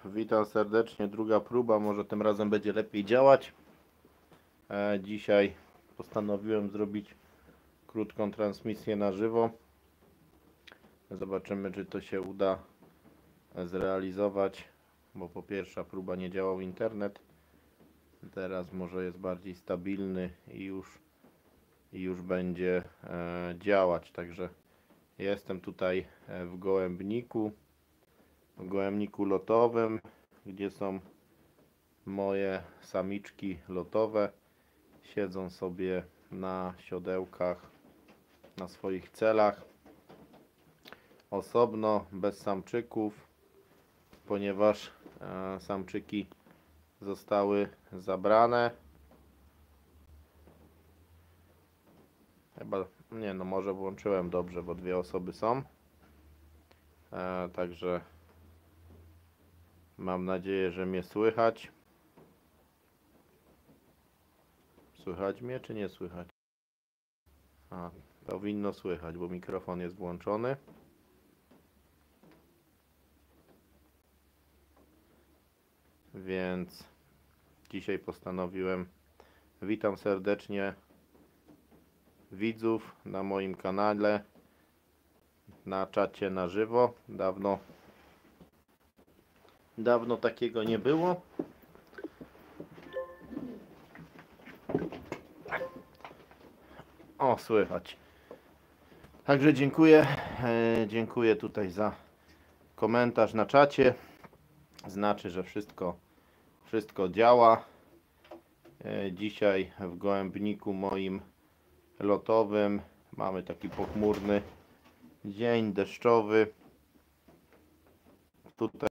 Witam serdecznie, druga próba, może tym razem będzie lepiej działać. Dzisiaj postanowiłem zrobić krótką transmisję na żywo. Zobaczymy, czy to się uda zrealizować, bo po pierwsza próba nie działał internet. Teraz może jest bardziej stabilny i już będzie działać. Także jestem tutaj w gołębniku lotowym, gdzie są moje samiczki lotowe. Siedzą sobie na siodełkach, na swoich celach, osobno, bez samczyków, ponieważ samczyki zostały zabrane. Chyba, nie no, może włączyłem dobrze, bo dwie osoby są. Także mam nadzieję, że mnie słychać. Słychać mnie, czy nie słychać? Powinno słychać, bo mikrofon jest włączony. Więc dzisiaj postanowiłem, witam serdecznie widzów na moim kanale, na czacie na żywo. Dawno takiego nie było. O, słychać. Także dziękuję tutaj za komentarz na czacie. Znaczy, że wszystko działa. Dzisiaj w gołębniku moim lotowym mamy taki pochmurny dzień, deszczowy. Tutaj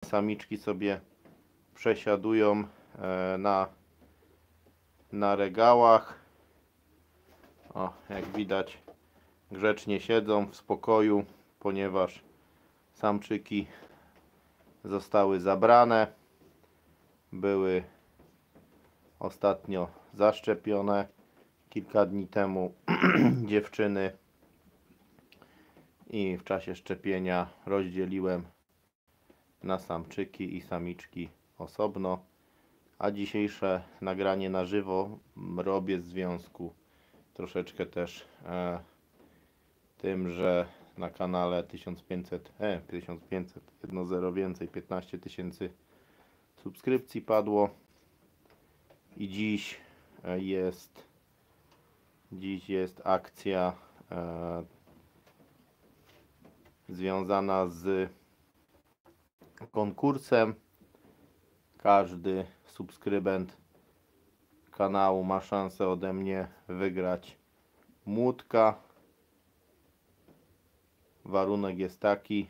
samiczki sobie przesiadują na regałach. O, jak widać, grzecznie siedzą w spokoju, ponieważ samczyki zostały zabrane. Były ostatnio zaszczepione kilka dni temu dziewczyny i w czasie szczepienia rozdzieliłem na samczyki i samiczki osobno, a dzisiejsze nagranie na żywo robię z związku troszeczkę też tym, że na kanale 1500, jedno zero więcej, 15 000 subskrypcji padło i dziś jest akcja związana z konkursem. Każdy subskrybent kanału ma szansę ode mnie wygrać młódka. Warunek jest taki,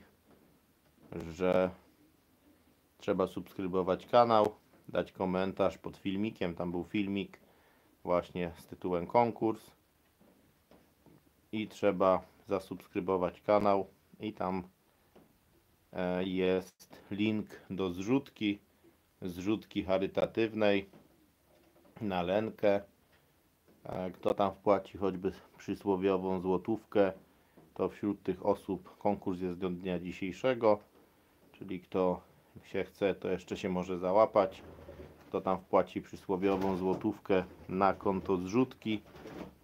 że trzeba subskrybować kanał, dać komentarz pod filmikiem. Tam był filmik właśnie z tytułem konkurs i trzeba zasubskrybować kanał i tam jest link do zrzutki charytatywnej na Lenkę. Kto tam wpłaci choćby przysłowiową złotówkę, to wśród tych osób konkurs jest do dnia dzisiejszego, czyli kto się chce, to jeszcze się może załapać. Kto tam wpłaci przysłowiową złotówkę na konto zrzutki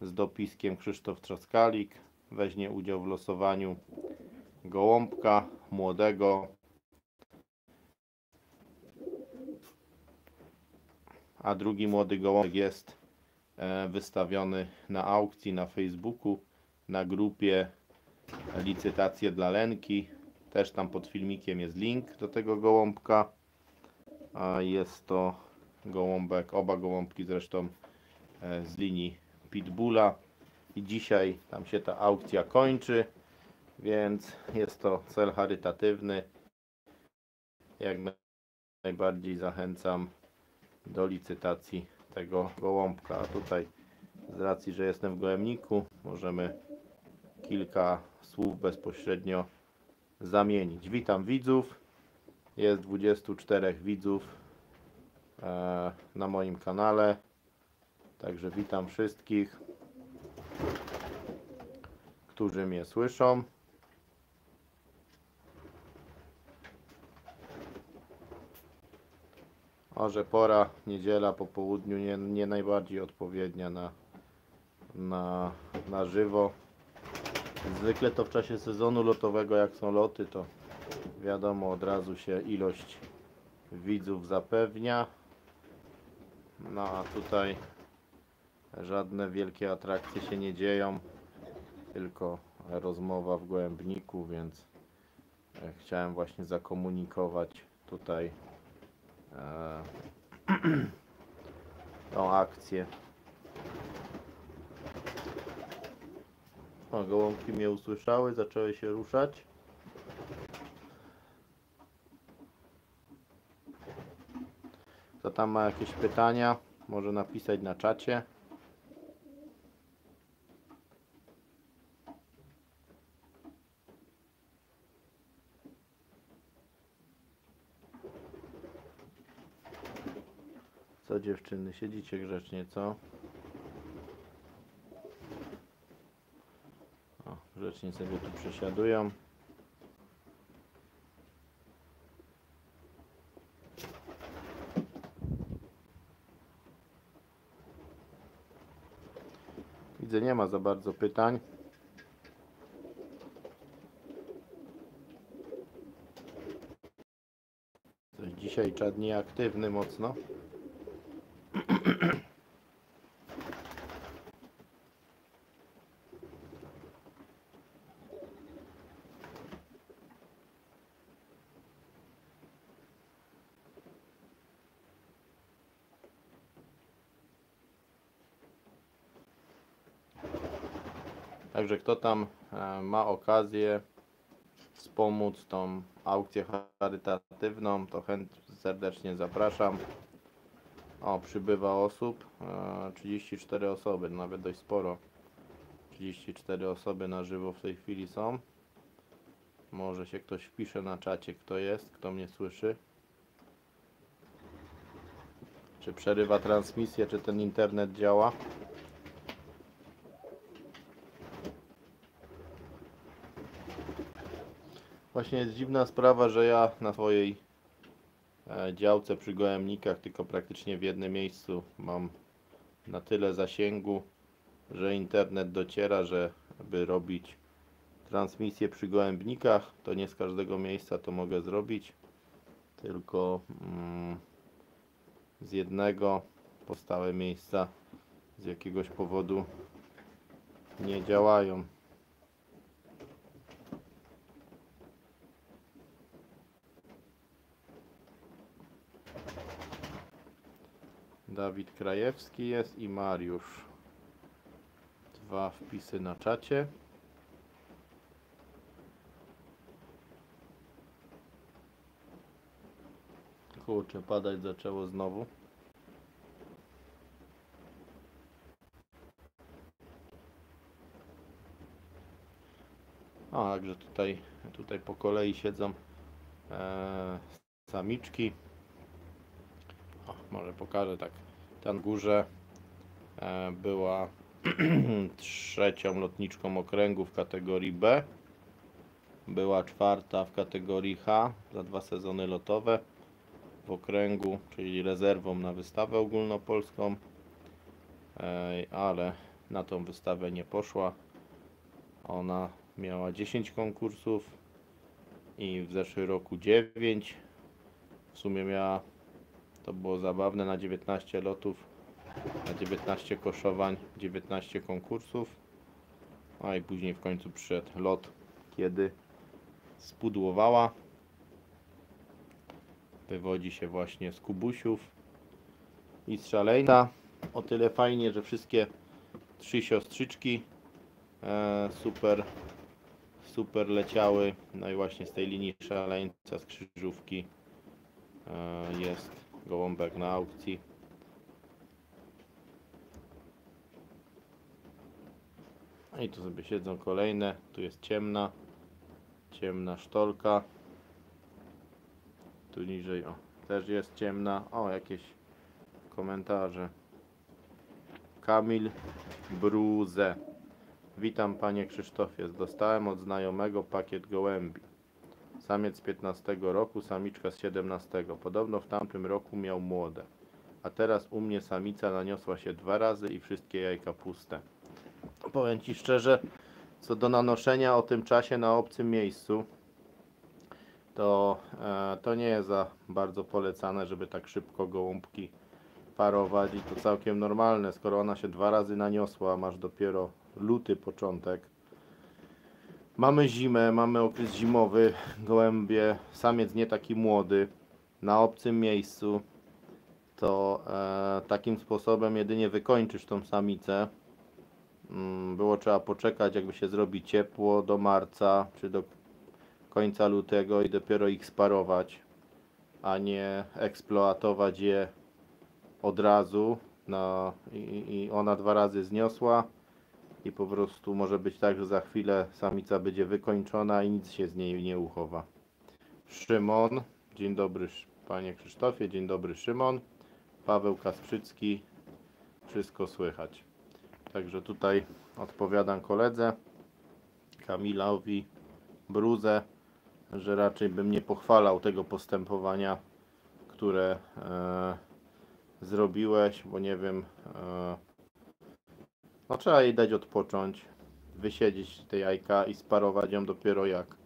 z dopiskiem Krzysztof Trzaskalik, weźmie udział w losowaniu gołąbka młodego, a drugi młody gołąbek jest wystawiony na aukcji na Facebooku, na grupie Licytacje dla Lenki. Też tam pod filmikiem jest link do tego gołąbka. A jest to gołąbek, oba gołąbki zresztą z linii Pitbulla. I dzisiaj tam się ta aukcja kończy, więc jest to cel charytatywny. Jak najbardziej zachęcam do licytacji tego gołąbka. A tutaj z racji, że jestem w gołębniku, możemy kilka słów bezpośrednio zamienić. Witam widzów. Jest 24 widzów na moim kanale. Także witam wszystkich, którzy mnie słyszą. Może pora, niedziela po południu, nie najbardziej odpowiednia na żywo. Zwykle to w czasie sezonu lotowego, jak są loty, to wiadomo, od razu się ilość widzów zapewnia. No a tutaj żadne wielkie atrakcje się nie dzieją, tylko rozmowa w Gołębniku, więc chciałem właśnie zakomunikować tutaj tą akcję. O, gołąbki mnie usłyszały, zaczęły się ruszać. Kto tam ma jakieś pytania, może napisać na czacie. Co dziewczyny, siedzicie grzecznie, co? O, grzecznie sobie tu przesiadują. Widzę, nie ma za bardzo pytań. Coś dzisiaj czad nieaktywny mocno. Także kto tam ma okazję wspomóc tą aukcję charytatywną, to serdecznie zapraszam. O, przybywa osób, 34 osoby, nawet dość sporo. 34 osoby na żywo w tej chwili są. Może się ktoś wpisze na czacie, kto jest, kto mnie słyszy. Czy przerywa transmisję, czy ten internet działa. Właśnie jest dziwna sprawa, że ja na swojej działce przy Gołębnikach tylko praktycznie w jednym miejscu mam na tyle zasięgu, że internet dociera, żeby robić transmisję przy Gołębnikach, to nie z każdego miejsca to mogę zrobić, tylko z jednego. Pozostałe miejsca z jakiegoś powodu nie działają. Dawid Krajewski jest i Mariusz. 2 wpisy na czacie. Kurczę, padać zaczęło znowu. A, także tutaj po kolei siedzą samiczki. O, może pokażę tak. Ta na górze była trzecią lotniczką okręgu w kategorii B. Była czwarta w kategorii H za 2 sezony lotowe w okręgu, czyli rezerwą na wystawę ogólnopolską, ale na tą wystawę nie poszła. Ona miała 10 konkursów i w zeszłym roku 9. W sumie miała, to było zabawne, na 19 lotów, na 19 koszowań, 19 konkursów. A i później w końcu przyszedł lot, kiedy spudłowała. Wywodzi się właśnie z Kubusiów i z Szaleńca. O tyle fajnie, że wszystkie 3 siostrzyczki super leciały. No i właśnie z tej linii Szaleńca, z Krzyżówki jest gołąbek na aukcji. I tu sobie siedzą kolejne. Tu jest ciemna sztolka. Tu niżej też jest ciemna. O, jakieś komentarze. Kamil Bruze. Witam panie Krzysztofie. Dostałem od znajomego pakiet gołębi. Samiec z 15 roku, samiczka z 17. Podobno w tamtym roku miał młode. A teraz u mnie samica naniosła się 2 razy i wszystkie jajka puste. Powiem Ci szczerze, co do nanoszenia o tym czasie na obcym miejscu, to nie jest za bardzo polecane, żeby tak szybko gołąbki parować i to całkiem normalne, skoro ona się 2 razy naniosła, masz dopiero luty początek. Mamy zimę, mamy okres zimowy, gołębie, samiec nie taki młody, na obcym miejscu, to takim sposobem jedynie wykończysz tą samicę. Było trzeba poczekać, jakby się zrobi ciepło, do marca czy do końca lutego i dopiero ich sparować, a nie eksploatować je od razu. I ona 2 razy zniosła i po prostu może być tak, że za chwilę samica będzie wykończona i nic się z niej nie uchowa. Szymon, dzień dobry panie Krzysztofie, dzień dobry Szymon, Paweł Kasprzycki, wszystko słychać. Także tutaj odpowiadam koledze Kamilowi Bruzę, że raczej bym nie pochwalał tego postępowania, które zrobiłeś, bo nie wiem, no trzeba jej dać odpocząć, wysiedzieć te jajka i sparować ją dopiero jak,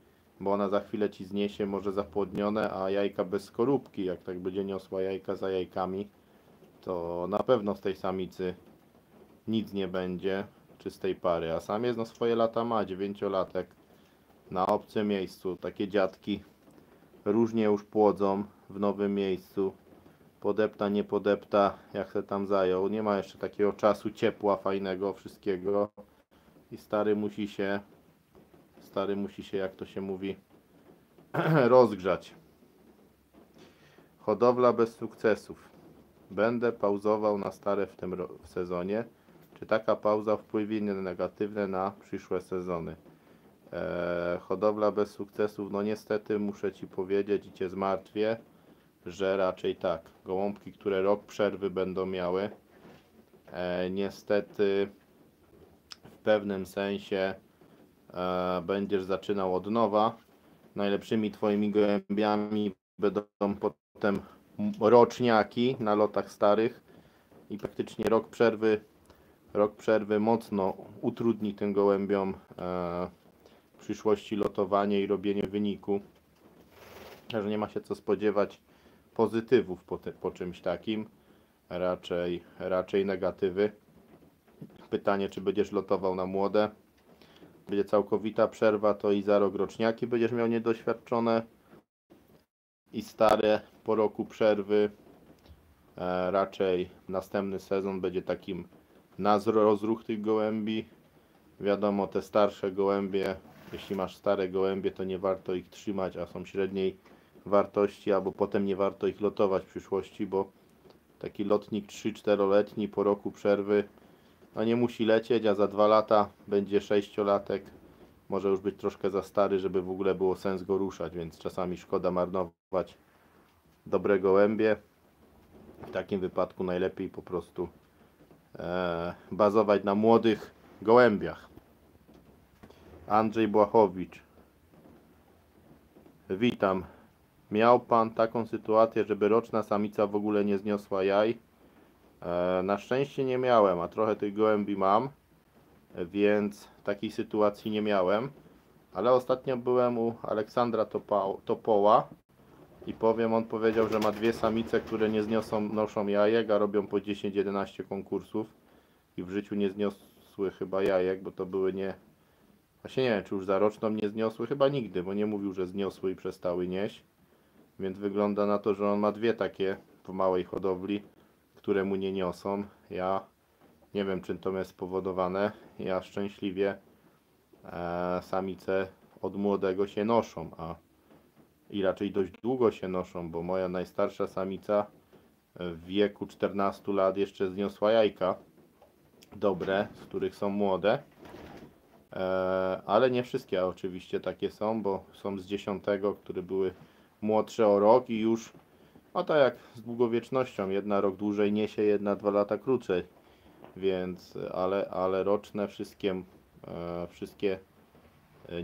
bo ona za chwilę Ci zniesie może zapłodnione, a jajka bez skorupki, jak tak będzie niosła jajka za jajkami, to na pewno z tej samicy nic nie będzie, czystej pary, a samiec no swoje lata ma, 9-latek, na obcym miejscu, takie dziadki różnie już płodzą w nowym miejscu, podepta, nie podepta, jak się tam zajął, nie ma jeszcze takiego czasu ciepła fajnego wszystkiego i stary musi się, jak to się mówi, rozgrzać. Hodowla bez sukcesów. Będę pauzował na stare w tym sezonie. Czy taka pauza wpływie negatywne na przyszłe sezony? Hodowla bez sukcesów, no niestety muszę Ci powiedzieć i Cię zmartwię, że raczej tak. Gołąbki, które rok przerwy będą miały, niestety w pewnym sensie będziesz zaczynał od nowa. Najlepszymi Twoimi gołębiami będą potem roczniaki na lotach starych i praktycznie rok przerwy mocno utrudni tym gołębiom w przyszłości lotowanie i robienie wyniku. Że nie ma się co spodziewać pozytywów po czymś takim, raczej negatywy. Pytanie, czy będziesz lotował na młode. Będzie całkowita przerwa, to i za rok roczniaki będziesz miał niedoświadczone i stare po roku przerwy. Raczej następny sezon będzie takim na rozruch tych gołębi. Wiadomo, te starsze gołębie, jeśli masz stare gołębie, to nie warto ich trzymać, a są średniej wartości, albo potem nie warto ich lotować w przyszłości, bo taki lotnik 3-4-letni po roku przerwy no nie musi lecieć, a za 2 lata będzie 6-latek, może już być troszkę za stary, żeby w ogóle było sens go ruszać, więc czasami szkoda marnować dobre gołębie. W takim wypadku najlepiej po prostu bazować na młodych gołębiach. Andrzej Błachowicz, witam. Miał Pan taką sytuację, żeby roczna samica w ogóle nie zniosła jaj? Na szczęście nie miałem, a trochę tych gołębi mam, więc takiej sytuacji nie miałem. Ale ostatnio byłem u Aleksandra Topoła i on powiedział, że ma 2 samice, które nie noszą jajek, a robią po 10-11 konkursów i w życiu nie zniosły chyba jajek, bo to były nie... Właśnie nie wiem, czy już za roczną nie zniosły, chyba nigdy, bo nie mówił, że zniosły i przestały nieść. Więc wygląda na to, że on ma 2 takie w małej hodowli, które mu nie niosą. Ja nie wiem, czym to jest spowodowane. Ja szczęśliwie samice od młodego się noszą, i raczej dość długo się noszą, bo moja najstarsza samica w wieku 14 lat jeszcze zniosła jajka dobre, z których są młode. Ale nie wszystkie oczywiście takie są, bo są z 10, które były młodsze o rok i już, no tak jak z długowiecznością, jedna rok dłużej niesie, jedna 2 lata krócej, więc, ale roczne wszystkie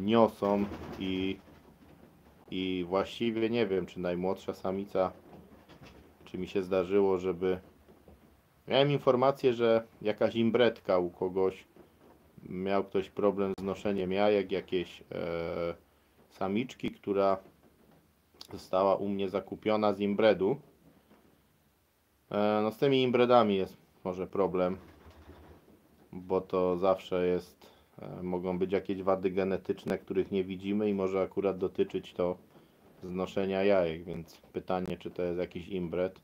niosą i i właściwie nie wiem, czy najmłodsza samica, czy mi się zdarzyło, żeby... Miałem informację, że jakaś imbretka u kogoś, miał ktoś problem z noszeniem jajek, jakieś samiczki, która została u mnie zakupiona z imbredu. No z tymi imbredami jest może problem, bo to zawsze jest, mogą być jakieś wady genetyczne, których nie widzimy i może akurat dotyczyć to znoszenia jajek, więc pytanie, czy to jest jakiś imbred,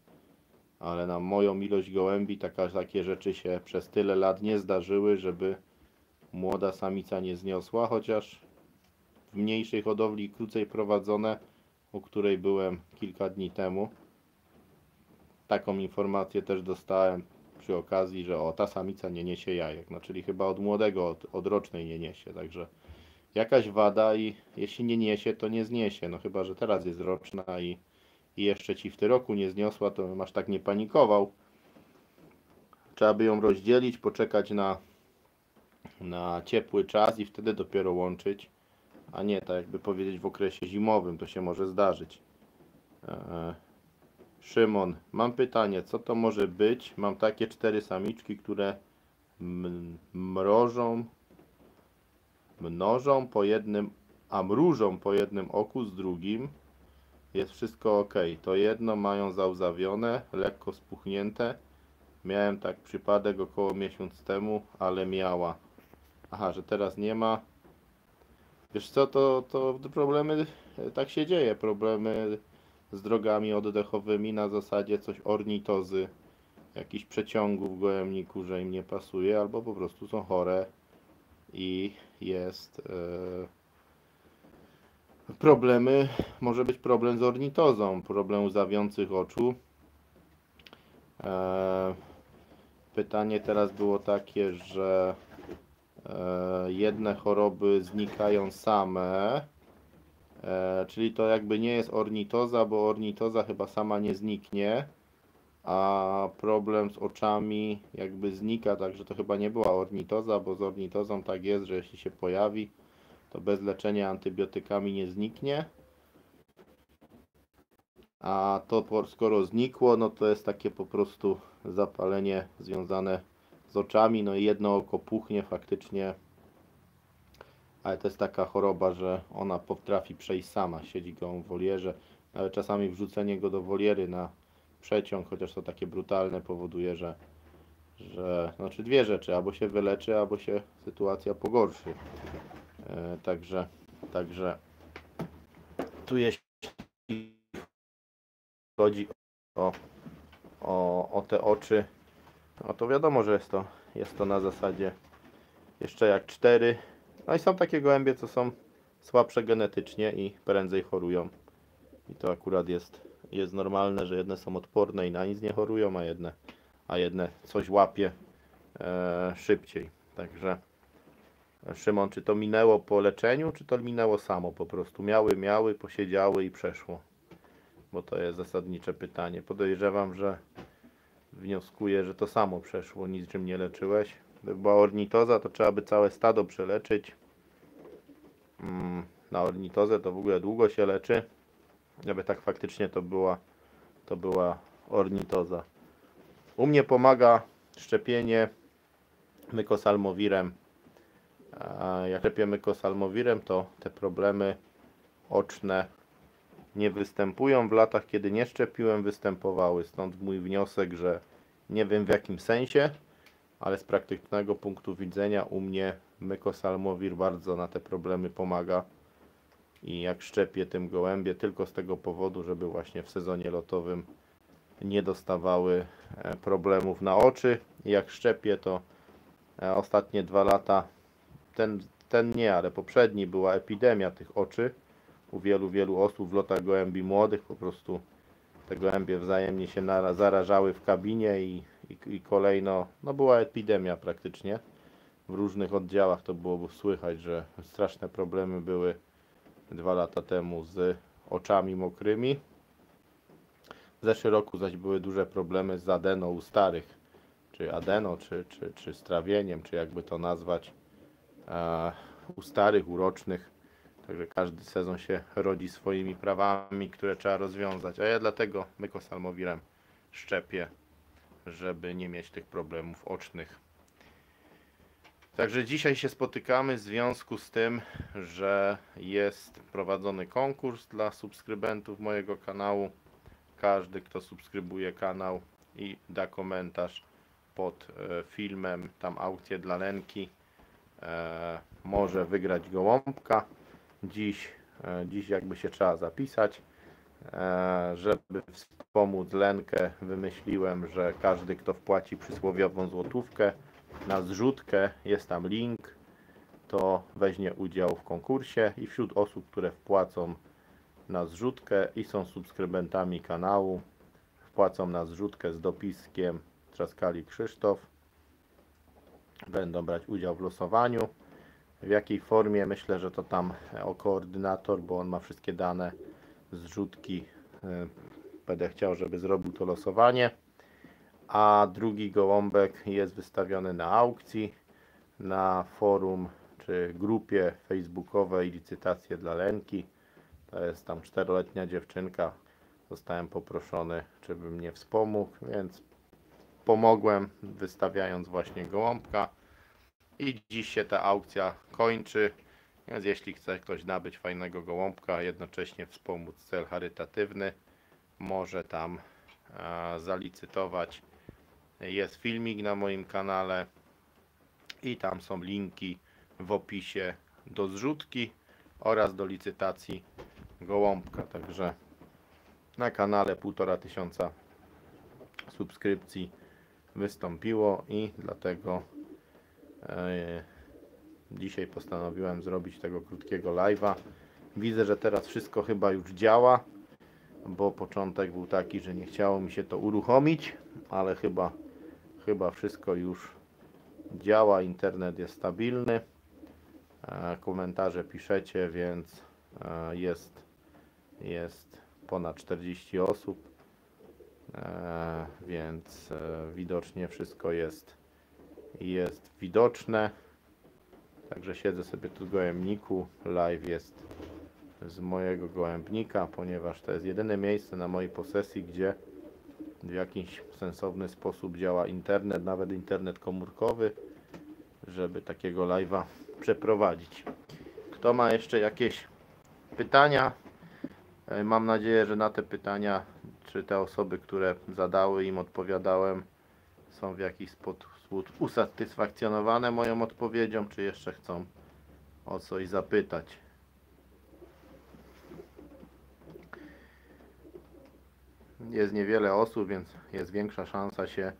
ale na moją ilość gołębi takie rzeczy się przez tyle lat nie zdarzyły, żeby młoda samica nie zniosła, chociaż w mniejszej hodowli, krócej prowadzone, u której byłem kilka dni temu, taką informację też dostałem przy okazji, że ta samica nie niesie jajek, no czyli chyba od młodego, od rocznej nie niesie, także jakaś wada i jeśli nie niesie, to nie zniesie, no chyba, że teraz jest roczna i jeszcze ci w tym roku nie zniosła, to bym aż tak nie panikował. Trzeba by ją rozdzielić, poczekać na ciepły czas i wtedy dopiero łączyć, a nie tak jakby powiedzieć w okresie zimowym, to się może zdarzyć. Szymon, mam pytanie, co to może być? Mam takie 4 samiczki, które mnożą po jednym, a mrużą po jednym oku z drugim. Jest wszystko ok. To jedno mają załzawione, lekko spuchnięte. Miałem tak przypadek około miesiąc temu, ale miała. Aha, że teraz nie ma. Wiesz co, to problemy, tak się dzieje, problemy z drogami oddechowymi na zasadzie coś ornitozy, jakichś przeciągów w gołębniku, że im nie pasuje, albo po prostu są chore i jest problemy, może być problem z ornitozą, problem łzawiących oczu. Pytanie teraz było takie, że jedne choroby znikają same, czyli to jakby nie jest ornitoza, bo ornitoza chyba sama nie zniknie, a problem z oczami jakby znika, także to chyba nie była ornitoza, bo z ornitozą tak jest, że jeśli się pojawi, to bez leczenia antybiotykami nie zniknie, a to skoro znikło, no to jest takie po prostu zapalenie związane z oczami, no i jedno oko puchnie faktycznie, ale to jest taka choroba, że ona potrafi przejść sama, siedzi go w wolierze, ale czasami wrzucenie go do woliery na przeciąg, chociaż to takie brutalne, powoduje, że znaczy dwie rzeczy, albo się wyleczy, albo się sytuacja pogorszy. Także tu jeśli chodzi o te oczy, no to wiadomo, że jest to na zasadzie jeszcze jak 4. No i są takie gołębie, co są słabsze genetycznie i prędzej chorują. I to akurat jest normalne, że jedne są odporne i na nic nie chorują, a jedne coś łapie szybciej. Także Szymon, czy to minęło po leczeniu, czy to minęło samo po prostu? Miały, posiedziały i przeszło. Bo to jest zasadnicze pytanie. Podejrzewam, że wnioskuję, że to samo przeszło, niczym nie leczyłeś. Gdyby była ornitoza, to trzeba by całe stado przeleczyć. Na ornitozę to w ogóle długo się leczy. Żeby tak faktycznie to była ornitoza. U mnie pomaga szczepienie mykosalmowirem. Jak szczepię mykosalmowirem, to te problemy oczne nie występują. W latach, kiedy nie szczepiłem, występowały. Stąd mój wniosek, że nie wiem w jakim sensie, ale z praktycznego punktu widzenia u mnie mykosalmowir bardzo na te problemy pomaga. I jak szczepię tym gołębie, tylko z tego powodu, żeby właśnie w sezonie lotowym nie dostawały problemów na oczy. I jak szczepię, to ostatnie 2 lata, ten nie, ale poprzedni, była epidemia tych oczy u wielu osób w lotach gołębi młodych. Po prostu te gołębie wzajemnie się zarażały w kabinie i kolejno, no była epidemia praktycznie. W różnych oddziałach to było słychać, że straszne problemy były 2 lata temu z oczami mokrymi. W zeszłym roku zaś były duże problemy z adeno u starych, czy adeno, czy strawieniem, czy jakby to nazwać, u starych, urocznych. Także każdy sezon się rodzi swoimi prawami, które trzeba rozwiązać. A ja dlatego mykosalmowirem szczepię, żeby nie mieć tych problemów ocznych. Także dzisiaj się spotykamy w związku z tym, że jest prowadzony konkurs dla subskrybentów mojego kanału. Każdy, kto subskrybuje kanał i da komentarz pod filmem, tam aukcję dla Lenki, może wygrać gołąbka. Dziś jakby się trzeba zapisać. Żeby wspomóc Lenkę, wymyśliłem, że każdy, kto wpłaci przysłowiową złotówkę na zrzutkę, jest tam link, to weźmie udział w konkursie i wśród osób, które wpłacą na zrzutkę i są subskrybentami kanału, wpłacą na zrzutkę z dopiskiem Trzaskali Krzysztof, będą brać udział w losowaniu. W jakiej formie? Myślę, że to tam o koordynator, bo on ma wszystkie dane zrzutki. Będę chciał, żeby zrobił to losowanie. A drugi gołąbek jest wystawiony na aukcji na forum czy grupie facebookowej Licytacje dla Lenki. To jest tam 4-letnia dziewczynka. Zostałem poproszony, czy by mnie wspomógł, więc pomogłem, wystawiając właśnie gołąbka. I dziś się ta aukcja kończy, więc jeśli chce ktoś nabyć fajnego gołąbka, a jednocześnie wspomóc cel charytatywny, może tam zalicytować. Jest filmik na moim kanale i tam są linki w opisie do zrzutki oraz do licytacji gołąbka. Także na kanale 1500 subskrypcji wystąpiło i dlatego dzisiaj postanowiłem zrobić tego krótkiego live'a. Widzę, że teraz wszystko chyba już działa, bo początek był taki, że nie chciało mi się to uruchomić, ale chyba wszystko już działa, internet jest stabilny, komentarze piszecie, więc jest ponad 40 osób, więc widocznie wszystko jest widoczne. Także siedzę sobie tu w gołębniku, live jest z mojego gołębnika, ponieważ to jest jedyne miejsce na mojej posesji, gdzie w jakiś sensowny sposób działa internet, nawet internet komórkowy, żeby takiego live'a przeprowadzić. Kto ma jeszcze jakieś pytania? Mam nadzieję, że na te pytania, czy te osoby, które zadały, im odpowiadałem, są w jakiś sposób usatysfakcjonowane moją odpowiedzią, czy jeszcze chcą o coś zapytać. Jest niewiele osób, więc jest większa szansa się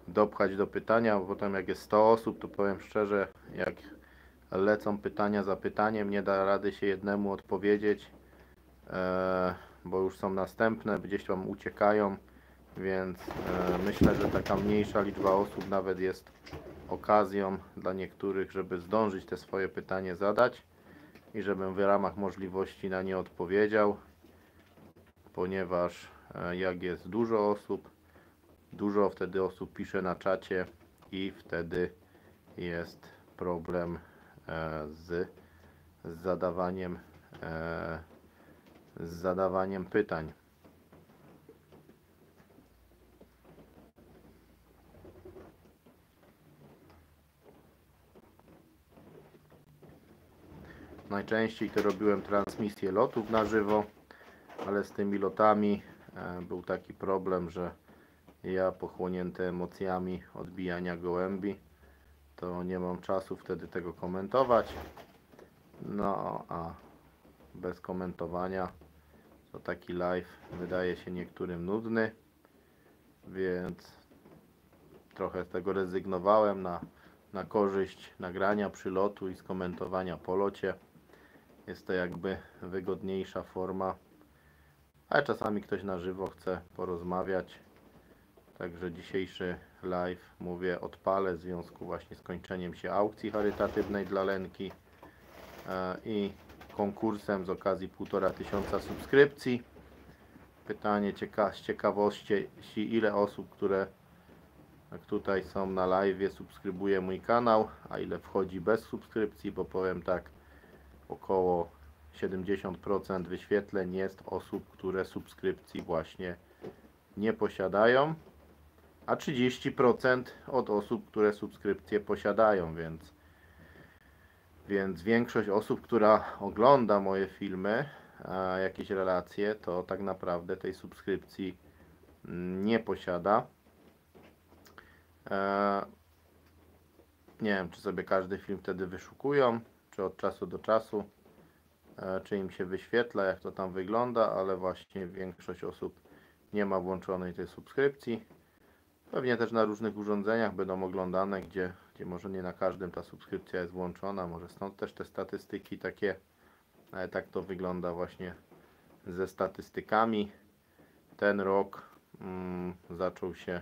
dopchać do pytania, bo potem jak jest 100 osób, to powiem szczerze, jak lecą pytania za pytaniem, nie da rady się jednemu odpowiedzieć, bo już są następne, gdzieś tam uciekają, więc myślę, że taka mniejsza liczba osób nawet jest okazją dla niektórych, żeby zdążyć te swoje pytanie zadać i żebym w ramach możliwości na nie odpowiedział, ponieważ jak jest dużo osób, wtedy osób pisze na czacie i wtedy jest problem z zadawaniem pytań. Najczęściej to robiłem transmisję lotów na żywo, ale z tymi lotami był taki problem, że ja pochłonięty emocjami odbijania gołębi, to nie mam czasu wtedy tego komentować. No a bez komentowania to taki live wydaje się niektórym nudny, więc trochę z tego rezygnowałem na korzyść nagrania przylotu i skomentowania po locie. Jest to jakby wygodniejsza forma, ale czasami ktoś na żywo chce porozmawiać. Także dzisiejszy live, mówię, odpalę w związku właśnie z kończeniem się aukcji charytatywnej dla Lenki i konkursem z okazji 1500 subskrypcji. Pytanie z ciekawości, ile osób, które tutaj są na live, subskrybuje mój kanał, a ile wchodzi bez subskrypcji, bo powiem tak, około 70% wyświetleń jest osób, które subskrypcji właśnie nie posiadają, a 30% od osób, które subskrypcje posiadają, więc większość osób, która ogląda moje filmy, jakieś relacje, to tak naprawdę tej subskrypcji nie posiada. Nie wiem, czy sobie każdy film wtedy wyszukują, czy od czasu do czasu, czy im się wyświetla, jak to tam wygląda, ale właśnie większość osób nie ma włączonej tej subskrypcji. Pewnie też na różnych urządzeniach będą oglądane, gdzie może nie na każdym ta subskrypcja jest włączona, może stąd też te statystyki takie, ale tak to wygląda właśnie ze statystykami. Ten rok zaczął się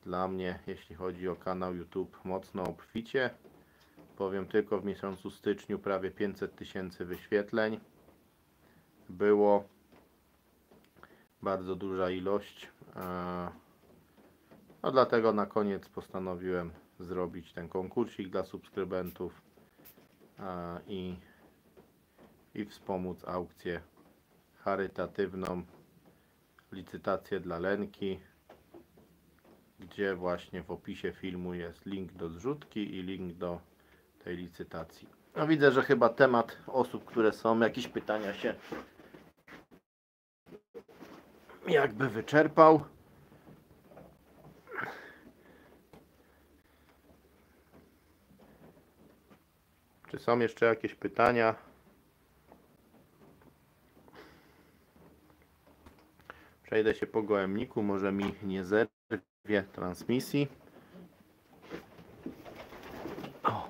dla mnie, jeśli chodzi o kanał YouTube, mocno obficie. Powiem tylko, w miesiącu styczniu prawie 500 000 wyświetleń było. Bardzo duża ilość. No dlatego na koniec postanowiłem zrobić ten konkursik dla subskrybentów i wspomóc aukcję charytatywną, licytację dla Lenki, gdzie właśnie w opisie filmu jest link do zrzutki i link do tej licytacji. No widzę, że chyba temat osób, które są, jakieś pytania się jakby wyczerpał. Czy są jeszcze jakieś pytania? Przejdę się po gołębniku, może mi nie zerwie transmisji. O,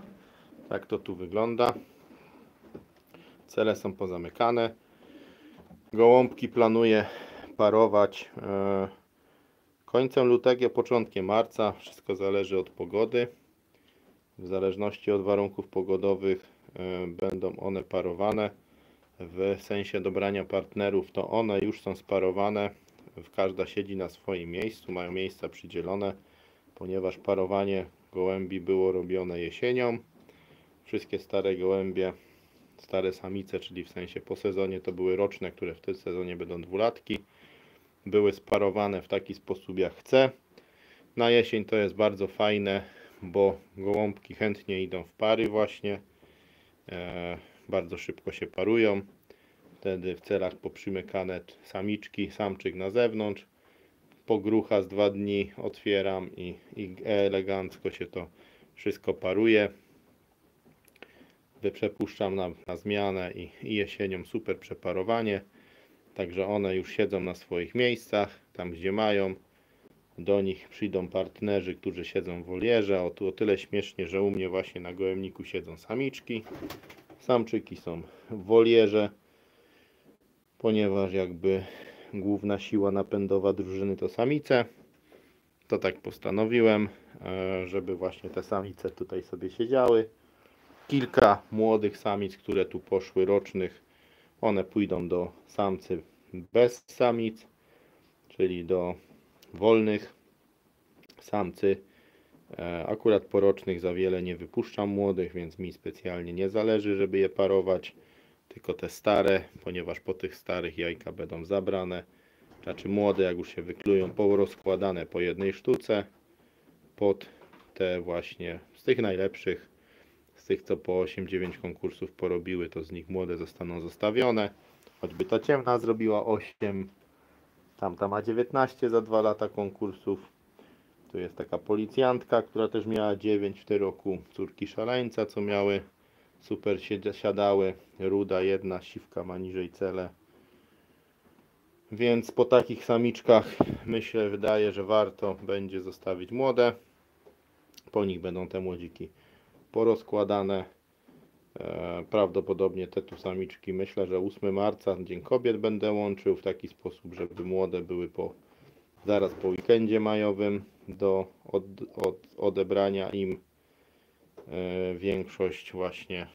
tak to tu wygląda. Cele są pozamykane. Gołąbki planuję parować końcem lutego, początkiem marca. Wszystko zależy od pogody. W zależności od warunków pogodowych będą one parowane. W sensie dobrania partnerów to one już są sparowane. Każda siedzi na swoim miejscu, mają miejsca przydzielone, ponieważ parowanie gołębi było robione jesienią. Wszystkie stare gołębie, stare samice, czyli w sensie po sezonie, to były roczne, które w tym sezonie będą dwulatki. Były sparowane w taki sposób jak chcę. Na jesień to jest bardzo fajne, bo gołąbki chętnie idą w pary właśnie. Bardzo szybko się parują. Wtedy w celach poprzymykane samiczki, samczyk na zewnątrz. Pogrucha z 2 dni otwieram i elegancko się to wszystko paruje. Przepuszczam na zmianę i jesienią super przeparowanie. Także one już siedzą na swoich miejscach, tam gdzie mają. Do nich przyjdą partnerzy, którzy siedzą w wolierze. O tyle śmiesznie, że u mnie właśnie na gołębniku siedzą samiczki. Samczyki są w wolierze, ponieważ jakby główna siła napędowa drużyny to samice. To tak postanowiłem, żeby właśnie te samice tutaj sobie siedziały. Kilka młodych samic, które tu poszły, rocznych, one pójdą do samcy bez samic, czyli do wolnych. Samcy akurat porocznych za wiele nie wypuszczam młodych, więc mi specjalnie nie zależy, żeby je parować, tylko te stare, ponieważ po tych starych jajka będą zabrane, znaczy młode, jak już się wyklują, porozkładane po jednej sztuce pod te właśnie z tych najlepszych, z tych co po 8-9 konkursów porobiły, to z nich młode zostaną zostawione. Choćby ta ciemna zrobiła 8, tamta ma 19 za 2 lata konkursów. Tu jest taka policjantka, która też miała 9 w tym roku, córki szaleńca, co miały super siadały, ruda jedna, siwka ma niżej cele. Więc po takich samiczkach myślę, wydaje, że warto będzie zostawić młode. Po nich będą te młodziki porozkładane. Prawdopodobnie te tu samiczki, myślę, że 8 marca, Dzień Kobiet, będę łączył w taki sposób, żeby młode były zaraz po weekendzie majowym do odebrania im. Większość właśnie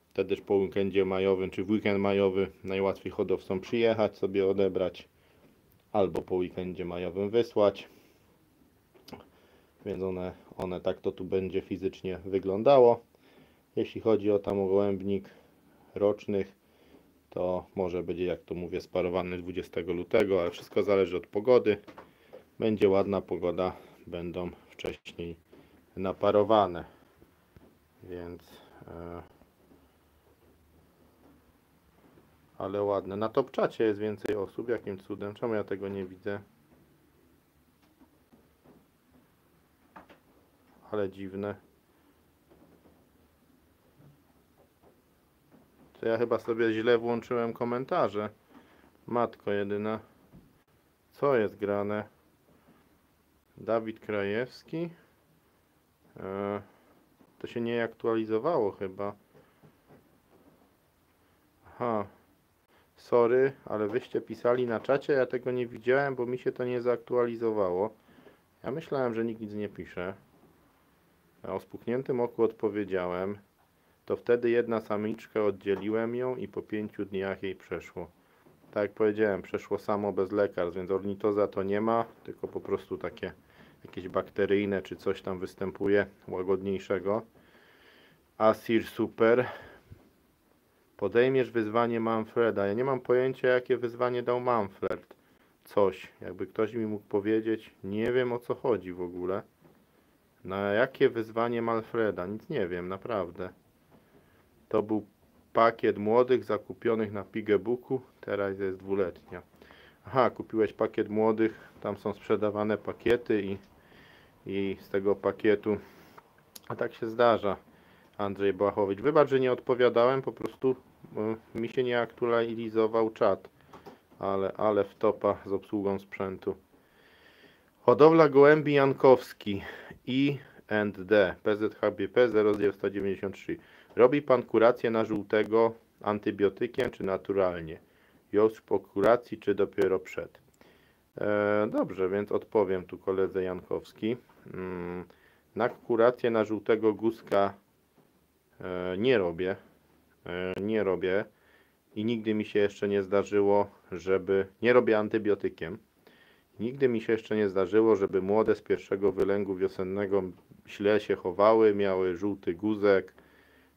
wtedy po weekendzie majowym, czy w weekend majowy najłatwiej hodowcom przyjechać, sobie odebrać, albo po weekendzie majowym wysłać. Więc one tak to tu będzie fizycznie wyglądało. Jeśli chodzi o tam gołębnik, rocznych, to może będzie, jak to mówię, sparowany 20 lutego, ale wszystko zależy od pogody. Będzie ładna pogoda, będą wcześniej naparowane, więc ale ładne. Na Topczacie jest więcej osób, jakim cudem? Czemu ja tego nie widzę? Ale dziwne. To ja chyba sobie źle włączyłem komentarze. Matko jedyna. Co jest grane? Dawid Krajewski. To się nie aktualizowało chyba. Aha. Sorry, ale wyście pisali na czacie, ja tego nie widziałem, bo mi się to nie zaktualizowało. Ja myślałem, że nikt nic nie pisze. A o spuchniętym oku odpowiedziałem. To wtedy jedna samiczka, oddzieliłem ją i po 5 dniach jej przeszło. Tak jak powiedziałem, przeszło samo bez lekarstw, więc ornitoza to nie ma, tylko po prostu takie jakieś bakteryjne czy coś tam występuje łagodniejszego. Asir super. Podejmiesz wyzwanie Manfreda. Ja nie mam pojęcia, jakie wyzwanie dał Manfred. Coś, jakby ktoś mi mógł powiedzieć, nie wiem, o co chodzi w ogóle. Na jakie wyzwanie Manfreda? Nic nie wiem, naprawdę. To był pakiet młodych zakupionych na Pigebooku, teraz jest 2-letnia. Aha, kupiłeś pakiet młodych, tam są sprzedawane pakiety i z tego pakietu, a tak się zdarza. Andrzej Błachowicz. Wybacz, że nie odpowiadałem, po prostu mi się nie aktualizował czat, ale wtopa z obsługą sprzętu. Hodowla gołębi Jankowski I&D PZHBP 0993. Robi pan kurację na żółtego antybiotykiem czy naturalnie? Już po kuracji czy dopiero przed? Dobrze, więc odpowiem tu koledze Jankowski. Na kurację na żółtego guzka nie robię. Nie robię i nigdy mi się jeszcze nie zdarzyło, żeby... Nie robię antybiotykiem. Nigdy mi się jeszcze nie zdarzyło, żeby młode z pierwszego wylęgu wiosennego źle się chowały, miały żółty guzek.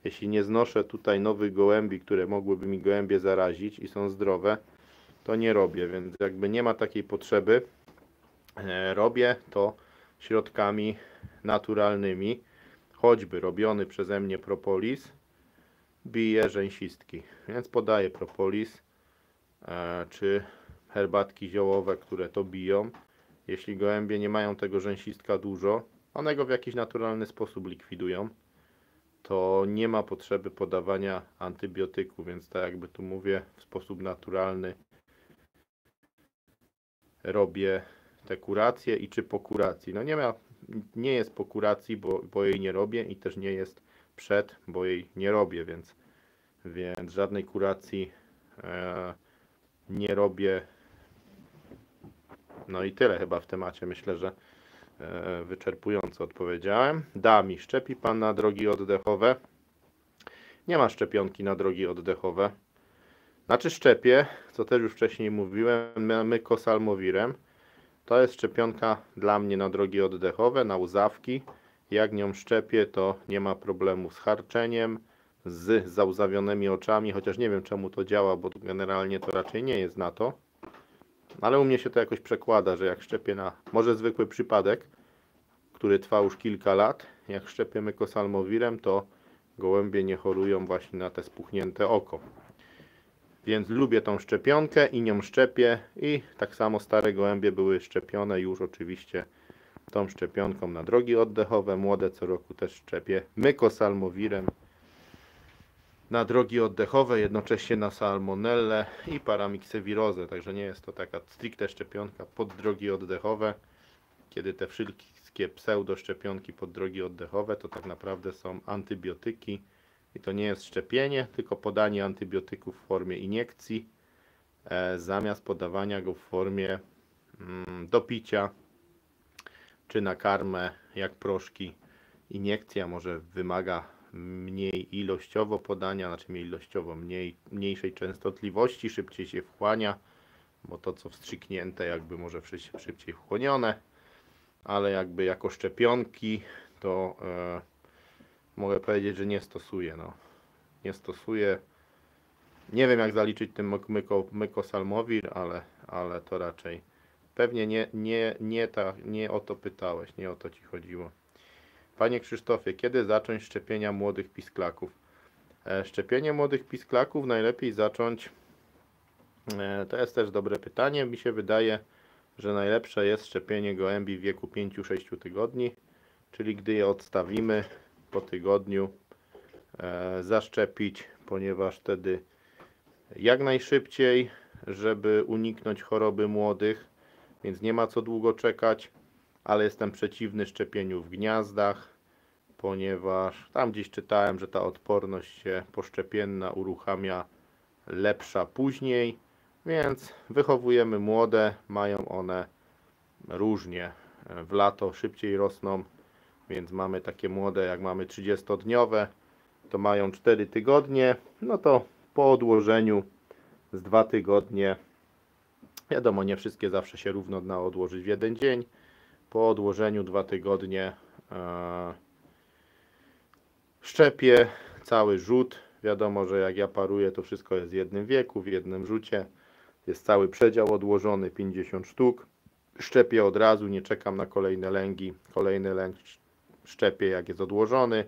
Jeśli nie znoszę tutaj nowych gołębi, które mogłyby mi gołębie zarazić i są zdrowe, to nie robię, więc jakby nie ma takiej potrzeby. Robię to środkami naturalnymi, choćby robiony przeze mnie propolis bije rzęsistki, więc podaję propolis czy herbatki ziołowe, które to biją. Jeśli gołębie nie mają tego rzęsistka dużo, one go w jakiś naturalny sposób likwidują, to nie ma potrzeby podawania antybiotyku, więc tak jakby tu mówię, w sposób naturalny robię te kuracje i czy po kuracji. No nie jest po kuracji, bo jej nie robię i też nie jest przed, bo jej nie robię, więc żadnej kuracji nie robię. No i tyle chyba w temacie. Myślę, że wyczerpująco odpowiedziałem. Dami, szczepi pan na drogi oddechowe? Nie ma szczepionki na drogi oddechowe. Znaczy szczepię, co też już wcześniej mówiłem, mykosalmowirem. To jest szczepionka dla mnie na drogi oddechowe, na łzawki. Jak nią szczepię, to nie ma problemu z harczeniem, z załzawionymi oczami, chociaż nie wiem czemu to działa, bo generalnie to raczej nie jest na to. Ale u mnie się to jakoś przekłada, że jak szczepię na może zwykły przypadek, który trwa już kilka lat, jak szczepię mykosalmowirem, to gołębie nie chorują właśnie na te spuchnięte oko. Więc lubię tą szczepionkę i nią szczepię i tak samo stare gołębie były szczepione już oczywiście tą szczepionką na drogi oddechowe. Młode co roku też szczepię mykosalmowirem na drogi oddechowe, jednocześnie na salmonellę i paramiksewirozę. Także nie jest to taka stricte szczepionka pod drogi oddechowe, kiedy te wszystkie pseudoszczepionki pod drogi oddechowe to tak naprawdę są antybiotyki i to nie jest szczepienie, tylko podanie antybiotyku w formie iniekcji zamiast podawania go w formie do picia czy na karmę jak proszki. Iniekcja może wymaga mniej ilościowo podania, znaczy mniej ilościowo, mniejszej częstotliwości, szybciej się wchłania, bo to co wstrzyknięte jakby może szybciej wchłonione, ale jakby jako szczepionki to mogę powiedzieć, że nie stosuję. No. Nie stosuję, Nie wiem jak zaliczyć tym mykosalmowir, ale to raczej pewnie nie o to pytałeś, nie o to Ci chodziło. Panie Krzysztofie, kiedy zacząć szczepienia młodych pisklaków? Szczepienie młodych pisklaków najlepiej zacząć, to jest też dobre pytanie, mi się wydaje, że najlepsze jest szczepienie gołębi w wieku 5-6 tygodni, czyli gdy je odstawimy po tygodniu, zaszczepić, ponieważ wtedy jak najszybciej, żeby uniknąć choroby młodych, więc nie ma co długo czekać, ale jestem przeciwny szczepieniu w gniazdach, ponieważ tam gdzieś czytałem, że ta odporność się poszczepienna uruchamia lepsza później, więc wychowujemy młode, mają one różnie, w lato szybciej rosną, więc mamy takie młode, jak mamy 30-dniowe, to mają 4 tygodnie, no to po odłożeniu z 2 tygodnie, wiadomo, nie wszystkie zawsze się równo da odłożyć w jeden dzień, po odłożeniu 2 tygodnie szczepię cały rzut. Wiadomo, że jak ja paruję, to wszystko jest w jednym wieku, w jednym rzucie. Jest cały przedział odłożony, 50 sztuk. Szczepię od razu, nie czekam na kolejne lęgi. Kolejny lęk szczepię jak jest odłożony.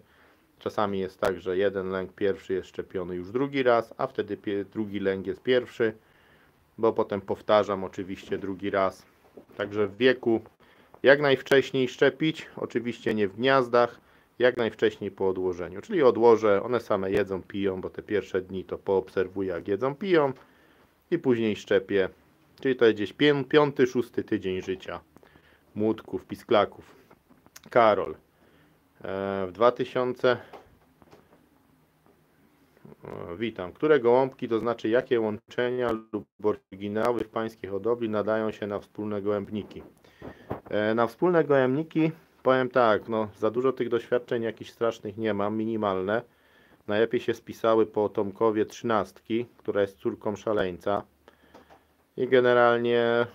Czasami jest tak, że jeden lęk pierwszy jest szczepiony już drugi raz, a wtedy drugi lęk jest pierwszy, bo potem powtarzam oczywiście drugi raz. Także w wieku jak najwcześniej szczepić, oczywiście nie w gniazdach, jak najwcześniej po odłożeniu. Czyli odłożę, one same jedzą, piją, bo te pierwsze dni to poobserwuję jak jedzą, piją i później szczepię. Czyli to jest gdzieś 5-6 tydzień życia młódków, pisklaków. Karol. W 2000... Witam. Które gołąbki, to znaczy jakie łączenia lub oryginały w pańskiej hodowli nadają się na wspólne gołębniki? Na wspólne gołębniki powiem tak, no za dużo tych doświadczeń jakichś strasznych nie mam, minimalne. Najlepiej się spisały po Tomkowie 13, która jest córką szaleńca. I generalnie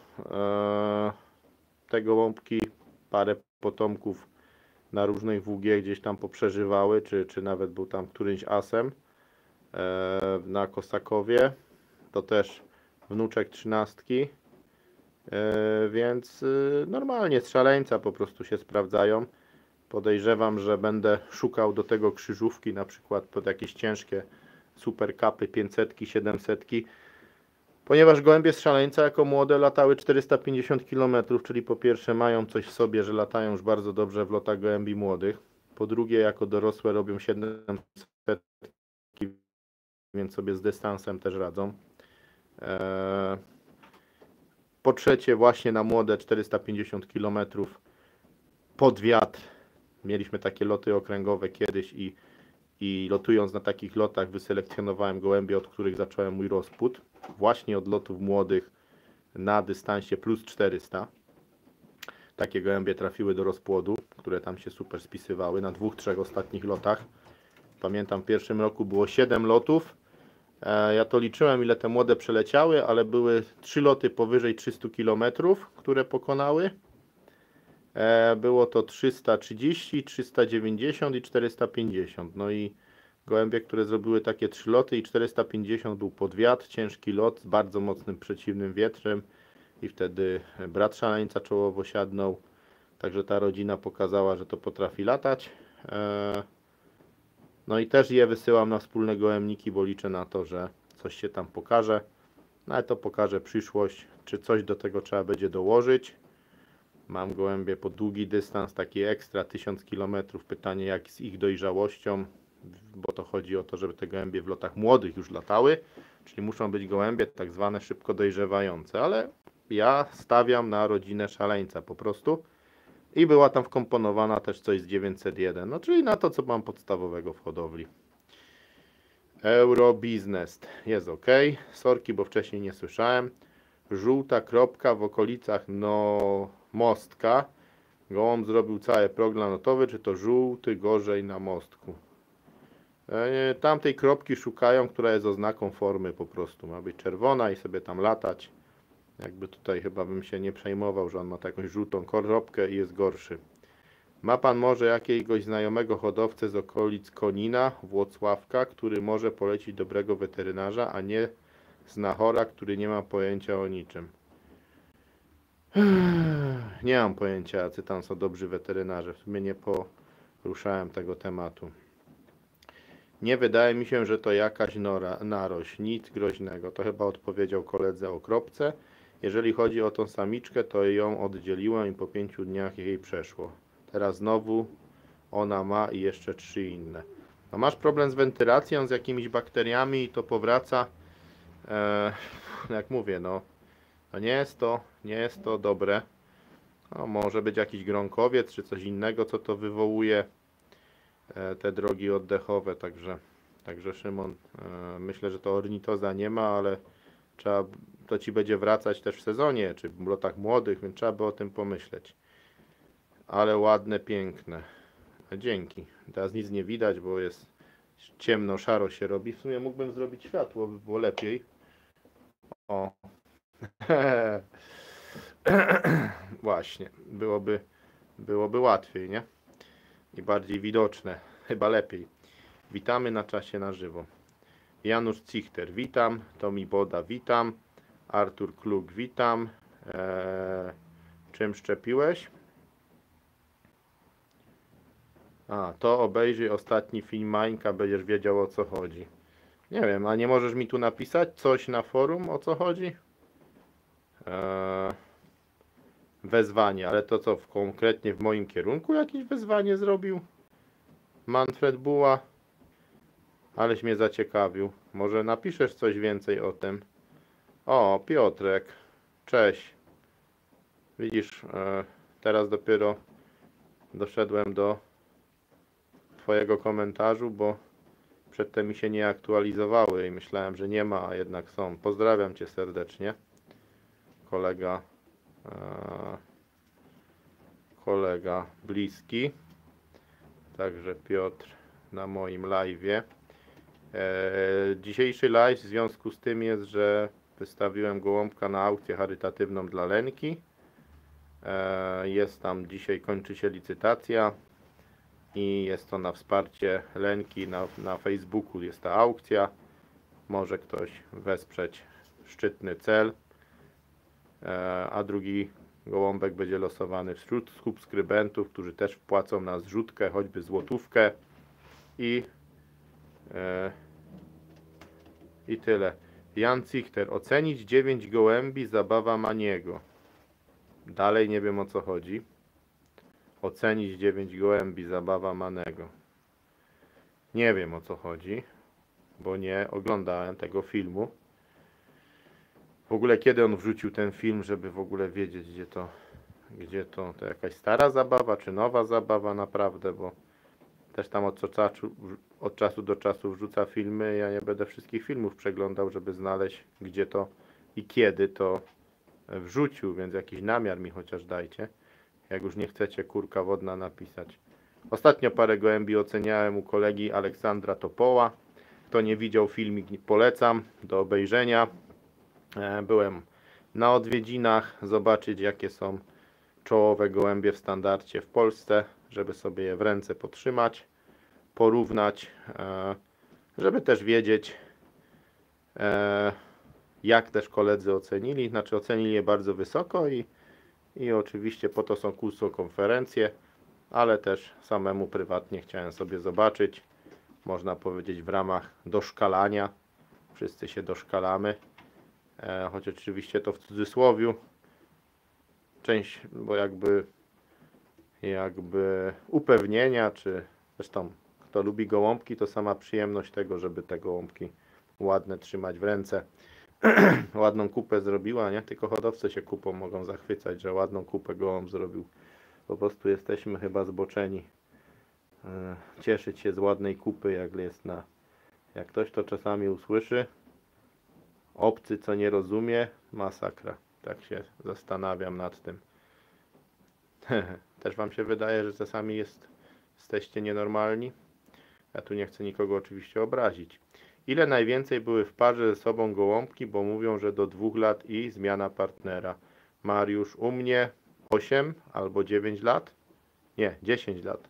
te gołąbki, parę potomków na różnych WG gdzieś tam poprzeżywały, czy nawet był tam którymś asem na Kosakowie. To też wnuczek 13. Więc normalnie z szaleńca po prostu się sprawdzają. Podejrzewam, że będę szukał do tego krzyżówki, na przykład pod jakieś ciężkie super kapy 500, 700, ponieważ gołębie z szaleńca jako młode latały 450 km, czyli po pierwsze mają coś w sobie, że latają już bardzo dobrze w lotach gołębi młodych. Po drugie, jako dorosłe robią 700, więc sobie z dystansem też radzą. Po trzecie, właśnie na młode 450 km pod wiatr. Mieliśmy takie loty okręgowe kiedyś i lotując na takich lotach wyselekcjonowałem gołębie, od których zacząłem mój rozpód. Właśnie od lotów młodych na dystansie plus 400. Takie gołębie trafiły do rozpłodu, które tam się super spisywały na 2-3 ostatnich lotach. Pamiętam, w pierwszym roku było 7 lotów. Ja to liczyłem, ile te młode przeleciały, ale były 3 loty powyżej 300 km, które pokonały. Było to 330, 390 i 450. No i gołębie, które zrobiły takie 3 loty i 450 był pod wiatr, ciężki lot z bardzo mocnym przeciwnym wietrzem i wtedy brat szaleńca czołowo siadnął. Także ta rodzina pokazała, że to potrafi latać. No i też je wysyłam na wspólne gołębniki, bo liczę na to, że coś się tam pokaże. No ale to pokaże przyszłość, czy coś do tego trzeba będzie dołożyć. Mam gołębie po długi dystans, taki ekstra 1000 km. Pytanie jak z ich dojrzałością, bo to chodzi o to, żeby te gołębie w lotach młodych już latały. Czyli muszą być gołębie tak zwane szybko dojrzewające, ale ja stawiam na rodzinę szaleńca po prostu. I była tam wkomponowana też coś z 901, no czyli na to, co mam podstawowego w hodowli. Eurobiznes jest ok. Sorki, bo wcześniej nie słyszałem. Żółta kropka w okolicach mostka. Gołąb zrobił cały program lotowy, czy to żółty gorzej na mostku? Tamtej kropki szukają, która jest oznaką formy po prostu. Ma być czerwona i sobie tam latać. Jakby tutaj chyba bym się nie przejmował, że on ma jakąś żółtą kropkę i jest gorszy. Ma pan może jakiegoś znajomego hodowcę z okolic Konina, Włocławka, który może polecić dobrego weterynarza, a nie znachora, który nie ma pojęcia o niczym? Nie mam pojęcia, jacy tam są dobrzy weterynarze. W sumie nie poruszałem tego tematu. Nie wydaje mi się, że to jakaś narośl, nic groźnego. To chyba odpowiedział koledze o kropce. Jeżeli chodzi o tą samiczkę, to ją oddzieliłem i po 5 dniach jej przeszło. Teraz znowu ona ma i jeszcze 3 inne. No masz problem z wentylacją, z jakimiś bakteriami i to powraca. Jak mówię, no nie jest to dobre. No, może być jakiś gronkowiec czy coś innego, co to wywołuje, te drogi oddechowe. Także Szymon, myślę, że to ornitoza nie ma, ale to ci będzie wracać też w sezonie, czy w lotach młodych, więc trzeba by o tym pomyśleć. Ale ładne, piękne. Dzięki. Teraz nic nie widać, bo jest ciemno, szaro się robi. W sumie mógłbym zrobić światło, by było lepiej. O. Właśnie. Byłoby łatwiej, nie? I bardziej widoczne. Chyba lepiej. Witamy na czasie na żywo. Janusz Cichter, witam. Tomi Boda, witam. Artur Kluk, witam. Czym szczepiłeś? A, to obejrzyj ostatni film Mańka, będziesz wiedział, o co chodzi. Nie wiem, a nie możesz mi tu napisać coś na forum, o co chodzi? Wezwanie, ale to co, konkretnie w moim kierunku jakieś wezwanie zrobił? Manfred Buła? Aleś mnie zaciekawił. Może napiszesz coś więcej o tym? O, Piotrek. Cześć. Widzisz, teraz dopiero doszedłem do twojego komentarzu, bo przedtem mi się nie aktualizowały i myślałem, że nie ma, a jednak są. Pozdrawiam cię serdecznie. Kolega bliski. Także Piotr na moim live'ie. Dzisiejszy live w związku z tym jest, że wystawiłem gołąbka na aukcję charytatywną dla Lenki. Jest tam dzisiaj, kończy się licytacja i jest to na wsparcie Lenki na Facebooku. Jest ta aukcja. Może ktoś wesprzeć szczytny cel. A drugi gołąbek będzie losowany wśród subskrybentów, którzy też wpłacą na zrzutkę, choćby złotówkę. I tyle. Jan Cichter. Ocenić 9 gołębi, zabawa Maniego. Dalej nie wiem, o co chodzi. Ocenić 9 gołębi, zabawa Manego. Nie wiem, o co chodzi, bo nie oglądałem tego filmu. W ogóle kiedy on wrzucił ten film, żeby w ogóle wiedzieć, gdzie to jakaś stara zabawa, czy nowa zabawa naprawdę, bo też tam od czasu do czasu wrzuca filmy. Ja nie będę wszystkich filmów przeglądał, żeby znaleźć, gdzie to i kiedy to wrzucił, więc jakiś namiar mi chociaż dajcie, jak już nie chcecie kurka wodna napisać. Ostatnio parę gołębi oceniałem u kolegi Aleksandra Topoła. Kto nie widział, filmik polecam do obejrzenia. Byłem na odwiedzinach, zobaczyć jakie są czołowe gołębie w standardzie w Polsce, żeby sobie je w ręce potrzymać, porównać, żeby też wiedzieć, jak też koledzy ocenili. Znaczy ocenili je bardzo wysoko i oczywiście po to są konferencje, ale też samemu prywatnie chciałem sobie zobaczyć. Można powiedzieć w ramach doszkalania. Wszyscy się doszkalamy. Choć oczywiście to w cudzysłowiu. Część, bo jakby upewnienia, czy zresztą kto lubi gołąbki, to sama przyjemność tego, żeby te gołąbki ładne trzymać w ręce. Ładną kupę zrobiła, nie? Tylko hodowcy się kupą mogą zachwycać, że ładną kupę gołąb zrobił. Po prostu jesteśmy chyba zboczeni. Cieszyć się z ładnej kupy, jak ktoś to czasami usłyszy. Obcy, co nie rozumie, masakra. Tak się zastanawiam nad tym. Też wam się wydaje, że czasami jesteście nienormalni? Ja tu nie chcę nikogo oczywiście obrazić. Ile najwięcej były w parze ze sobą gołąbki, bo mówią, że do 2 lat i zmiana partnera. Mariusz, u mnie 8 albo 9 lat. Nie, 10 lat.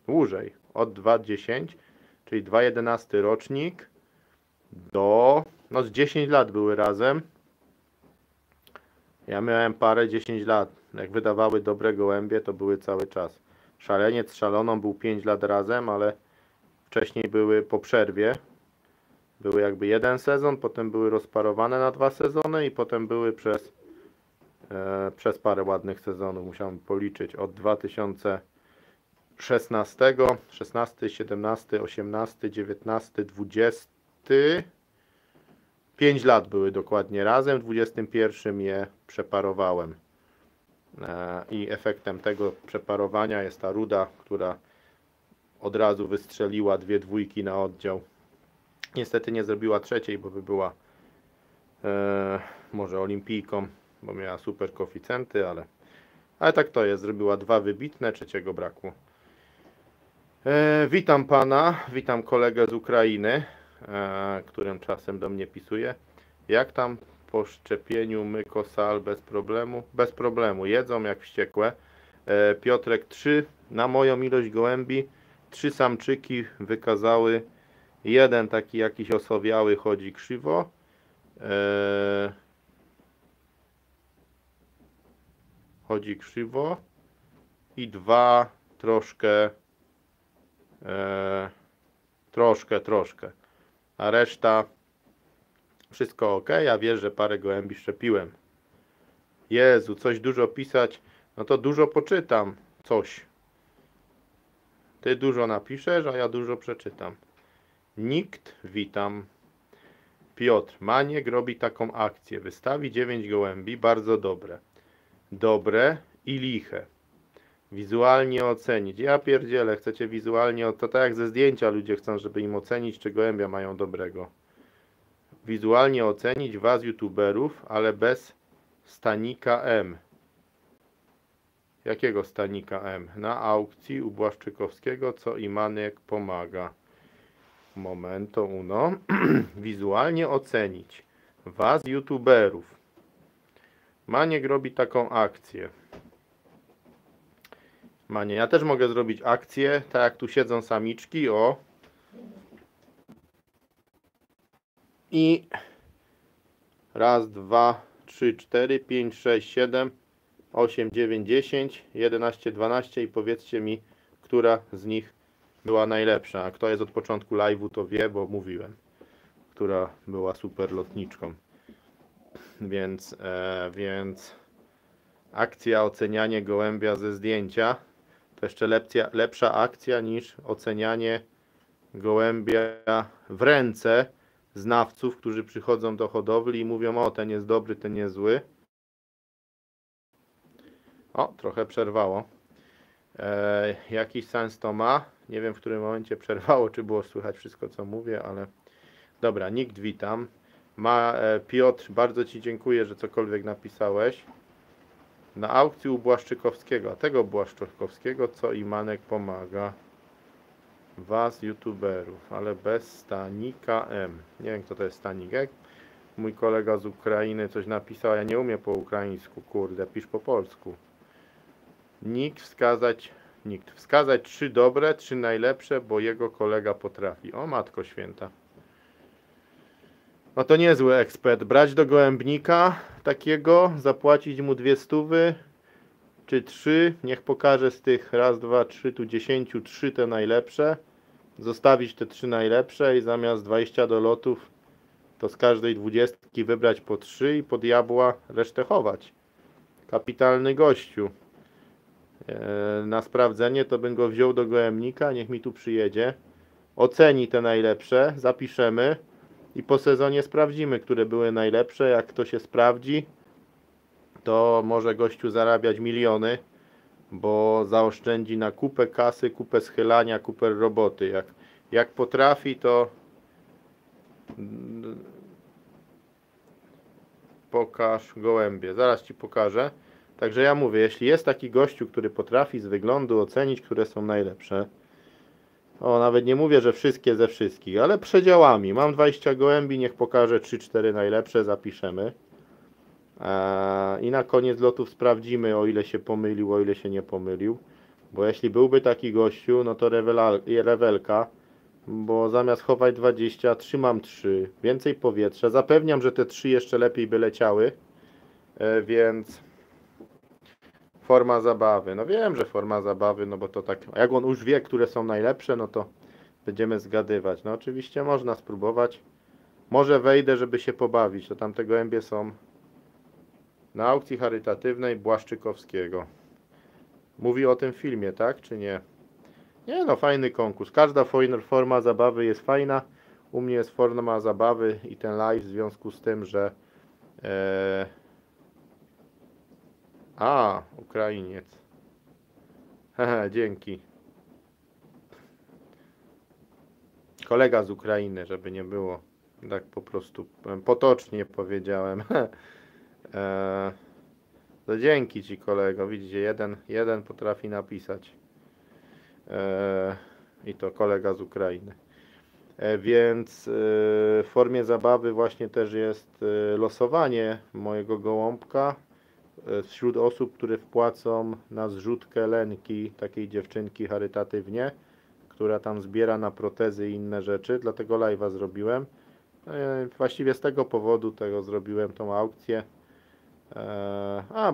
Dłużej. Od 2,10, czyli 2,11 rocznik do... No z 10 lat były razem. Ja miałem parę 10 lat. Jak wydawały dobre gołębie, to były cały czas. Szaleniec z szaloną był 5 lat razem, ale wcześniej były po przerwie. Były jakby jeden sezon, potem były rozparowane na 2 sezony i potem były przez parę ładnych sezonów. Musiałem policzyć od 2016, 16, 17, 18, 19, 20. 5 lat były dokładnie razem, w 21 je przeparowałem. I efektem tego przeparowania jest ta ruda, która od razu wystrzeliła 2 dwójki na oddział. Niestety nie zrobiła trzeciej, bo by była może olimpijką, bo miała super koeficjenty, ale tak to jest. Zrobiła 2 wybitne, trzeciego brakło. Witam pana, witam kolegę z Ukrainy, którym czasem do mnie pisuje. Jak tam po szczepieniu Mykosal bez problemu? Bez problemu, jedzą jak wściekłe. Piotrek, 3 na moją ilość gołębi, 3 samczyki wykazały. Jeden taki jakiś osowiały, chodzi krzywo. Chodzi krzywo. I 2 troszkę. Troszkę. A reszta wszystko ok. Ja wiesz, że parę gołębi szczepiłem. Jezu, coś dużo pisać. No to dużo poczytam. Coś. Ty dużo napiszesz, a ja dużo przeczytam. Nikt, witam. Piotr, Maniek robi taką akcję. Wystawi 9 gołębi, bardzo dobre. Dobre i liche. Wizualnie ocenić. Ja pierdzielę, chcecie wizualnie, to tak jak ze zdjęcia ludzie chcą, żeby im ocenić, czy gołębia mają dobrego. Wizualnie ocenić was, youtuberów, ale bez stanika M. Jakiego stanika M? Na aukcji u Błaszczykowskiego, co i Maniek pomaga. Momento uno. Wizualnie ocenić was, youtuberów. Maniek robi taką akcję. Manie, ja też mogę zrobić akcję, tak jak tu siedzą samiczki, o. I raz, 2, 3, 4, 5, 6, 7, 8, 9, 10, 11, 12 i powiedzcie mi, która z nich była najlepsza. A kto jest od początku live'u, to wie, bo mówiłem, która była super lotniczką. Więc akcja ocenianie gołębia ze zdjęcia to jeszcze lepsza akcja niż ocenianie gołębia w ręce znawców, którzy przychodzą do hodowli i mówią: o, ten jest dobry, ten jest zły. O, trochę przerwało. Jakiś sens to ma. Nie wiem, w którym momencie przerwało, czy było słychać wszystko, co mówię, ale dobra, nikt, witam. Piotr, bardzo ci dziękuję, że cokolwiek napisałeś. Na aukcji u Błaszczykowskiego, a tego Błaszczykowskiego, co i Manek pomaga. Was, youtuberów, ale bez stanika M. Nie wiem, kto to jest stanik. Mój kolega z Ukrainy coś napisał, ja nie umiem po ukraińsku, kurde, pisz po polsku. Nikt wskazać 3 dobre, 3 najlepsze, bo jego kolega potrafi. O matko święta. No to niezły ekspert. Brać do gołębnika takiego, zapłacić mu 200 czy 3, niech pokaże z tych raz, 2, 3, tu 10, 3 te najlepsze, zostawić te 3 najlepsze i zamiast 20 do lotów, to z każdej 20 wybrać po 3 i pod diabła resztę chować. Kapitalny gościu. Na sprawdzenie to bym go wziął do gołębnika, niech mi tu przyjedzie, oceni te najlepsze, zapiszemy i po sezonie sprawdzimy, które były najlepsze. Jak to się sprawdzi, to może gościu zarabiać miliony, bo zaoszczędzi na kupę kasy, kupę schylania, kupę roboty. Jak potrafi, to pokaż gołębie. Zaraz ci pokażę. Także ja mówię, jeśli jest taki gościu, który potrafi z wyglądu ocenić, które są najlepsze, o, nawet nie mówię, że wszystkie ze wszystkich, ale przedziałami. Mam 20 gołębi, niech pokaże 3-4 najlepsze, zapiszemy. I na koniec lotów sprawdzimy, o ile się pomylił, o ile się nie pomylił. Bo jeśli byłby taki gościu, no to rewelka, bo zamiast chować 20, trzymam 3, więcej powietrza. Zapewniam, że te 3 jeszcze lepiej by leciały, więc forma zabawy. No wiem, że forma zabawy, no bo to tak, jak on już wie, które są najlepsze, no to będziemy zgadywać. No oczywiście można spróbować. Może wejdę, żeby się pobawić. To tamte gołębie są na aukcji charytatywnej Błaszczykowskiego. Mówi o tym filmie, tak? Czy nie? Nie no, fajny konkurs. Każda forma zabawy jest fajna. U mnie jest forma zabawy i ten live w związku z tym, że Ukrainiec. Hehe, dzięki. Kolega z Ukrainy, żeby nie było. Tak po prostu potocznie powiedziałem. To dzięki Ci, kolego. Widzicie, jeden potrafi napisać. I to kolega z Ukrainy. Więc w formie zabawy właśnie też jest losowanie mojego gołąbka wśród osób, które wpłacą na zrzutkę Lenki, takiej dziewczynki charytatywnie, która tam zbiera na protezy i inne rzeczy. Dlatego live'a zrobiłem. Właściwie z tego powodu zrobiłem tą aukcję.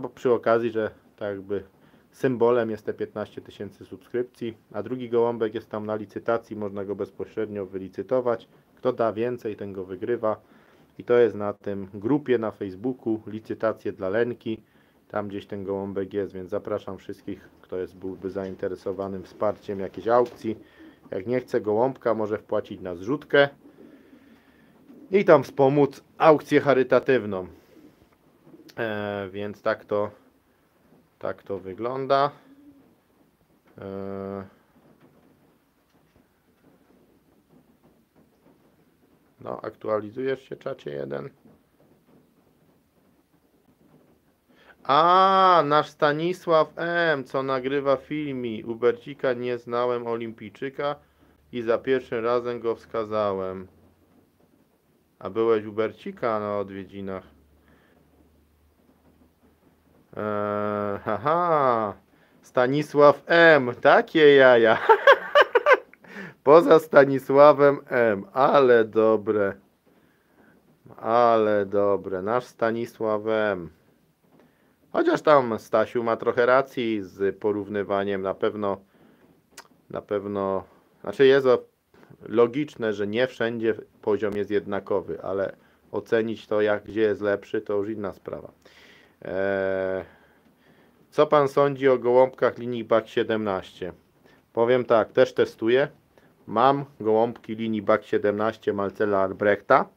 Bo przy okazji, że tak jakby symbolem jest te 15 000 subskrypcji, a drugi gołąbek jest tam na licytacji, można go bezpośrednio wylicytować. Kto da więcej, ten go wygrywa. I to jest na tym grupie na Facebooku, licytacje dla Lenki. Tam gdzieś ten gołąbek jest, więc zapraszam wszystkich, kto byłby zainteresowanym wsparciem jakiejś aukcji. Jak nie chce gołąbka, może wpłacić na zrzutkę i tam wspomóc aukcję charytatywną. Więc tak to wygląda. No, aktualizujesz się, czacie jeden. Nasz Stanisław M., co nagrywa filmi. Ubercika nie znałem, olimpijczyka i za pierwszym razem go wskazałem. A byłeś Ubercika na odwiedzinach? Stanisław M., takie jaja. Poza Stanisławem M., ale dobre. Nasz Stanisław M. Chociaż tam Stasiu ma trochę racji z porównywaniem, na pewno, znaczy jest logiczne, że nie wszędzie poziom jest jednakowy, ale ocenić to, gdzie jest lepszy, to już inna sprawa. Co pan sądzi o gołąbkach linii BAK 17? Powiem tak, też testuję. Mam gołąbki linii BAK 17 Marcela Albrechta.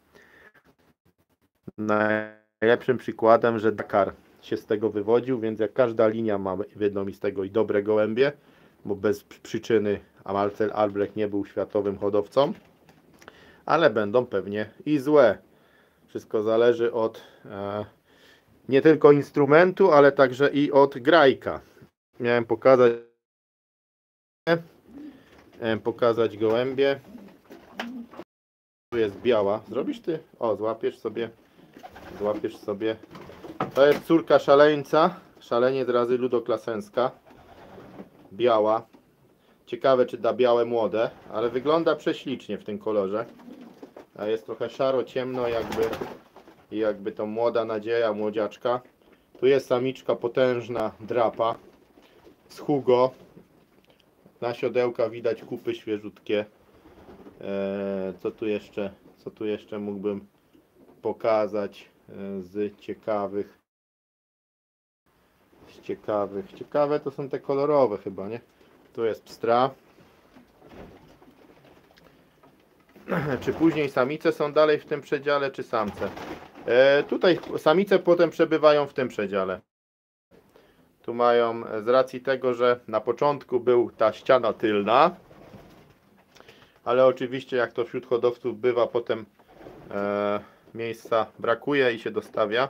Najlepszym przykładem, że Dakar się z tego wywodził, więc jak każda linia ma jedną z tego i dobre gołębie, bo bez przyczyny Marcel Albrecht nie był światowym hodowcą, ale będą pewnie i złe. Wszystko zależy od nie tylko instrumentu, ale także i od grajka. Miałem pokazać gołębie. Tu jest biała. Zrobisz ty? O, złapiesz sobie. To jest córka szaleńca. Szaleniec razy Ludoklasenska. Biała. Ciekawe, czy da białe młode, ale wygląda prześlicznie w tym kolorze. A jest trochę szaro, ciemno, jakby to młoda nadzieja, młodziaczka. Tu jest samiczka potężna, drapa z Hugo. Na siodełka widać kupy świeżutkie. Co tu jeszcze mógłbym pokazać z ciekawych? Ciekawe to są te kolorowe chyba, nie? Tu jest pstra. Czy później samice są dalej w tym przedziale, czy samce? Tutaj samice potem przebywają w tym przedziale. Tu mają, z racji tego, że na początku był ta ściana tylna, ale oczywiście jak to wśród hodowców bywa, potem miejsca brakuje i się dostawia.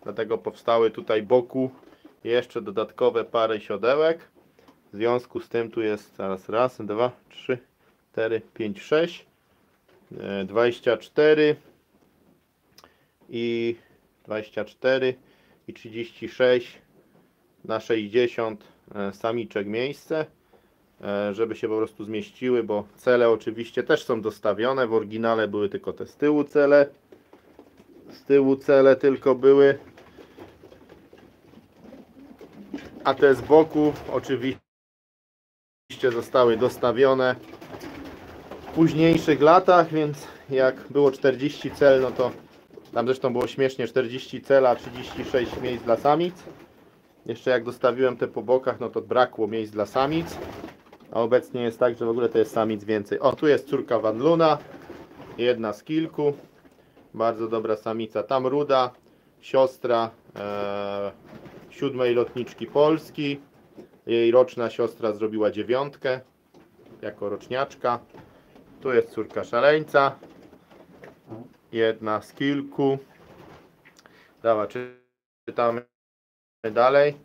Dlatego powstały tutaj boku jeszcze dodatkowe pary siodełek. W związku z tym tu jest teraz raz, 2, 3, 4, 5, 6, 24 i 36 na 60 samiczek miejsce. żeby się po prostu zmieściły, bo cele oczywiście też są dostawione. W oryginale były tylko te z tyłu cele. Z tyłu cele tylko były, a te z boku oczywiście zostały dostawione w późniejszych latach, więc jak było 40 cel, no to tam zresztą było śmiesznie 40 cel, a 36 miejsc dla samic. Jeszcze jak dostawiłem te po bokach, no to brakło miejsc dla samic, a obecnie jest tak, że w ogóle to jest samic więcej. O, tu jest córka Van Luna, jedna z kilku, bardzo dobra samica, tam ruda, siostra 7. lotniczki Polski. Jej roczna siostra zrobiła 9 jako roczniaczka. Tu jest córka szaleńca, jedna z kilku. Dobra, czytamy dalej.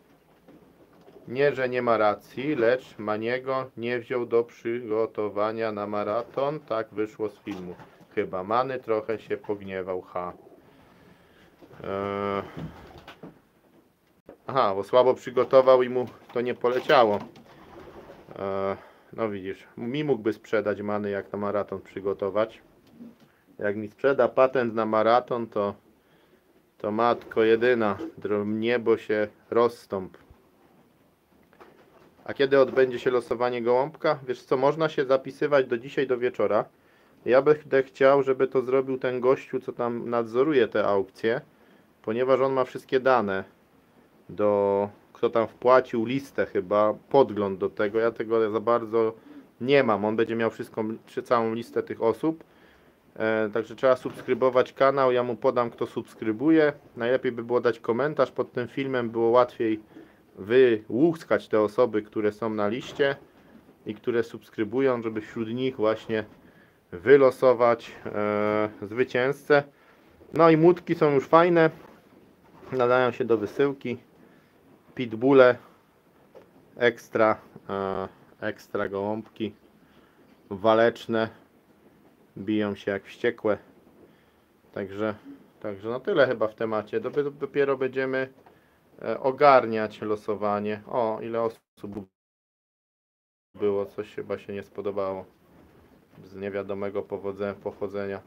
Nie, że nie ma racji, lecz Maniego nie wziął do przygotowania na maraton. Tak wyszło z filmu. Chyba Many trochę się pogniewał. Aha, bo słabo przygotował i mu to nie poleciało. No widzisz, mi mógłby sprzedać Many, jak na maraton przygotować. Jak mi sprzeda patent na maraton, to matko jedyna, niebo się rozstąp. A kiedy odbędzie się losowanie gołąbka? Wiesz co, można się zapisywać do dzisiaj, do wieczora. Ja będę chciał, żeby to zrobił ten gościu, co tam nadzoruje te aukcje, ponieważ on ma wszystkie dane kto tam wpłacił listę chyba, podgląd do tego. Ja tego za bardzo nie mam. On będzie miał całą listę tych osób. Także trzeba subskrybować kanał. Ja mu podam, kto subskrybuje. Najlepiej by było dać komentarz pod tym filmem. Było łatwiej wyłuskać te osoby, które są na liście i które subskrybują, żeby wśród nich właśnie wylosować zwycięzcę. No i młódki są już fajne. Nadają się do wysyłki. Pitbulle, ekstra gołąbki, waleczne, biją się jak wściekłe. Także no tyle chyba w temacie. Dopiero będziemy ogarniać losowanie. O, ile osób było, coś chyba się nie spodobało z niewiadomego pochodzenia.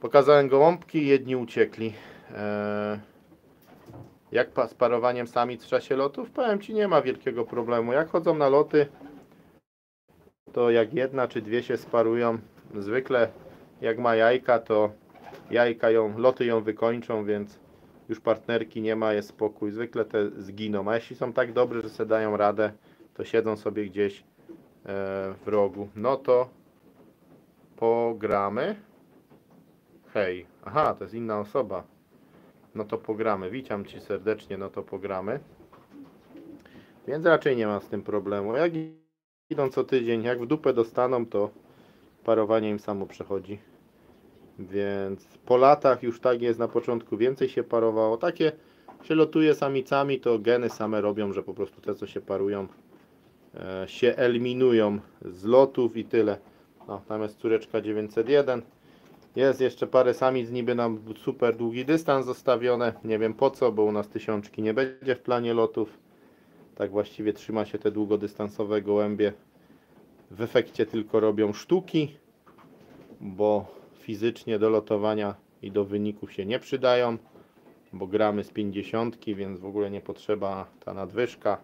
Pokazałem gołąbki, jedni uciekli. Jak z parowaniem samic w czasie lotów? Powiem Ci, nie ma wielkiego problemu. Jak chodzą na loty, to jak jedna czy dwie się sparują, zwykle jak ma jajka, to loty ją wykończą, więc już partnerki nie ma, jest spokój. Zwykle te zginą, a jeśli są tak dobre, że sobie dają radę, to siedzą sobie gdzieś w rogu. No to pogramy. Hej, aha, to jest inna osoba. No to pogramy. Witam Ci serdecznie, no to pogramy. Więc raczej nie ma z tym problemu. Jak idą co tydzień, jak w dupę dostaną, to parowanie im samo przechodzi. Więc po latach już tak jest, na początku więcej się parowało. Takie się lotuje samicami, to geny same robią, że po prostu te, co się parują, się eliminują z lotów i tyle. No, tam jest córeczka 901. Jest jeszcze parę samic niby na super długi dystans zostawione. Nie wiem po co, bo u nas 1000 nie będzie w planie lotów. Tak właściwie trzyma się te długodystansowe gołębie. W efekcie tylko robią sztuki, bo fizycznie do lotowania i do wyników się nie przydają, bo gramy z 50, więc w ogóle nie potrzeba ta nadwyżka.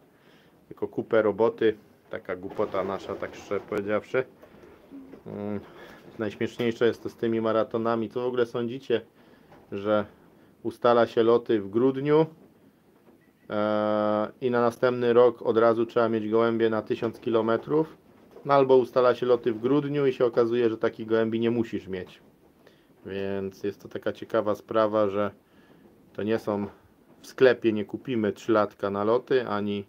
Tylko kupę roboty. Taka głupota nasza, tak szczerze powiedziawszy. Najśmieszniejsze jest to z tymi maratonami. Co w ogóle sądzicie, że ustala się loty w grudniu i na następny rok od razu trzeba mieć gołębie na 1000 km? No albo ustala się loty w grudniu i się okazuje, że takich gołębi nie musisz mieć. Więc jest to taka ciekawa sprawa, że to nie są w sklepie, nie kupimy 3-latka na loty, ani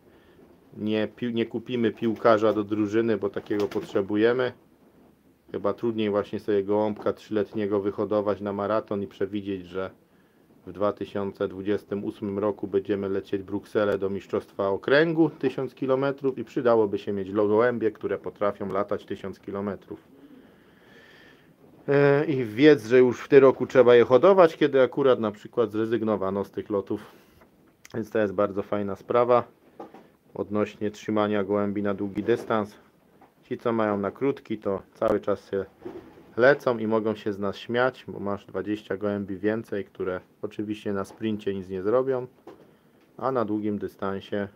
nie kupimy piłkarza do drużyny, bo takiego potrzebujemy. Chyba trudniej właśnie sobie gołąbka 3-letniego wyhodować na maraton i przewidzieć, że w 2028 roku będziemy lecieć Brukselę do Mistrzostwa Okręgu 1000 km i przydałoby się mieć gołębie, które potrafią latać 1000 km. I wiedz, że już w tym roku trzeba je hodować, kiedy akurat na przykład zrezygnowano z tych lotów. Więc to jest bardzo fajna sprawa. odnośnie trzymania gołębi na długi dystans. Ci, co mają na krótki, to cały czas się lecą i mogą się z nas śmiać, bo masz 20 gołębi więcej, które oczywiście na sprincie nic nie zrobią, a na długim dystansie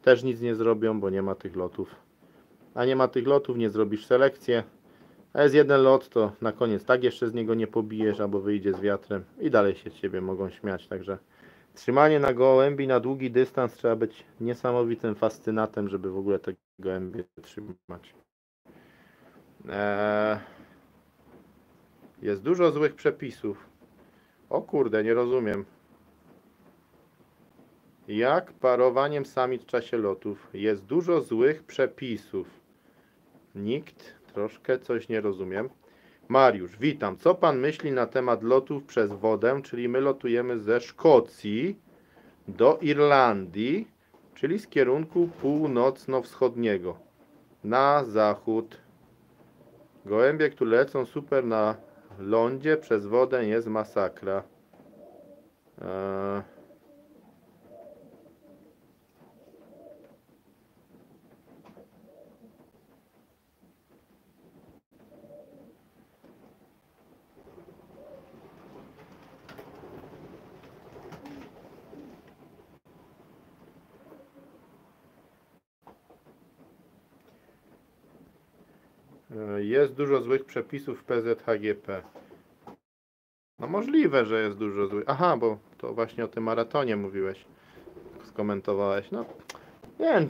też nic nie zrobią, bo nie ma tych lotów. A nie ma tych lotów, nie zrobisz selekcji. A jest jeden lot, to na koniec tak jeszcze z niego nie pobijesz, albo wyjdzie z wiatrem i dalej się z ciebie mogą śmiać. Także trzymanie na gołębi na długi dystans trzeba być niesamowitym fascynatem, żeby w ogóle te gołębie trzymać. Jest dużo złych przepisów. O kurde, nie rozumiem. Jak parowaniem samic w czasie lotów? Jest dużo złych przepisów. Nikt troszkę coś nie rozumiem. Mariusz, witam. Co pan myśli na temat lotów przez wodę? Czyli my lotujemy ze Szkocji do Irlandii, czyli z kierunku północno-wschodniego na zachód. Gołębie, które lecą super na lądzie przez wodę, jest masakra. Jest dużo złych przepisów w PZHGP. No możliwe, że jest dużo złych. Aha, bo to właśnie o tym maratonie mówiłeś. Skomentowałeś. No,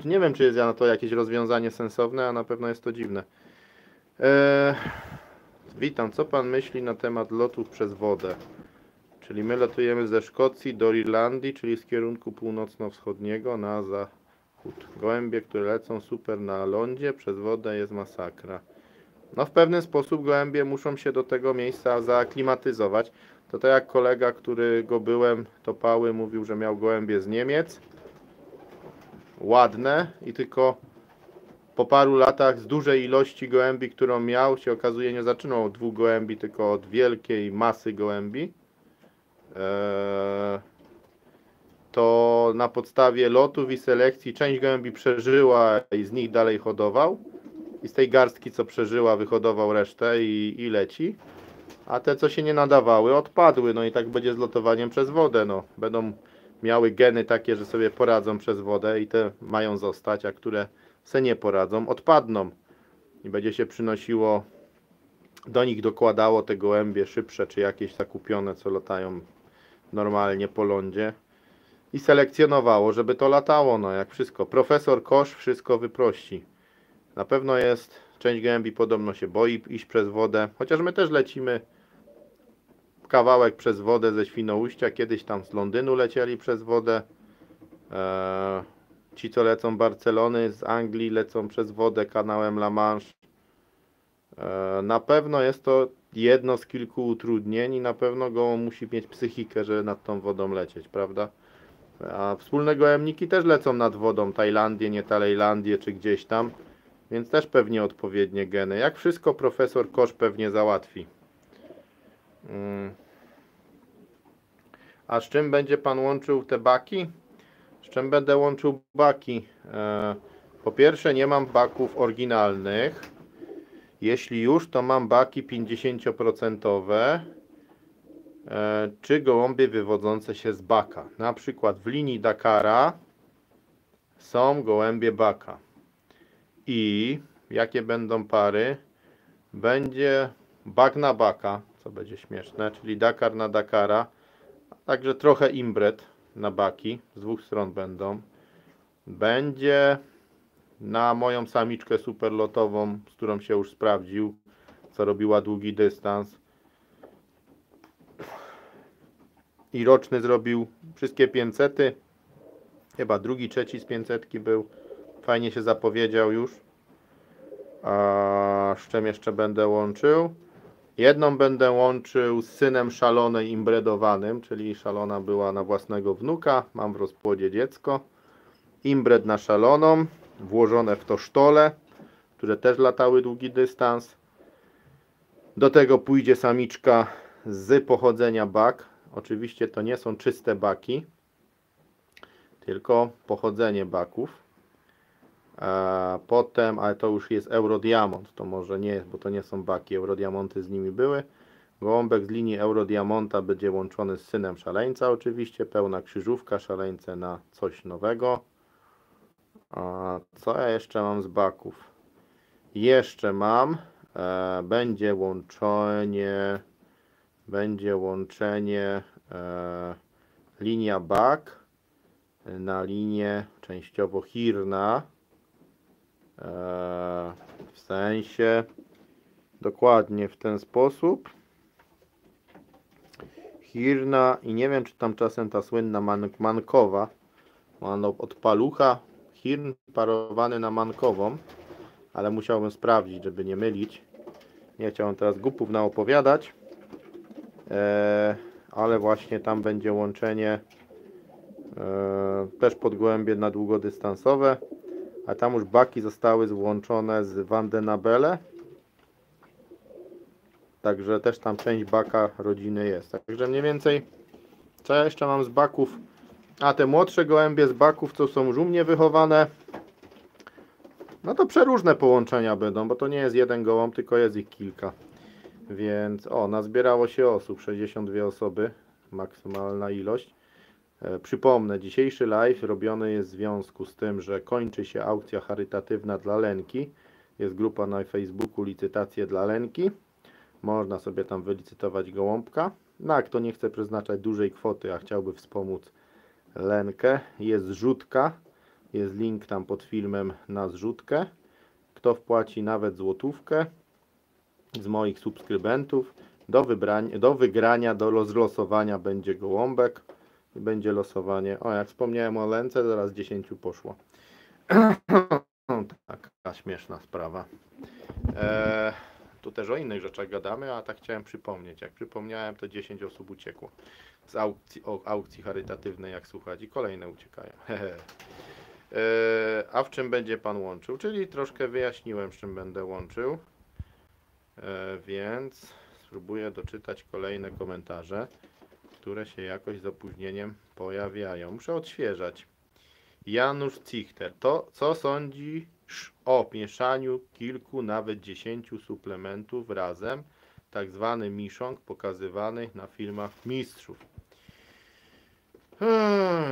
nie wiem, czy jest na to jakieś rozwiązanie sensowne, a na pewno jest to dziwne. Witam. Co pan myśli na temat lotów przez wodę? Czyli my lotujemy ze Szkocji do Irlandii, czyli z kierunku północno-wschodniego na zachód. Gołębie, które lecą super na lądzie, przez wodę jest masakra. No w pewien sposób gołębie muszą się do tego miejsca zaaklimatyzować. To tak jak kolega, którego byłem, Topały, mówił, że miał gołębie z Niemiec. Ładne i tylko po paru latach z dużej ilości gołębi, którą miał, się okazuje, nie zaczynał od 2 gołębi, tylko od wielkiej masy gołębi. To na podstawie lotów i selekcji część gołębi przeżyła i z nich dalej hodował. I z tej garstki, co przeżyła, wyhodował resztę i leci. A te, co się nie nadawały, odpadły. No i tak będzie z lotowaniem przez wodę. No, będą miały geny takie, że sobie poradzą przez wodę i te mają zostać, a które se nie poradzą, odpadną. I będzie się przynosiło, do nich dokładało te gołębie szybsze, czy jakieś zakupione, co latają normalnie po lądzie. I selekcjonowało, żeby to latało. No jak wszystko. Profesor Kosz wszystko wyprości. Na pewno jest, część gołębi podobno się boi iść przez wodę, chociaż my też lecimy kawałek przez wodę ze Świnoujścia, kiedyś tam z Londynu lecieli przez wodę. Ci, co lecą Barcelony, z Anglii lecą przez wodę kanałem La Manche. Na pewno jest to jedno z kilku utrudnień i na pewno gołąb musi mieć psychikę, żeby nad tą wodą lecieć, prawda? A wspólne gołębniki też lecą nad wodą, Tajlandię, nie Tajlandię, czy gdzieś tam. Więc też pewnie odpowiednie geny. Jak wszystko profesor Kosz pewnie załatwi. A z czym będzie pan łączył te baki? Z czym będę łączył baki? Po pierwsze, nie mam baków oryginalnych. Jeśli już, to mam baki 50%, czy gołąbie wywodzące się z baka. Na przykład w linii Dakara są gołębie baka. I jakie będą pary? Będzie bak na baka, co będzie śmieszne, czyli Dakar na Dakara, także trochę imbret na baki, z 2 stron będą. Będzie na moją samiczkę superlotową, z którą się już sprawdził, co robiła długi dystans. I roczny zrobił wszystkie 500. Chyba drugi, trzeci z 500 był. Fajnie się zapowiedział już. A z czym jeszcze będę łączył? Jedną będę łączył z synem szalonej imbredowanym, czyli szalona była na własnego wnuka. Mam w rozpłodzie dziecko. Imbred na szaloną, włożone w to sztole, które też latały długi dystans. Do tego pójdzie samiczka z pochodzenia bak. Oczywiście to nie są czyste baki, tylko pochodzenie baków. Potem, ale to już jest Eurodiamont, to może nie jest, bo to nie są baki, Eurodiamonty z nimi były. Gołąbek z linii Eurodiamonta będzie łączony z synem szaleńca oczywiście, pełna krzyżówka, szaleńce na coś nowego. A co ja jeszcze mam z baków? Jeszcze mam, będzie łączenie linia bak na linię częściowo Hirna, w sensie dokładnie w ten sposób. Hirna i nie wiem, czy tam czasem ta słynna mankowa, od palucha, Hirn parowany na mankową, ale musiałbym sprawdzić, żeby nie mylić. Nie chciałem teraz głupów naopowiadać, ale właśnie tam będzie łączenie też podgłębie na długodystansowe, a tam już baki zostały złączone z Vandenabele. Także też tam część baka rodziny jest. Także mniej więcej, co ja jeszcze mam z baków? A te młodsze gołębie z baków, co są już u mnie wychowane, no to przeróżne połączenia będą, bo to nie jest jeden gołąb, tylko jest ich kilka. Więc nazbierało się osób, 62 osoby, maksymalna ilość. Przypomnę, dzisiejszy live robiony jest w związku z tym, że kończy się aukcja charytatywna dla Lenki. Jest grupa na Facebooku Licytacje dla Lenki. Można sobie tam wylicytować gołąbka. No a kto nie chce przeznaczać dużej kwoty, a chciałby wspomóc Lenkę, jest zrzutka. Jest link tam pod filmem na zrzutkę. Kto wpłaci nawet złotówkę z moich subskrybentów, do wygrania, do rozlosowania będzie gołąbek. I będzie losowanie. Jak wspomniałem o Lence, zaraz 10 poszło. Taka śmieszna sprawa. Tu też o innych rzeczach gadamy, a tak chciałem przypomnieć. Jak przypomniałem, to 10 osób uciekło z aukcji charytatywnej, jak słuchać, i kolejne uciekają. A w czym będzie Pan łączył? Czyli troszkę wyjaśniłem, z czym będę łączył. Więc spróbuję doczytać kolejne komentarze, które się jakoś z opóźnieniem pojawiają. Muszę odświeżać. Janusz Cichter. To co sądzisz o mieszaniu kilku, nawet 10 suplementów razem? Tak zwany miszong pokazywany na filmach mistrzów.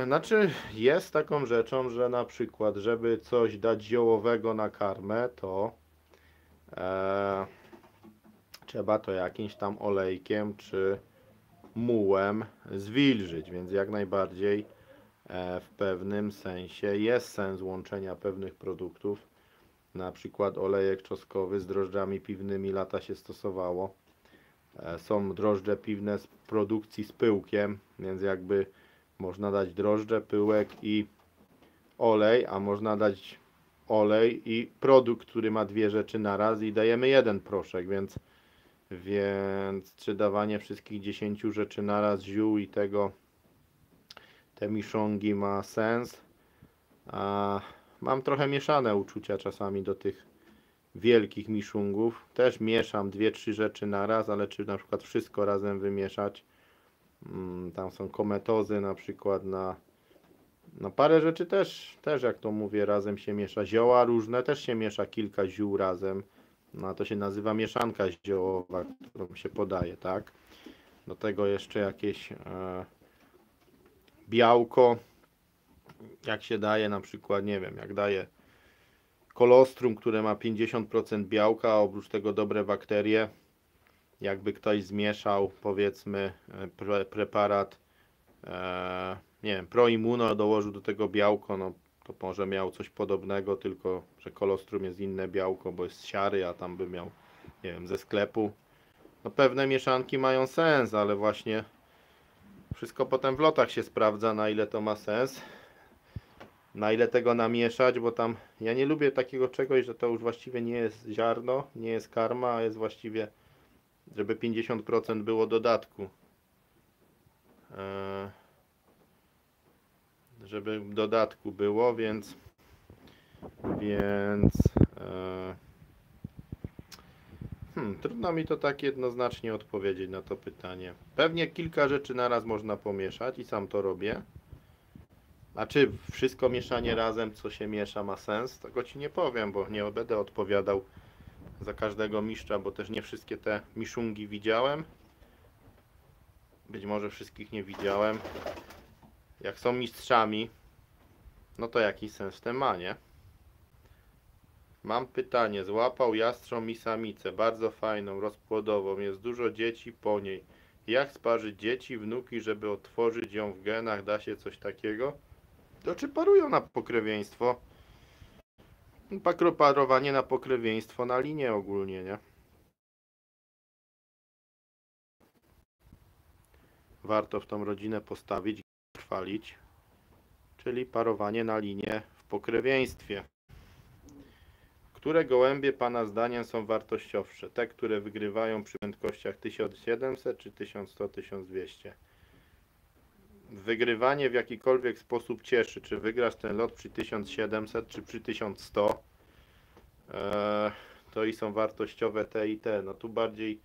Znaczy jest taką rzeczą, że na przykład, żeby coś dać ziołowego na karmę, to trzeba to jakimś tam olejkiem czy mułem zwilżyć, więc jak najbardziej w pewnym sensie jest sens łączenia pewnych produktów. Na przykład olejek czosnkowy z drożdżami piwnymi lata się stosowało. Są drożdże piwne z produkcji z pyłkiem, więc jakby można dać drożdże, pyłek i olej, a można dać olej i produkt, który ma dwie rzeczy naraz i dajemy jeden proszek, więc czy dawanie wszystkich 10 rzeczy naraz, ziół i te miszongi ma sens? Mam trochę mieszane uczucia czasami do tych wielkich miszungów. Też mieszam 2-3 rzeczy naraz, ale czy na przykład wszystko razem wymieszać? Tam są kometozy na przykład na parę rzeczy też jak to mówię, razem się miesza. Zioła różne też się miesza, kilka ziół razem. To się nazywa mieszanka ziołowa, którą się podaje, tak? Do tego jeszcze jakieś białko, jak się daje na przykład, nie wiem, jak daje kolostrum, które ma 50% białka, a oprócz tego dobre bakterie, jakby ktoś zmieszał, powiedzmy, preparat, nie wiem, Proimmuno, dołożył do tego białko, no to może miał coś podobnego, tylko że kolostrum jest inne białko, bo jest siary, a tam by miał, nie wiem, ze sklepu. No pewne mieszanki mają sens, ale właśnie wszystko potem w lotach się sprawdza, na ile to ma sens, na ile tego namieszać, bo tam ja nie lubię takiego czegoś, że to już właściwie nie jest ziarno, nie jest karma, a jest właściwie, żeby 50% było dodatku. Żeby dodatku było, więc trudno mi to tak jednoznacznie odpowiedzieć na to pytanie. Pewnie kilka rzeczy naraz można pomieszać i sam to robię. A czy wszystko mieszanie razem, co się miesza, ma sens? Tego Ci nie powiem, bo nie będę odpowiadał za każdego mistrza, bo też nie wszystkie te miszungi widziałem. Być może wszystkich nie widziałem. Jak są mistrzami, no to jakiś sens w tym ma, nie? Mam pytanie. Złapał jastrząb i samicę, bardzo fajną, rozpłodową. Jest dużo dzieci po niej. Jak sparzyć dzieci, wnuki, żeby otworzyć ją w genach? Da się coś takiego? To czy parują na pokrewieństwo? Parowanie na pokrewieństwo na linię ogólnie, nie? Warto w tą rodzinę postawić, chwalić. Czyli parowanie na linię w pokrewieństwie. Które gołębie Pana zdaniem są wartościowsze? Te, które wygrywają przy prędkościach 1700 czy 1100-1200? Wygrywanie w jakikolwiek sposób cieszy. Czy wygrasz ten lot przy 1700 czy przy 1100? To i są wartościowe te i te. No tu bardziej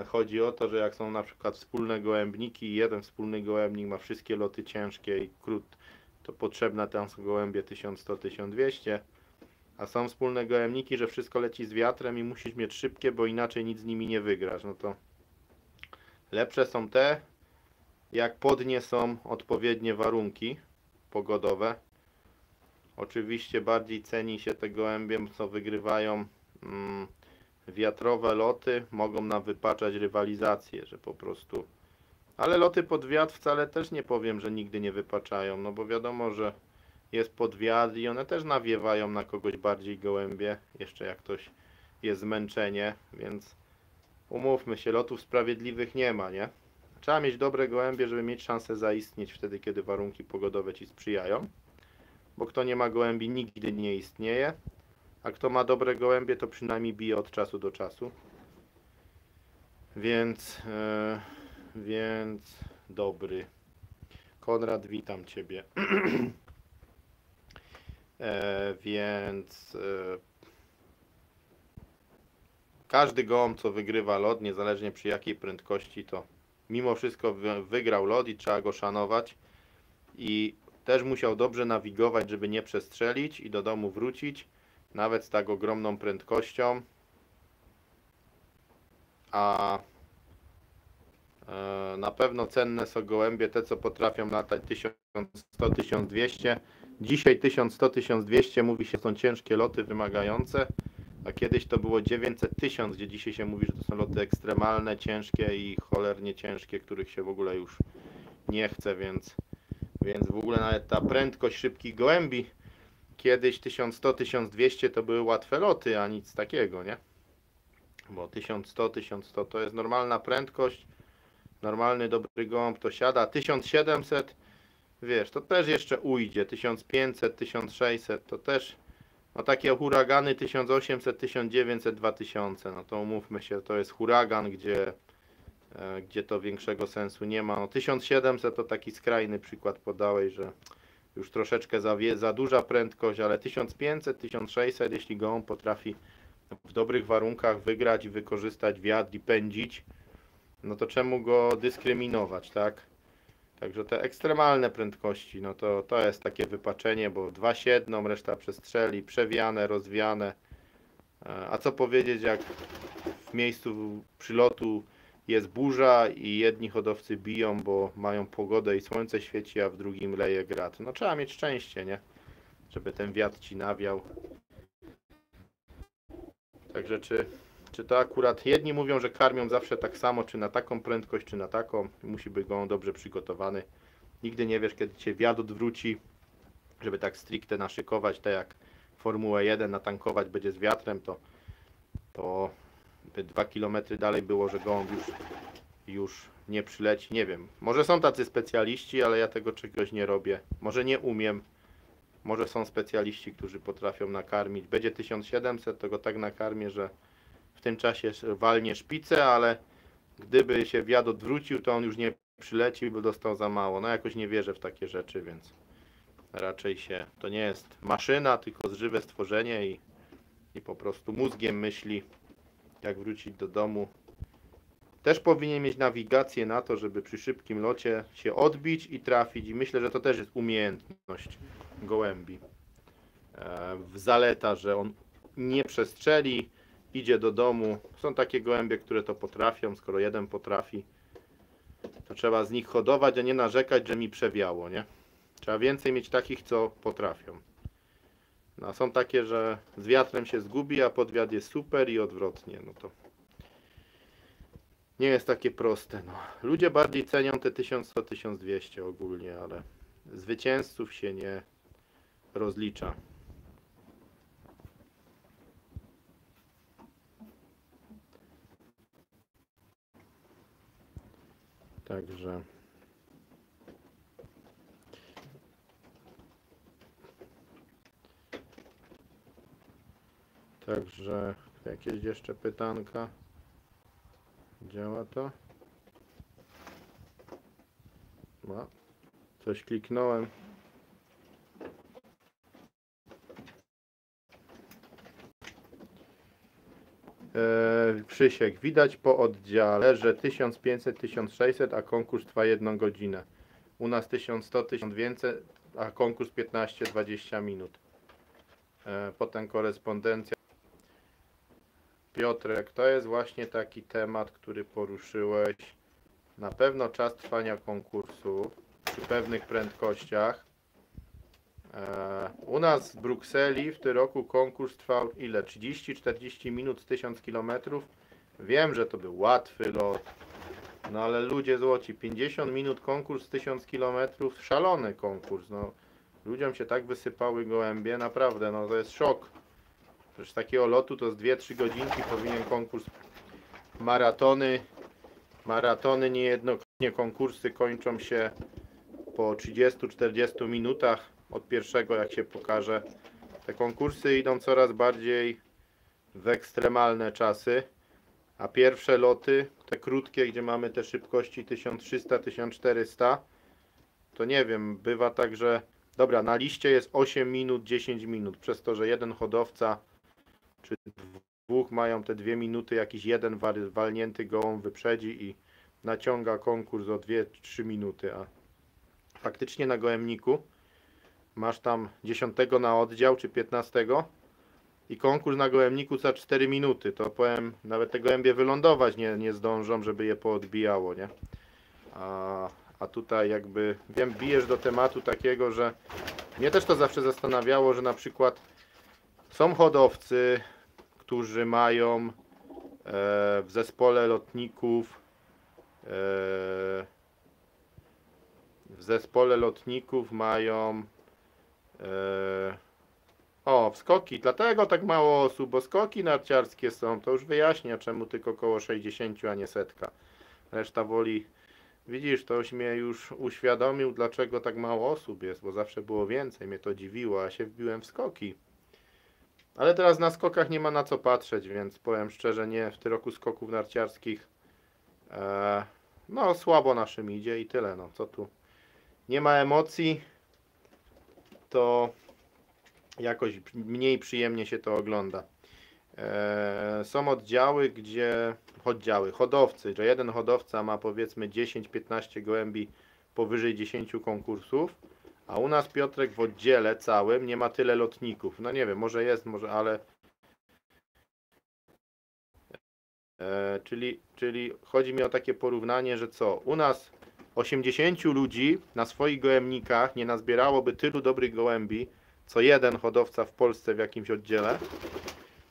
chodzi o to, że jak są na przykład wspólne gołębniki i jeden wspólny gołębnik ma wszystkie loty ciężkie i to potrzebne tam są gołębie 1100-1200. A są wspólne gołębniki, że wszystko leci z wiatrem i musisz mieć szybkie, bo inaczej nic z nimi nie wygrasz. No to lepsze są te, jak pod nie są odpowiednie warunki pogodowe. Oczywiście bardziej ceni się te gołębie, co wygrywają wiatrowe loty. Mogą nam wypaczać rywalizację, że po prostu... Ale loty pod wiatr wcale też nie powiem, że nigdy nie wypaczają, no bo wiadomo, że jest pod wiatr i one też nawiewają na kogoś bardziej gołębie, jeszcze jak ktoś jest zmęczenie, więc umówmy się, lotów sprawiedliwych nie ma, nie? Trzeba mieć dobre gołębie, żeby mieć szansę zaistnieć wtedy, kiedy warunki pogodowe Ci sprzyjają, bo kto nie ma gołębi, nigdy nie istnieje, a kto ma dobre gołębie, to przynajmniej bije od czasu do czasu. Więc dobry. Konrad, witam Ciebie. Każdy gołąb, co wygrywa lot, niezależnie przy jakiej prędkości, to mimo wszystko wygrał lot i trzeba go szanować. I też musiał dobrze nawigować, żeby nie przestrzelić i do domu wrócić, nawet z tak ogromną prędkością. A na pewno cenne są gołębie, te co potrafią latać 1100-1200. Dzisiaj 1100-1200 mówi się, są ciężkie loty wymagające, a kiedyś to było 900-1000, gdzie dzisiaj się mówi, że to są loty ekstremalne, ciężkie i cholernie ciężkie, których się w ogóle już nie chce, więc w ogóle nawet ta prędkość szybkich gołębi, kiedyś 1100-1200 to były łatwe loty, a nic takiego, nie? Bo 1100 to jest normalna prędkość, normalny dobry gołąb to siada, 1700, wiesz, to też jeszcze ujdzie, 1500, 1600 to też, no takie huragany 1800, 1900, 2000, no to umówmy się, to jest huragan, gdzie to większego sensu nie ma. No 1700 to taki skrajny przykład podałeś, że już troszeczkę za duża prędkość, ale 1500, 1600, jeśli gołąb potrafi w dobrych warunkach wygrać i wykorzystać wiatr i pędzić, no to czemu go dyskryminować, tak? Także te ekstremalne prędkości, no to jest takie wypaczenie, bo dwa siedną, reszta przestrzeli, przewiane, rozwiane. A co powiedzieć, jak w miejscu przylotu jest burza i jedni hodowcy biją, bo mają pogodę i słońce świeci, a w drugim leje grad. No trzeba mieć szczęście, nie? Żeby ten wiatr ci nawiał. Także czy to akurat jedni mówią, że karmią zawsze tak samo, czy na taką prędkość, czy na taką. Musi być gołąb dobrze przygotowany. Nigdy nie wiesz, kiedy cię wiatr odwróci, żeby tak stricte naszykować, tak jak Formułę 1 natankować będzie z wiatrem, to by 2 km dalej było, że gołąb już nie przyleci. Nie wiem, może są tacy specjaliści, ale ja tego czegoś nie robię. Może nie umiem. Może są specjaliści, którzy potrafią nakarmić. Będzie 1700, to go tak nakarmię, że w tym czasie walnie szpicę, ale gdyby się wiatr odwrócił, to on już nie przyleci, bo dostał za mało. No jakoś nie wierzę w takie rzeczy, więc raczej to nie jest maszyna, tylko żywe stworzenie i po prostu mózgiem myśli, jak wrócić do domu Też powinien mieć nawigację na to, żeby przy szybkim locie się odbić i trafić. I myślę, że to też jest umiejętność gołębi. Zaleta, że on nie przestrzeli, idzie do domu. Są takie gołębie, które to potrafią. Skoro jeden potrafi, to trzeba z nich hodować, a nie narzekać, że mi przewiało, nie? Trzeba więcej mieć takich, co potrafią. No, są takie, że z wiatrem się zgubi, a podwiat jest super i odwrotnie. No to nie jest takie proste. No. Ludzie bardziej cenią te 1100-1200 ogólnie, ale zwycięzców się nie rozlicza. Także jakieś jeszcze pytanka? Działa to? No. Coś kliknąłem. Krzysiek, widać po oddziale, że 1500-1600, a konkurs trwa 1 godzinę. U nas 1100-1200, a konkurs 15-20 minut. Potem korespondencja. Piotrek, to jest właśnie taki temat, który poruszyłeś. Na pewno czas trwania konkursu przy pewnych prędkościach. U nas w Brukseli w tym roku konkurs trwał ile? 30-40 minut z 1000 km. Wiem, że to był łatwy lot, no ale ludzie złoci, 50 minut konkurs z 1000 km, szalony konkurs. No, ludziom się tak wysypały gołębie, naprawdę, no to jest szok. Przecież takiego lotu to z 2-3 godzinki powinien konkurs. Maratony niejednokrotnie konkursy kończą się po 30-40 minutach od pierwszego, jak się pokaże. Te konkursy idą coraz bardziej w ekstremalne czasy, a pierwsze loty, te krótkie, gdzie mamy te szybkości 1300-1400, to nie wiem, bywa tak, że dobra, na liście jest 8 minut, 10 minut, przez to, że jeden hodowca czy dwóch mają te 2 minuty, jakiś jeden walnięty gołąb wyprzedzi i naciąga konkurs o 2-3 minuty, a faktycznie na gołębniku masz tam 10 na oddział czy 15 i konkurs na gołębniku za 4 minuty, to powiem, nawet te gołębie wylądować nie zdążą, żeby je poodbijało, nie? A tutaj jakby, wiem, bijesz do tematu takiego, że mnie też to zawsze zastanawiało, że na przykład są hodowcy, którzy mają w zespole lotników mają skoki, dlatego tak mało osób, bo skoki narciarskie są, to już wyjaśnia, czemu tylko około 60, a nie setka. Reszta woli, widzisz, to już mnie już uświadomił, dlaczego tak mało osób jest, bo zawsze było więcej, mnie to dziwiło, a się wbiłem w skoki. Ale teraz na skokach nie ma na co patrzeć, więc powiem szczerze, nie, w tym roku skoków narciarskich no słabo naszym idzie i tyle, no co tu. Nie ma emocji, to jakoś mniej przyjemnie się to ogląda. Są oddziały, gdzie hodowcy, że jeden hodowca ma powiedzmy 10-15 gołębi powyżej 10 konkursów, a u nas, Piotrek, w oddziale całym nie ma tyle lotników. No nie wiem, może jest, może, ale czyli chodzi mi o takie porównanie, że co, u nas 80 ludzi na swoich gołębnikach nie nazbierałoby tylu dobrych gołębi, co jeden hodowca w Polsce w jakimś oddziale.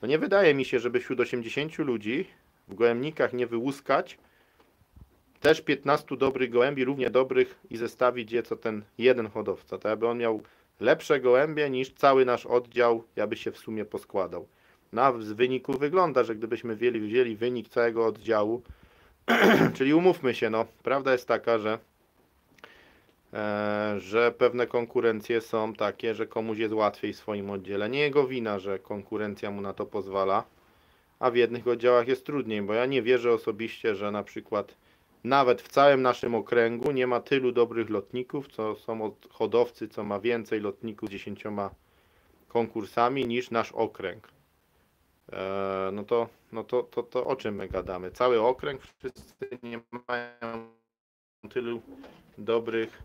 No nie wydaje mi się, żeby wśród 80 ludzi w gołębnikach nie wyłuskać też 15 dobrych gołębi, równie dobrych, i zestawić je co ten jeden hodowca. To aby on miał lepsze gołębie niż cały nasz oddział, ja by się w sumie poskładał. No, z wyniku wygląda, że gdybyśmy wzięli wynik całego oddziału, czyli umówmy się, no, prawda jest taka, że pewne konkurencje są takie, że komuś jest łatwiej w swoim oddziale. Nie jego wina, że konkurencja mu na to pozwala, a w jednych oddziałach jest trudniej, bo ja nie wierzę osobiście, że na przykład nawet w całym naszym okręgu nie ma tylu dobrych lotników, co są hodowcy, co ma więcej lotników z 10 konkursami niż nasz okręg. no to o czym my gadamy? Cały okręg, wszyscy nie mają tylu dobrych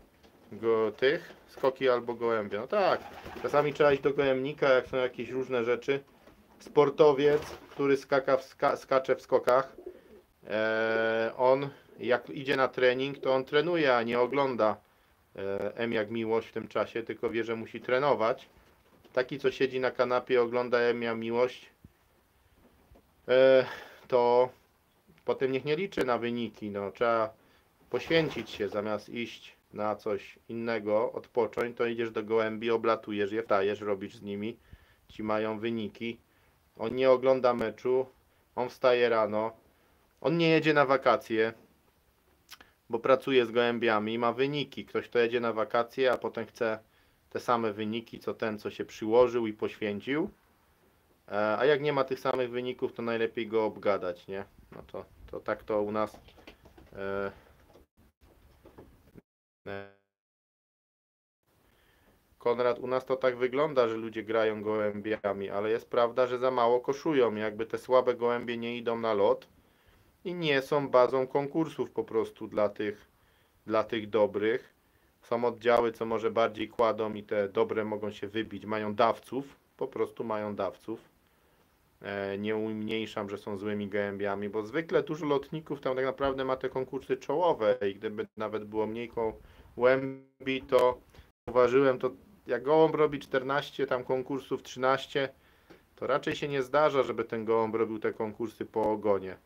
tych skoki albo gołębie. No tak, czasami trzeba iść do gołębnika, jak są jakieś różne rzeczy. Sportowiec, który skacze w skokach, on jak idzie na trening, to on trenuje, a nie ogląda M jak miłość w tym czasie, tylko wie, że musi trenować. Taki, co siedzi na kanapie, ogląda M jak miłość, to potem niech nie liczy na wyniki. No, trzeba poświęcić się, zamiast iść na coś innego, odpocząć, to idziesz do gołębi, oblatujesz je, wstajesz, robisz z nimi, ci mają wyniki. On nie ogląda meczu, on wstaje rano, on nie jedzie na wakacje, bo pracuje z gołębiami, ma wyniki. Ktoś, kto jedzie na wakacje, a potem chce te same wyniki, co ten, co się przyłożył i poświęcił. A jak nie ma tych samych wyników, to najlepiej go obgadać, nie? No to tak to u nas Konrad, u nas to tak wygląda, że ludzie grają gołębiami, ale jest prawda, że za mało koszują. Jakby te słabe gołębie nie idą na lot i nie są bazą konkursów po prostu dla tych dobrych. Są oddziały, co może bardziej kładą i te dobre mogą się wybić. Mają dawców, po prostu mają dawców. Nie umniejszam, że są złymi gołębiami, bo zwykle dużo lotników tam tak naprawdę ma te konkursy czołowe i gdyby nawet było mniej gołębi, to uważałem, to jak gołąb robi 14 tam konkursów, 13, to raczej się nie zdarza, żeby ten gołąb robił te konkursy po ogonie.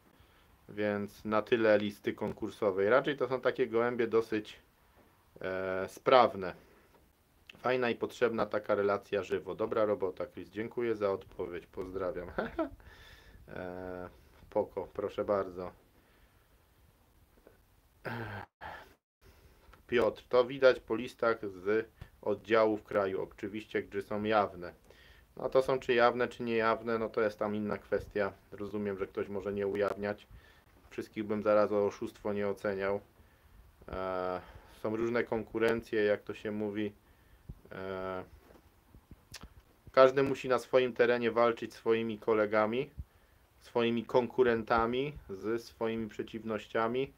Więc na tyle listy konkursowej. Raczej to są takie gołębie dosyć sprawne. Fajna i potrzebna taka relacja żywo. Dobra robota, Chris. Dziękuję za odpowiedź. Pozdrawiam. Spoko, proszę bardzo. Piotr, to widać po listach z oddziałów kraju. Oczywiście, gdy są jawne. No to są czy jawne, czy niejawne, no to jest tam inna kwestia. Rozumiem, że ktoś może nie ujawniać. Wszystkich bym zaraz o oszustwo nie oceniał. Są różne konkurencje, jak to się mówi. Każdy musi na swoim terenie walczyć swoimi kolegami, swoimi konkurentami, z swoimi przeciwnościami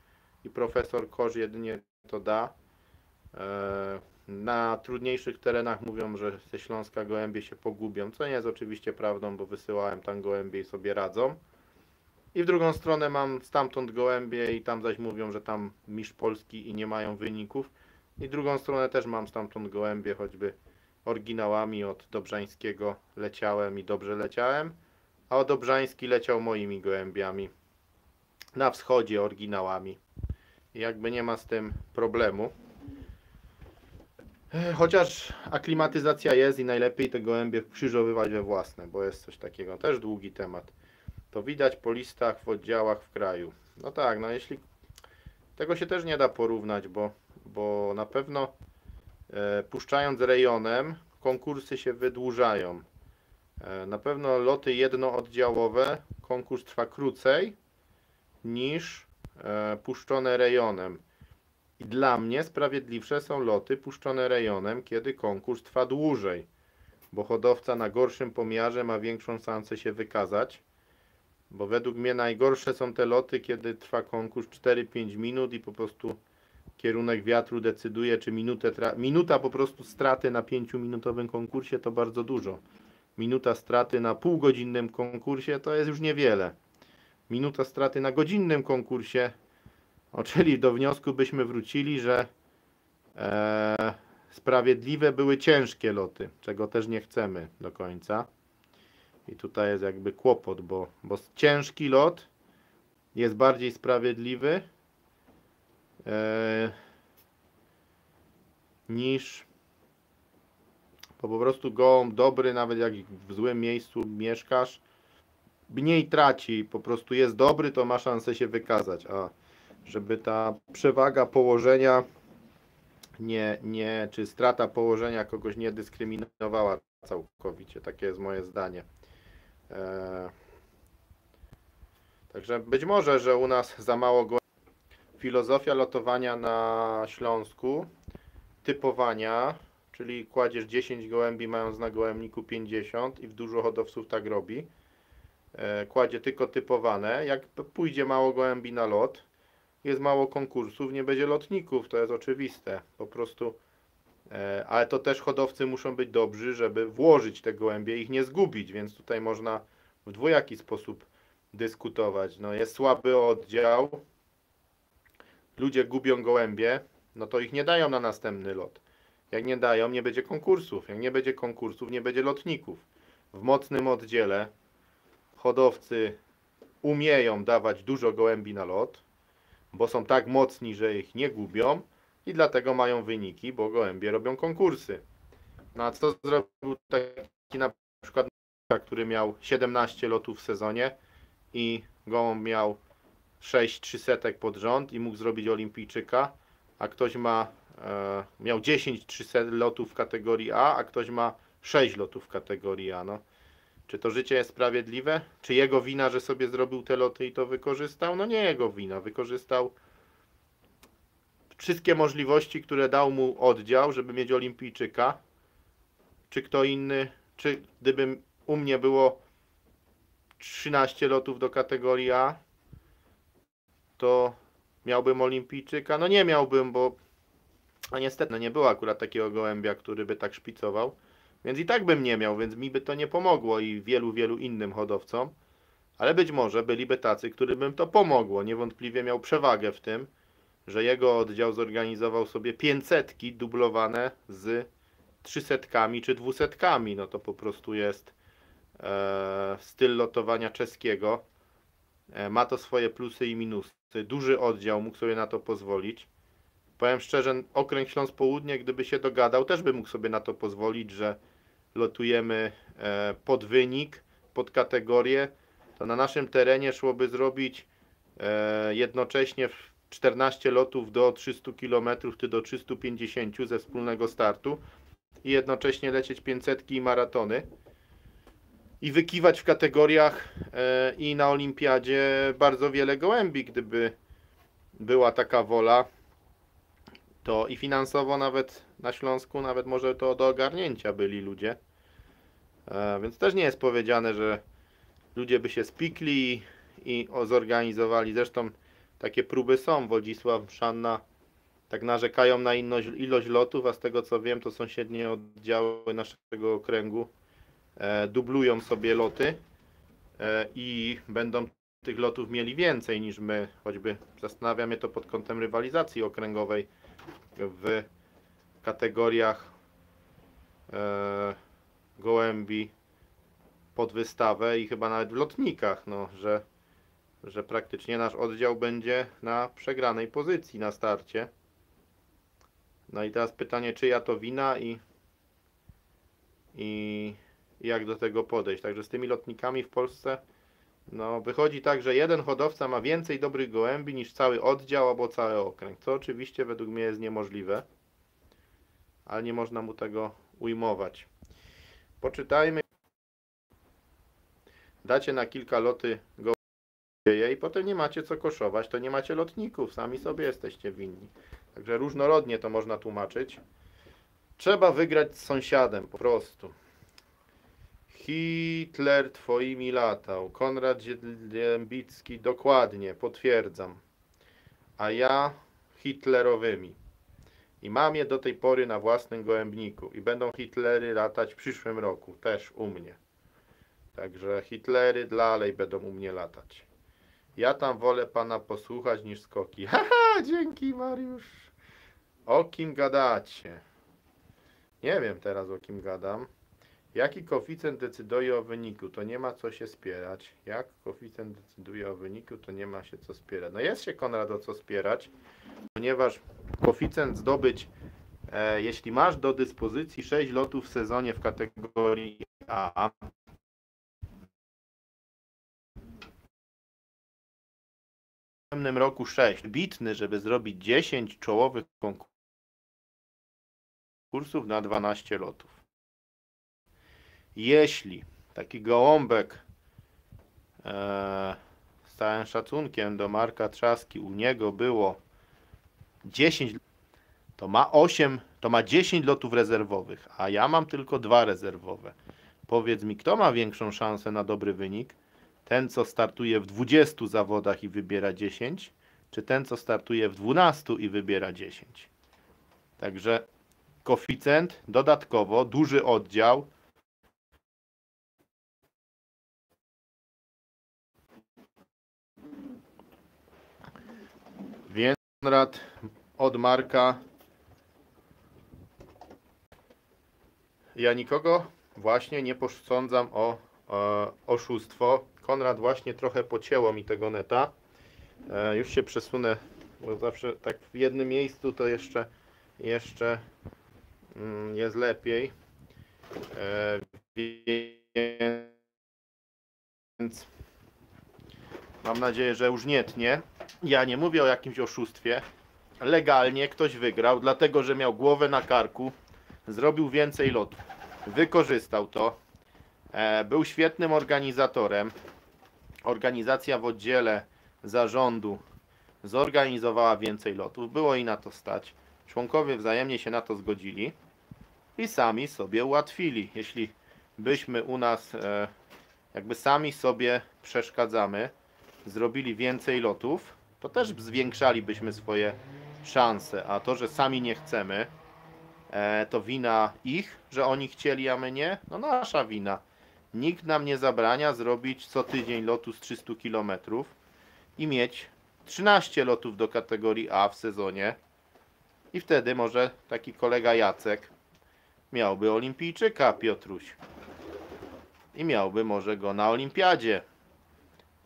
i profesor Korz jedynie to da. Na trudniejszych terenach mówią, że ze Śląska gołębie się pogubią, co nie jest oczywiście prawdą, bo wysyłałem tam gołębie i sobie radzą. I w drugą stronę mam stamtąd gołębie i tam zaś mówią, że tam mistrz Polski i nie mają wyników. I drugą stronę też mam stamtąd gołębie, choćby oryginałami od Dobrzańskiego leciałem i dobrze leciałem, a od Dobrzański leciał moimi gołębiami. Na wschodzie oryginałami. I jakby nie ma z tym problemu. Chociaż aklimatyzacja jest i najlepiej te gołębie krzyżowywać we własne, bo jest coś takiego. Też długi temat. To widać po listach w oddziałach w kraju. No tak, no jeśli... Tego się też nie da porównać, bo na pewno puszczając rejonem konkursy się wydłużają. Na pewno loty jednooddziałowe konkurs trwa krócej niż puszczone rejonem. I dla mnie sprawiedliwsze są loty puszczone rejonem, kiedy konkurs trwa dłużej, bo hodowca na gorszym pomiarze ma większą szansę się wykazać. Bo według mnie najgorsze są te loty, kiedy trwa konkurs 4-5 minut i po prostu kierunek wiatru decyduje, czy minuta po prostu straty na 5-minutowym konkursie to bardzo dużo. Minuta straty na półgodzinnym konkursie to jest już niewiele. Minuta straty na godzinnym konkursie, czyli do wniosku byśmy wrócili, że sprawiedliwe były ciężkie loty, czego też nie chcemy do końca. I tutaj jest jakby kłopot, bo ciężki lot jest bardziej sprawiedliwy niż po prostu gołąb dobry, nawet jak w złym miejscu mieszkasz, mniej traci, po prostu jest dobry, to ma szansę się wykazać, a żeby ta przewaga położenia czy strata położenia kogoś nie dyskryminowała całkowicie, takie jest moje zdanie. Także być może, że u nas za mało gołębi. Filozofia lotowania na Śląsku, typowania, czyli kładziesz 10 gołębi, mając na gołębniku 50 i w dużo hodowców tak robi. kładzie tylko typowane. Jak pójdzie mało gołębi na lot, jest mało konkursów, nie będzie lotników, to jest oczywiste. Po prostu, ale to też hodowcy muszą być dobrzy, żeby włożyć te gołębie i ich nie zgubić, więc tutaj można w dwojaki sposób dyskutować. No, jest słaby oddział, ludzie gubią gołębie, no to ich nie dają na następny lot. Jak nie dają, nie będzie konkursów. Jak nie będzie konkursów, nie będzie lotników. W mocnym oddziale hodowcy umieją dawać dużo gołębi na lot, bo są tak mocni, że ich nie gubią i dlatego mają wyniki, bo gołębie robią konkursy. No a co zrobił taki na przykład, który miał 17 lotów w sezonie i gołąb miał 6 300 pod rząd i mógł zrobić olimpijczyka, a ktoś miał 10 300 lotów w kategorii A, a ktoś ma 6 lotów w kategorii A. No. Czy to życie jest sprawiedliwe? Czy jego wina, że sobie zrobił te loty i to wykorzystał? No nie jego wina. Wykorzystał wszystkie możliwości, które dał mu oddział, żeby mieć olimpijczyka. Czy kto inny, czy gdyby u mnie było 13 lotów do kategorii A, to miałbym olimpijczyka? No nie miałbym, bo niestety no nie było akurat takiego gołębia, który by tak szpicował. Więc i tak bym nie miał, więc mi by to nie pomogło i wielu innym hodowcom. Ale być może byliby tacy, którym bym to pomogło. Niewątpliwie miał przewagę w tym, że jego oddział zorganizował sobie 500 dublowane z 300 czy 200. No to po prostu jest styl lotowania czeskiego. Ma to swoje plusy i minusy. Duży oddział mógł sobie na to pozwolić. Powiem szczerze, okręg Śląsk Południe, gdyby się dogadał, też by mógł sobie na to pozwolić, że lotujemy pod wynik, pod kategorię. To na naszym terenie szłoby zrobić jednocześnie 14 lotów do 300 km czy do 350 ze wspólnego startu i jednocześnie lecieć 500 i maratony i wykiwać w kategoriach i na olimpiadzie bardzo wiele gołębi, gdyby była taka wola. To i finansowo nawet na Śląsku, nawet może to do ogarnięcia byli ludzie. Więc też nie jest powiedziane, że ludzie by się spikli i zorganizowali. Zresztą takie próby są. Wodzisław, Mszanna tak narzekają na ilość lotów, a z tego co wiem, to sąsiednie oddziały naszego okręgu dublują sobie loty i będą tych lotów mieli więcej niż my. Choćby zastanawia mnie to pod kątem rywalizacji okręgowej w kategoriach gołębi pod wystawę i chyba nawet w lotnikach, no, że praktycznie nasz oddział będzie na przegranej pozycji na starcie. No i teraz pytanie, czyja to wina i jak do tego podejść. Także z tymi lotnikami w Polsce no, wychodzi tak, że jeden hodowca ma więcej dobrych gołębi niż cały oddział albo cały okręg, co oczywiście według mnie jest niemożliwe, ale nie można mu tego ujmować. Poczytajmy. Dacie na kilka loty gołębie i potem nie macie co koszować, to nie macie lotników, sami sobie jesteście winni. Także różnorodnie to można tłumaczyć. Trzeba wygrać z sąsiadem, po prostu. Hitler twoimi latał. Konrad Ziębicki, dokładnie, potwierdzam. A ja hitlerowymi. I mam je do tej pory na własnym gołębniku. I będą Hitlery latać w przyszłym roku, też u mnie. Także Hitlery dalej będą u mnie latać. Ja tam wolę pana posłuchać niż skoki. Haha, dzięki Mariusz. O kim gadacie? Nie wiem teraz o kim gadam. Jaki koeficjent decyduje o wyniku? To nie ma co się spierać. Jak koeficjent decyduje o wyniku? To nie ma się co spierać. No jest się, Konrad, o co spierać, ponieważ koeficjent zdobyć, jeśli masz do dyspozycji 6 lotów w sezonie w kategorii A, w następnym roku 6, bitny, żeby zrobić 10 czołowych konkursów na 12 lotów. Jeśli taki gołąbek z całym szacunkiem do Marka Trzaski, u niego było 10, to ma 10 lotów rezerwowych, a ja mam tylko 2 rezerwowe. Powiedz mi, kto ma większą szansę na dobry wynik? Ten, co startuje w 20 zawodach i wybiera 10, czy ten, co startuje w 12 i wybiera 10. Także koeficjent, dodatkowo duży oddział. Więc Konrad od Marka. Ja nikogo właśnie nie posądzam o oszustwo. Konrad właśnie trochę pocięło mi tego neta. Już się przesunę, bo zawsze tak w jednym miejscu to jeszcze jest lepiej. Więc mam nadzieję, że już nie tnie. Ja nie mówię o jakimś oszustwie. Legalnie ktoś wygrał, dlatego że miał głowę na karku, zrobił więcej lotów, wykorzystał to, był świetnym organizatorem. Organizacja w oddziale zarządu zorganizowała więcej lotów, było i na to stać. Członkowie wzajemnie się na to zgodzili i sami sobie ułatwili. Jeśli byśmy u nas jakby sami sobie przeszkadzamy, zrobili więcej lotów, to też zwiększalibyśmy swoje szanse. A to, że sami nie chcemy, to wina ich, że oni chcieli, a my nie? No nasza wina. Nikt nam nie zabrania zrobić co tydzień lotu z 300 km i mieć 13 lotów do kategorii A w sezonie. I wtedy może taki kolega Jacek miałby olimpijczyka, Piotruś. I miałby może go na olimpiadzie.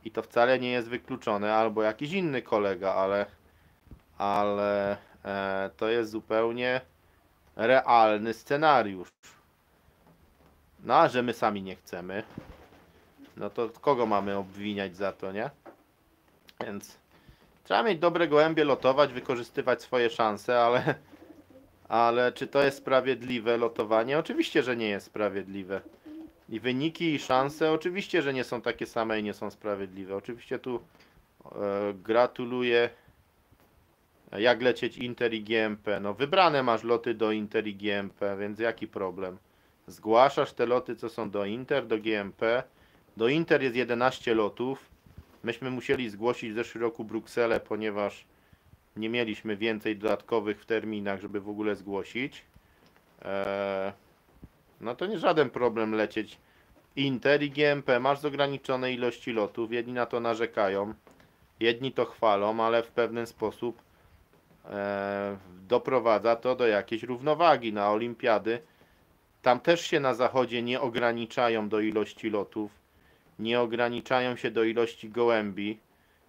I to wcale nie jest wykluczone, albo jakiś inny kolega, ale to jest zupełnie realny scenariusz. No a że my sami nie chcemy, no to kogo mamy obwiniać za to, nie? Więc trzeba mieć dobre gołębie, lotować, wykorzystywać swoje szanse, ale czy to jest sprawiedliwe lotowanie? Oczywiście, że nie jest sprawiedliwe. I wyniki i szanse oczywiście, że nie są takie same i nie są sprawiedliwe. Oczywiście tu gratuluję. Jak lecieć Inter i GMP? No wybrane masz loty do Inter i GMP, więc jaki problem? Zgłaszasz te loty, co są do Inter, do GMP. Do Inter jest 11 lotów. Myśmy musieli zgłosić w zeszłym roku Brukselę, ponieważ nie mieliśmy więcej dodatkowych w terminach, żeby w ogóle zgłosić. No to nie żaden problem lecieć Inter i GMP. Masz z ograniczonej ilości lotów. Jedni na to narzekają, jedni to chwalą, ale w pewien sposób doprowadza to do jakiejś równowagi na olimpiady. Tam też się na zachodzie nie ograniczają do ilości lotów, nie ograniczają się do ilości gołębi.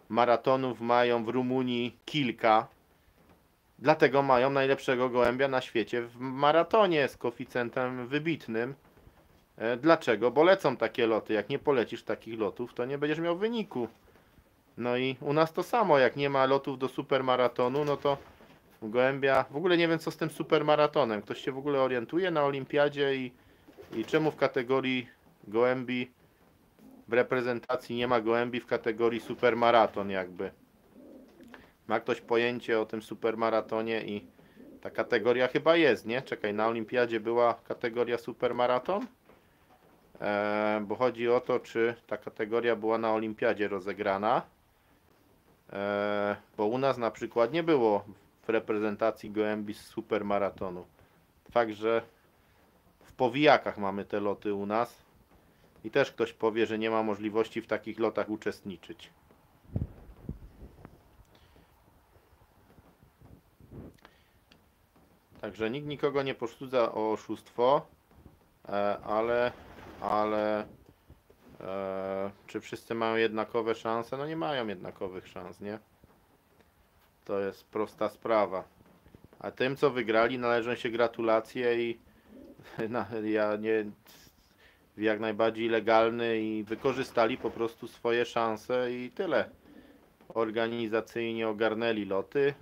Maratonów mają w Rumunii kilka, dlatego mają najlepszego gołębia na świecie w maratonie z koeficjentem wybitnym. Dlaczego? Bo lecą takie loty. Jak nie polecisz takich lotów, to nie będziesz miał wyniku. No i u nas to samo, jak nie ma lotów do supermaratonu, no to gołębia, w ogóle nie wiem co z tym supermaratonem. Ktoś się w ogóle orientuje na olimpiadzie i czemu w kategorii gołębi w reprezentacji nie ma gołębi w kategorii supermaraton jakby. Ma ktoś pojęcie o tym supermaratonie i ta kategoria chyba jest, nie? Czekaj, na olimpiadzie była kategoria supermaraton? Bo chodzi o to, czy ta kategoria była na olimpiadzie rozegrana. Bo u nas na przykład nie było w reprezentacji gołębi z supermaratonu. Fakt, że w powijakach mamy te loty u nas i też ktoś powie, że nie ma możliwości w takich lotach uczestniczyć. Także nikt nikogo nie poszczudza o oszustwo, ale czy wszyscy mają jednakowe szanse? No nie mają jednakowych szans, nie? To jest prosta sprawa. A tym, co wygrali, należą się gratulacje i ja nie jak najbardziej legalny i wykorzystali po prostu swoje szanse i tyle. Organizacyjnie ogarnęli loty,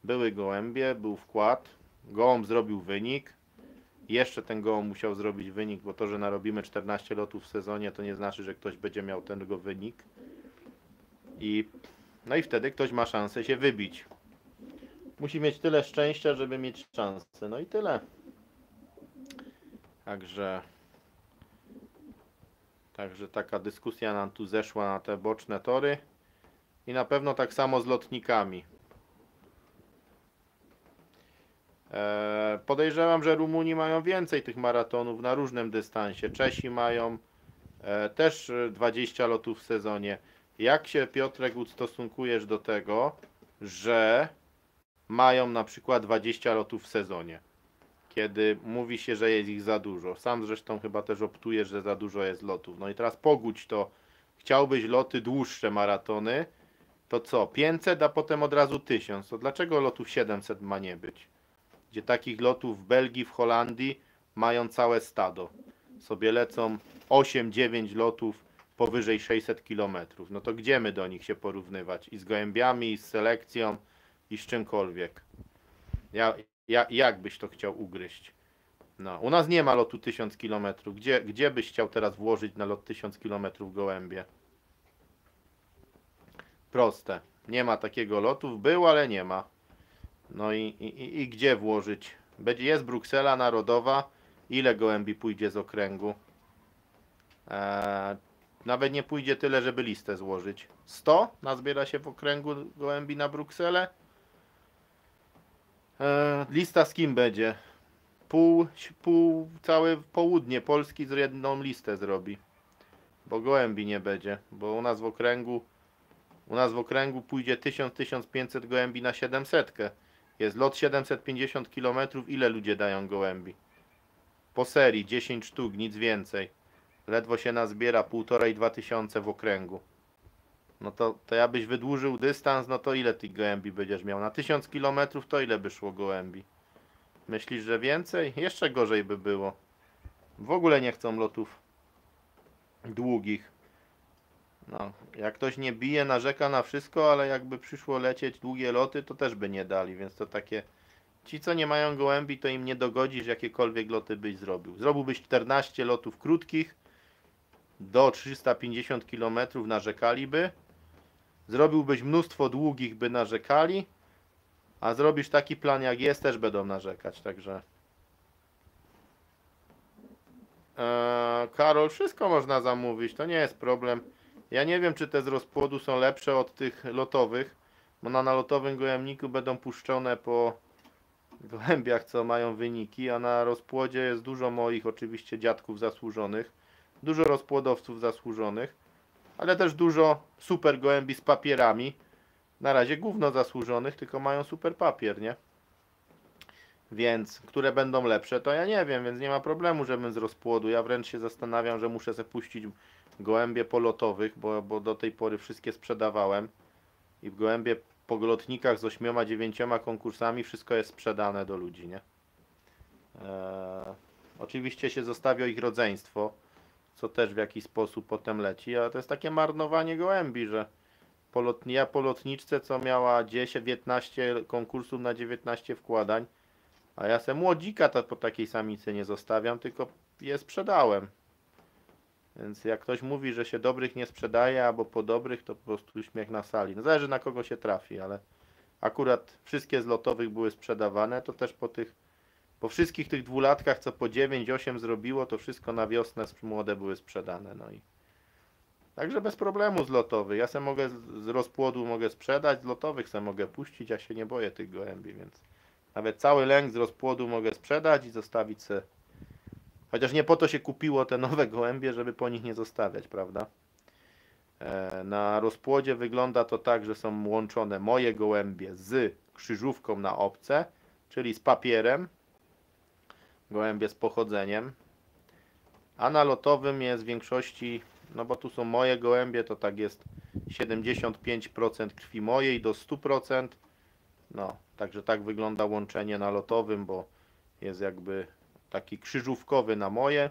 były gołębie, był wkład, gołąb zrobił wynik, jeszcze ten gołąb musiał zrobić wynik, bo to, że narobimy 14 lotów w sezonie, to nie znaczy, że ktoś będzie miał tego wynik. No i wtedy ktoś ma szansę się wybić. Musi mieć tyle szczęścia, żeby mieć szansę. No i tyle. Także taka dyskusja nam tu zeszła na te boczne tory. I na pewno tak samo z lotnikami. Podejrzewam, że Rumuni mają więcej tych maratonów na różnym dystansie. Czesi mają też 20 lotów w sezonie. Jak się, Piotrek, ustosunkujesz do tego, że mają na przykład 20 lotów w sezonie, kiedy mówi się, że jest ich za dużo? Sam zresztą chyba też optujesz, że za dużo jest lotów. No i teraz pogódź to. Chciałbyś loty dłuższe, maratony, to co? 500, a potem od razu 1000. To dlaczego lotów 700 ma nie być? Gdzie takich lotów w Belgii, w Holandii mają całe stado. Sobie lecą 8-9 lotów powyżej 600 km. No to gdzie my do nich się porównywać? I z gołębiami, i z selekcją, i z czymkolwiek. Jak byś to chciał ugryźć? No, u nas nie ma lotu 1000 km. Gdzie byś chciał teraz włożyć na lot 1000 km gołębie? Proste. Nie ma takiego lotu. Był, ale nie ma. No i gdzie włożyć? Jest Bruksela Narodowa. Ile gołębi pójdzie z okręgu? Nawet nie pójdzie tyle, żeby listę złożyć. 100 nazbiera się w okręgu gołębi na Brukselę. Lista z kim będzie? Całe południe Polski z jedną listę zrobi. Bo gołębi nie będzie. Bo u nas w okręgu pójdzie 1000-1500 gołębi na 700. Jest lot 750 km. Ile ludzie dają gołębi? Po serii 10 sztuk, nic więcej. Ledwo się nazbiera 1500-2000 w okręgu. No to ja byś wydłużył dystans, no to ile tych gołębi będziesz miał? Na 1000 km to ile by szło gołębi? Myślisz, że więcej? Jeszcze gorzej by było. W ogóle nie chcą lotów długich. No, jak ktoś nie bije, narzeka na wszystko, ale jakby przyszło lecieć długie loty, to też by nie dali, więc to takie... Ci, co nie mają gołębi, to im nie dogodzisz, jakiekolwiek loty byś zrobił. Zrobiłbyś 14 lotów krótkich, do 350 km narzekaliby. Zrobiłbyś mnóstwo długich, by narzekali. A zrobisz taki plan jak jest, też będą narzekać, także... Karol, wszystko można zamówić, to nie jest problem. Ja nie wiem, czy te z rozpłodu są lepsze od tych lotowych, bo na lotowym gołębniku będą puszczone po gołębiach, co mają wyniki, a na rozpłodzie jest dużo moich oczywiście dziadków zasłużonych, dużo rozpłodowców zasłużonych, ale też dużo super gołębi z papierami. Na razie gówno zasłużonych, tylko mają super papier, nie? Więc, które będą lepsze, to ja nie wiem, więc nie ma problemu, żebym z rozpłodu. Ja wręcz się zastanawiam, że muszę sobie puścić gołębie polotowych, bo do tej pory wszystkie sprzedawałem. I w gołębie po lotnikach z 8-9 konkursami wszystko jest sprzedane do ludzi, nie? Oczywiście się zostawia ich rodzeństwo, co też w jakiś sposób potem leci, ale to jest takie marnowanie gołębi, że ja po lotniczce, co miała 10-15 konkursów na 19 wkładań, a ja se młodzika po takiej samicy nie zostawiam, tylko je sprzedałem. Więc jak ktoś mówi, że się dobrych nie sprzedaje, albo po dobrych, to po prostu śmiech na sali. No zależy, na kogo się trafi, ale akurat wszystkie z lotowych były sprzedawane, to też po wszystkich tych dwulatkach, co po 9-8 zrobiło, to wszystko na wiosnę młode były sprzedane. No i także bez problemu z lotowych. Ja se mogę z rozpłodu mogę sprzedać, z lotowych se mogę puścić, ja się nie boję tych gołębi, więc nawet cały lęk z rozpłodu mogę sprzedać i zostawić se. Chociaż nie po to się kupiło te nowe gołębie, żeby po nich nie zostawiać, prawda? Na rozpłodzie wygląda to tak, że są łączone moje gołębie z krzyżówką na obce, czyli z papierem, gołębie z pochodzeniem, a na lotowym jest w większości, no bo tu są moje gołębie, to tak jest 75% krwi mojej do 100%, no, także tak wygląda łączenie na lotowym, bo jest jakby taki krzyżówkowy na moje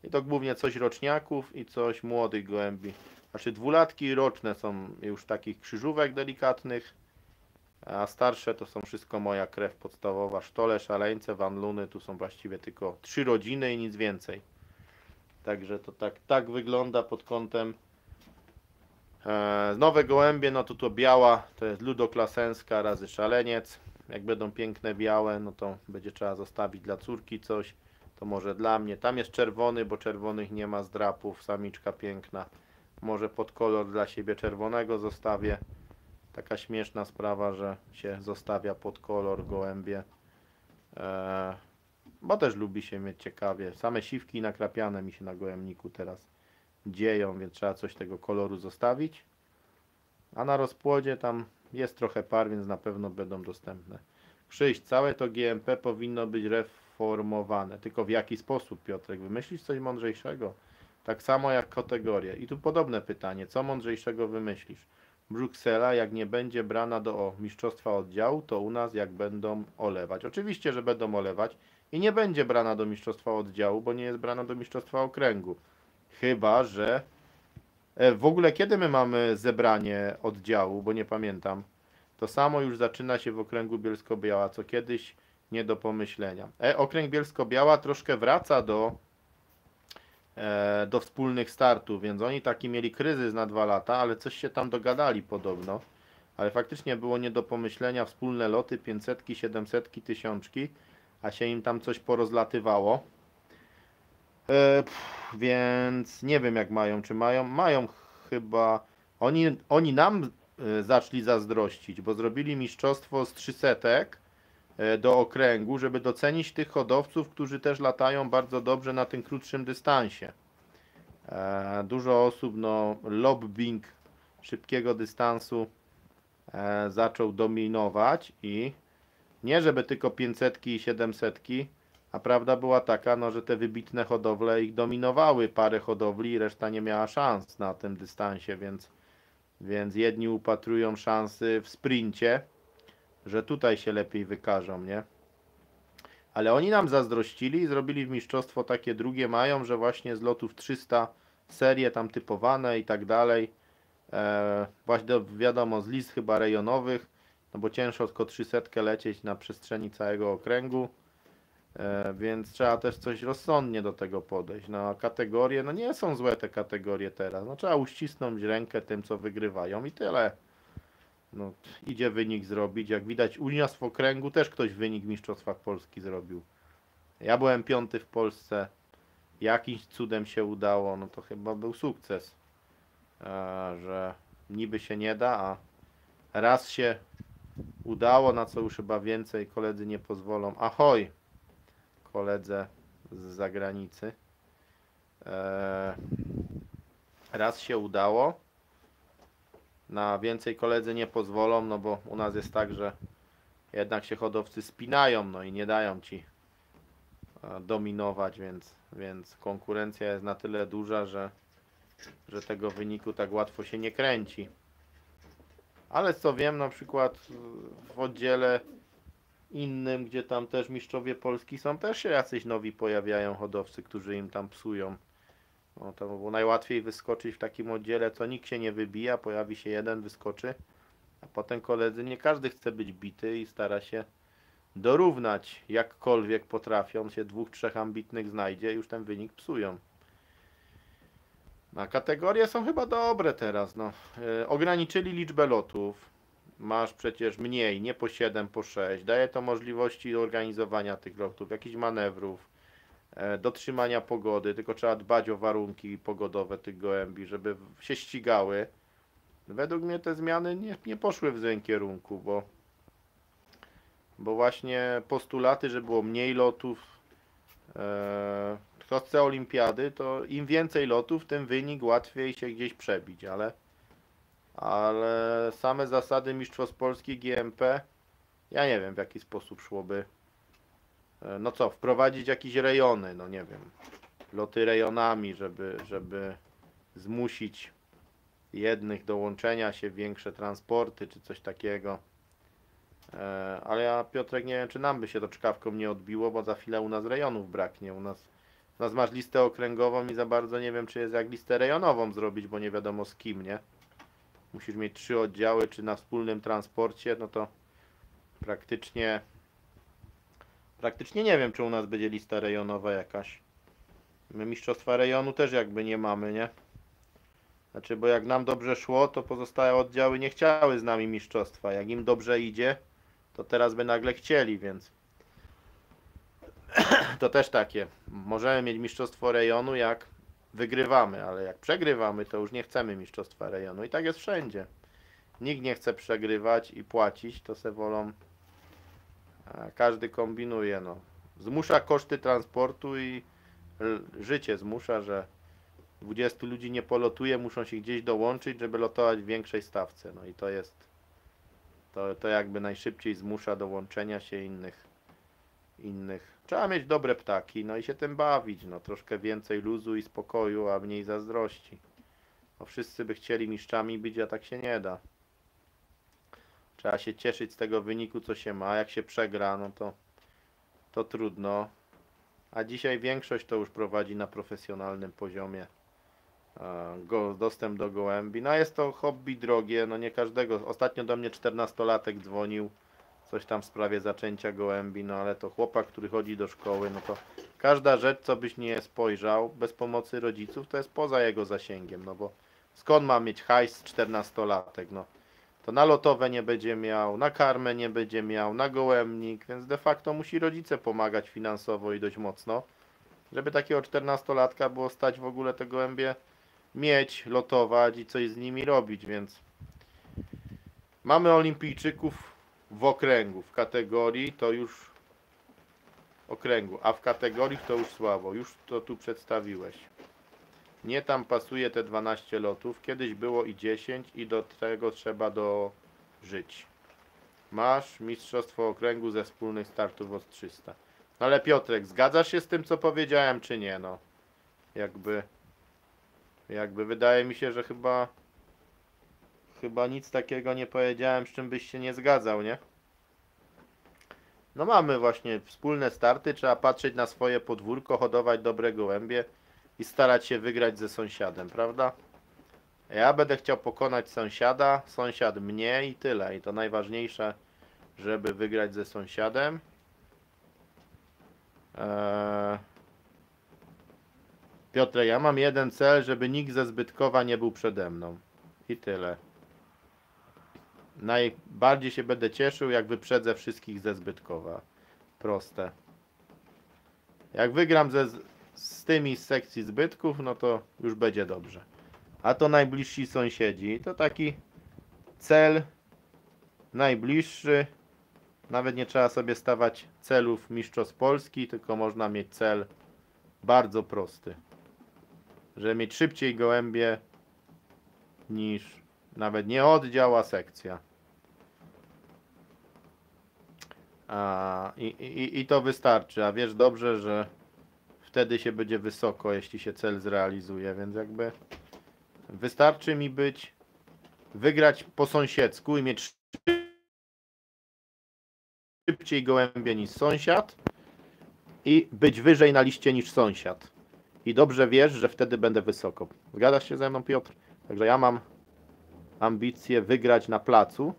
i to głównie coś roczniaków i coś młodych gołębi. Znaczy dwulatki roczne są już takich krzyżówek delikatnych, a starsze to są wszystko moja krew podstawowa. Sztole, szaleńce, wanluny, tu są właściwie tylko 3 rodziny i nic więcej. Także to tak wygląda pod kątem. Nowe gołębie, no to biała, to jest ludoklasenska razy szaleniec. Jak będą piękne białe, no to będzie trzeba zostawić dla córki coś. To może dla mnie. Tam jest czerwony, bo czerwonych nie ma z drapów. Samiczka piękna. Może pod kolor dla siebie czerwonego zostawię. Taka śmieszna sprawa, że się zostawia pod kolor gołębie. Bo też lubi się mieć ciekawie. Same siwki nakrapiane mi się na gołębniku teraz dzieją, więc trzeba coś tego koloru zostawić. A na rozpłodzie tam jest trochę par, więc na pewno będą dostępne. Krzyś, całe to GMP powinno być reformowane. Tylko w jaki sposób, Piotrek? Wymyślisz coś mądrzejszego? Tak samo jak kategorie. I tu podobne pytanie. Co mądrzejszego wymyślisz? Bruksela, jak nie będzie brana do mistrzostwa oddziału, to u nas jak będą olewać. Oczywiście, że będą olewać i nie będzie brana do mistrzostwa oddziału, bo nie jest brana do mistrzostwa okręgu. Chyba że w ogóle kiedy my mamy zebranie oddziału, bo nie pamiętam. To samo już zaczyna się w okręgu Bielsko-Biała, co kiedyś nie do pomyślenia. Okręg Bielsko-Biała troszkę wraca do wspólnych startów, więc oni taki mieli kryzys na 2 lata, ale coś się tam dogadali podobno. Ale faktycznie było nie do pomyślenia, wspólne loty, 500, 700, 1000, a się im tam coś porozlatywało. Więc nie wiem jak mają, czy mają chyba, oni nam zaczęli zazdrościć, bo zrobili mistrzostwo z 300 do okręgu, żeby docenić tych hodowców, którzy też latają bardzo dobrze na tym krótszym dystansie. Dużo osób, no lobbying szybkiego dystansu zaczął dominować i nie żeby tylko 500 i 700, a prawda była taka, no, że te wybitne hodowle ich dominowały, parę hodowli i reszta nie miała szans na tym dystansie, więc jedni upatrują szansy w sprincie, że tutaj się lepiej wykażą, nie? Ale oni nam zazdrościli i zrobili w mistrzostwo takie drugie mają, że właśnie z lotów 300 serie tam typowane i tak dalej. Właśnie wiadomo, z list chyba rejonowych, no bo ciężko tylko 300 lecieć na przestrzeni całego okręgu. Więc trzeba też coś rozsądnie do tego podejść. No a kategorie, no nie są złe te kategorie teraz. No trzeba uścisnąć rękę tym, co wygrywają i tyle. No, idzie wynik zrobić. Jak widać, u nas w okręgu też ktoś wynik w Mistrzostwach Polski zrobił. Ja byłem 5. w Polsce. Jakimś cudem się udało, no to chyba był sukces. Że niby się nie da, a raz się udało, na co już chyba więcej koledzy nie pozwolą. Ahoj! Koledze z zagranicy. Raz się udało. Na więcej koledzy nie pozwolą, no bo u nas jest tak, że jednak się hodowcy spinają, no i nie dają ci dominować, więc konkurencja jest na tyle duża, że tego wyniku tak łatwo się nie kręci. Ale co wiem, na przykład w oddziale innym, gdzie tam też mistrzowie Polski są, też się jacyś nowi pojawiają hodowcy, którzy im tam psują. No to było najłatwiej wyskoczyć w takim oddziale, co nikt się nie wybija, pojawi się jeden, wyskoczy, a potem koledzy, nie każdy chce być bity i stara się dorównać, jakkolwiek potrafią, się 2-3 ambitnych znajdzie, już ten wynik psują. A kategorie są chyba dobre teraz, no. Ograniczyli liczbę lotów. Masz przecież mniej, nie po 7, po 6. Daje to możliwości organizowania tych lotów, jakichś manewrów, dotrzymania pogody, tylko trzeba dbać o warunki pogodowe tych gołębi, żeby się ścigały. Według mnie te zmiany nie poszły w złym kierunku, bo właśnie postulaty, że było mniej lotów, kto chce olimpiady, to im więcej lotów, tym wynik łatwiej się gdzieś przebić, ale same zasady Mistrzostw Polski GMP, ja nie wiem w jaki sposób szłoby, no co, wprowadzić jakieś rejony, no nie wiem, loty rejonami, żeby zmusić jednych do łączenia się, większe transporty, czy coś takiego. Ale ja, Piotrek, nie wiem, czy nam by się to czkawką nie odbiło, bo za chwilę u nas rejonów braknie. U nas masz listę okręgową i za bardzo nie wiem, czy jest jak listę rejonową zrobić, bo nie wiadomo z kim, nie? Musisz mieć 3 oddziały, czy na wspólnym transporcie, no to praktycznie nie wiem, czy u nas będzie lista rejonowa jakaś. My mistrzostwa rejonu też jakby nie mamy, nie? Znaczy, bo jak nam dobrze szło, to pozostałe oddziały nie chciały z nami mistrzostwa. Jak im dobrze idzie, to teraz by nagle chcieli, więc To też takie. Możemy mieć mistrzostwo rejonu, jak wygrywamy, ale jak przegrywamy, to już nie chcemy mistrzostwa rejonu. I tak jest wszędzie. Nikt nie chce przegrywać i płacić, to se wolą. Każdy kombinuje, no. Zmusza koszty transportu i życie zmusza, że 20 ludzi nie polotuje, muszą się gdzieś dołączyć, żeby lotować w większej stawce. No i to jest, to jakby najszybciej zmusza do łączenia się innych. Trzeba mieć dobre ptaki, no i się tym bawić, no troszkę więcej luzu i spokoju, a mniej zazdrości. Bo wszyscy by chcieli mistrzami być, a tak się nie da. Trzeba się cieszyć z tego wyniku, co się ma. Jak się przegra, no to trudno. A dzisiaj większość to już prowadzi na profesjonalnym poziomie dostęp do gołębi. No jest to hobby drogie, no nie każdego. Ostatnio do mnie 14-latek dzwonił, coś tam w sprawie zaczęcia gołębi, no ale to chłopak, który chodzi do szkoły, no to każda rzecz, co byś nie spojrzał, bez pomocy rodziców, to jest poza jego zasięgiem, no bo skąd ma mieć hajs 14-latek, no. To na lotowe nie będzie miał, na karmę nie będzie miał, na gołębnik, więc de facto musi rodzice pomagać finansowo i dość mocno, żeby takiego 14-latka było stać w ogóle te gołębie mieć, lotować i coś z nimi robić, więc mamy olimpijczyków w okręgu, w kategorii to już okręgu, a w kategorii to już słabo, już to tu przedstawiłeś. Nie tam pasuje te 12 lotów, kiedyś było i 10 i do tego trzeba dożyć. Masz mistrzostwo okręgu ze wspólnych startów od 300. No ale Piotrek, zgadzasz się z tym, co powiedziałem, czy nie? No, jakby wydaje mi się, że chyba nic takiego nie powiedziałem, z czym byś się nie zgadzał, nie? No mamy właśnie wspólne starty, trzeba patrzeć na swoje podwórko, hodować dobre gołębie i starać się wygrać ze sąsiadem, prawda? Ja będę chciał pokonać sąsiada, sąsiad mnie i tyle. I to najważniejsze, żeby wygrać ze sąsiadem. Piotrek, ja mam jeden cel, żeby nikt ze Zbytkowa nie był przede mną. I tyle. Najbardziej się będę cieszył, jak wyprzedzę wszystkich ze Zbytkowa. Proste. Jak wygram z tymi z sekcji Zbytków, no to już będzie dobrze. A to najbliżsi sąsiedzi. To taki cel najbliższy. Nawet nie trzeba sobie stawać celów mistrzostw Polski, tylko można mieć cel bardzo prosty. Żeby mieć szybciej gołębie niż nawet nie oddział, a sekcja. I to wystarczy. A wiesz dobrze, że wtedy się będzie wysoko, jeśli się cel zrealizuje, więc jakby wystarczy mi wygrać po sąsiedzku i mieć szybciej gołębie niż sąsiad i być wyżej na liście niż sąsiad. I dobrze wiesz, że wtedy będę wysoko. Zgadzasz się ze mną, Piotr? Także ja mam ambicje wygrać na placu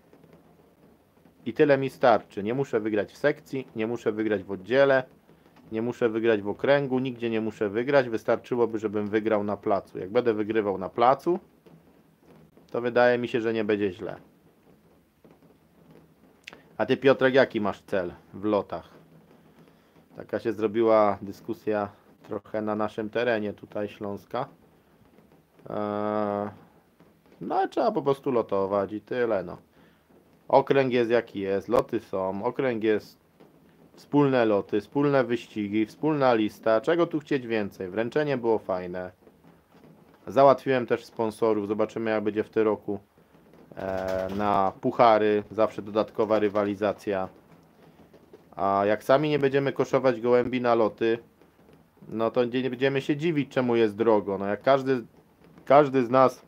i tyle mi starczy. Nie muszę wygrać w sekcji, nie muszę wygrać w oddziale, nie muszę wygrać w okręgu, nigdzie nie muszę wygrać. Wystarczyłoby, żebym wygrał na placu. Jak będę wygrywał na placu, to wydaje mi się, że nie będzie źle. A ty, Piotrek, jaki masz cel w lotach? Taka się zrobiła dyskusja trochę na naszym terenie tutaj Śląska. No ale trzeba po prostu lotować i tyle, no. Okręg jest jaki jest, loty są, okręg jest, wspólne loty, wspólne wyścigi, wspólna lista. Czego tu chcieć więcej? Wręczenie było fajne. Załatwiłem też sponsorów, zobaczymy jak będzie w tym roku. Na puchary, zawsze dodatkowa rywalizacja. A jak sami nie będziemy koszować gołębi na loty, no to nie będziemy się dziwić, czemu jest drogo. No jak każdy z nas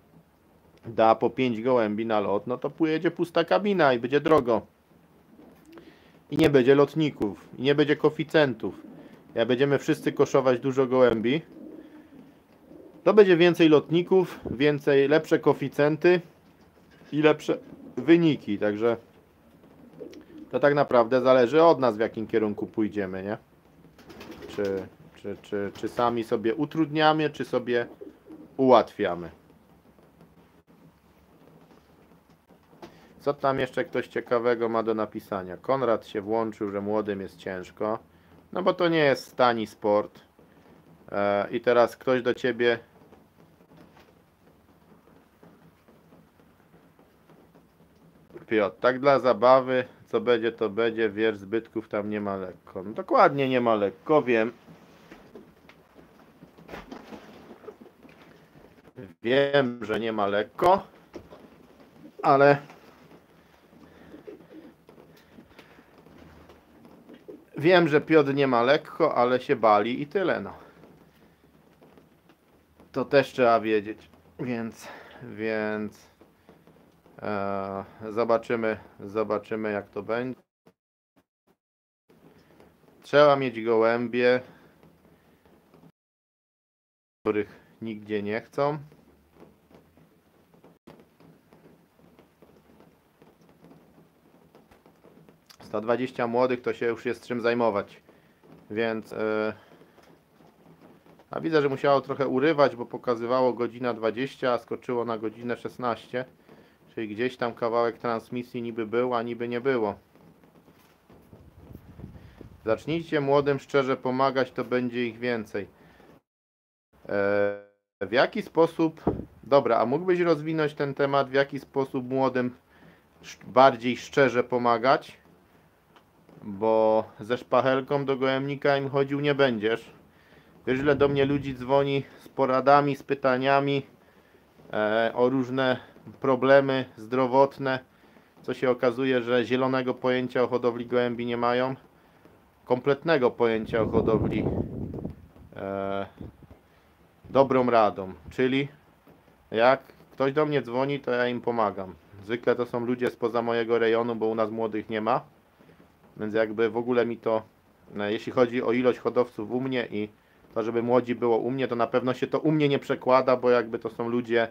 da po 5 gołębi na lot, no to pojedzie pusta kabina i będzie drogo. I nie będzie lotników, i nie będzie koeficjentów. Jak będziemy wszyscy koszować dużo gołębi, to będzie więcej lotników, lepsze koeficjenty i lepsze wyniki. Także to tak naprawdę zależy od nas, w jakim kierunku pójdziemy, nie? Czy sami sobie utrudniamy, czy sobie ułatwiamy. Co tam jeszcze ktoś ciekawego ma do napisania? Konrad się włączył, że młodym jest ciężko. No bo to nie jest tani sport. I teraz ktoś do ciebie... Piotr, tak dla zabawy, co będzie to będzie, wiersz zbytków tam nie ma lekko. No dokładnie nie ma lekko, wiem. Wiem, że nie ma lekko, ale wiem, że Piotr nie ma lekko, ale się bali i tyle, no. To też trzeba wiedzieć, więc zobaczymy jak to będzie. Trzeba mieć gołębie, których nigdzie nie chcą. Sto 120 młodych to się już jest czym zajmować, więc a widzę, że musiało trochę urywać, bo pokazywało godzina 20, a skoczyło na godzinę 16, czyli gdzieś tam kawałek transmisji niby był, a niby nie było. Zacznijcie młodym szczerze pomagać, to będzie ich więcej. W jaki sposób, dobra, a mógłbyś rozwinąć ten temat, w jaki sposób młodym bardziej szczerze pomagać? Bo ze szpachelką do gołębnika im chodził nie będziesz. Wiesz, ile do mnie ludzi dzwoni z poradami, z pytaniami o różne problemy zdrowotne, co się okazuje, że zielonego pojęcia o hodowli gołębi nie mają, kompletnego pojęcia o hodowli dobrą radą, czyli jak ktoś do mnie dzwoni, to ja im pomagam. Zwykle to są ludzie spoza mojego rejonu, bo u nas młodych nie ma, więc jakby w ogóle mi to, jeśli chodzi o ilość hodowców u mnie i to, żeby młodzi było u mnie, to na pewno się to u mnie nie przekłada, bo jakby to są ludzie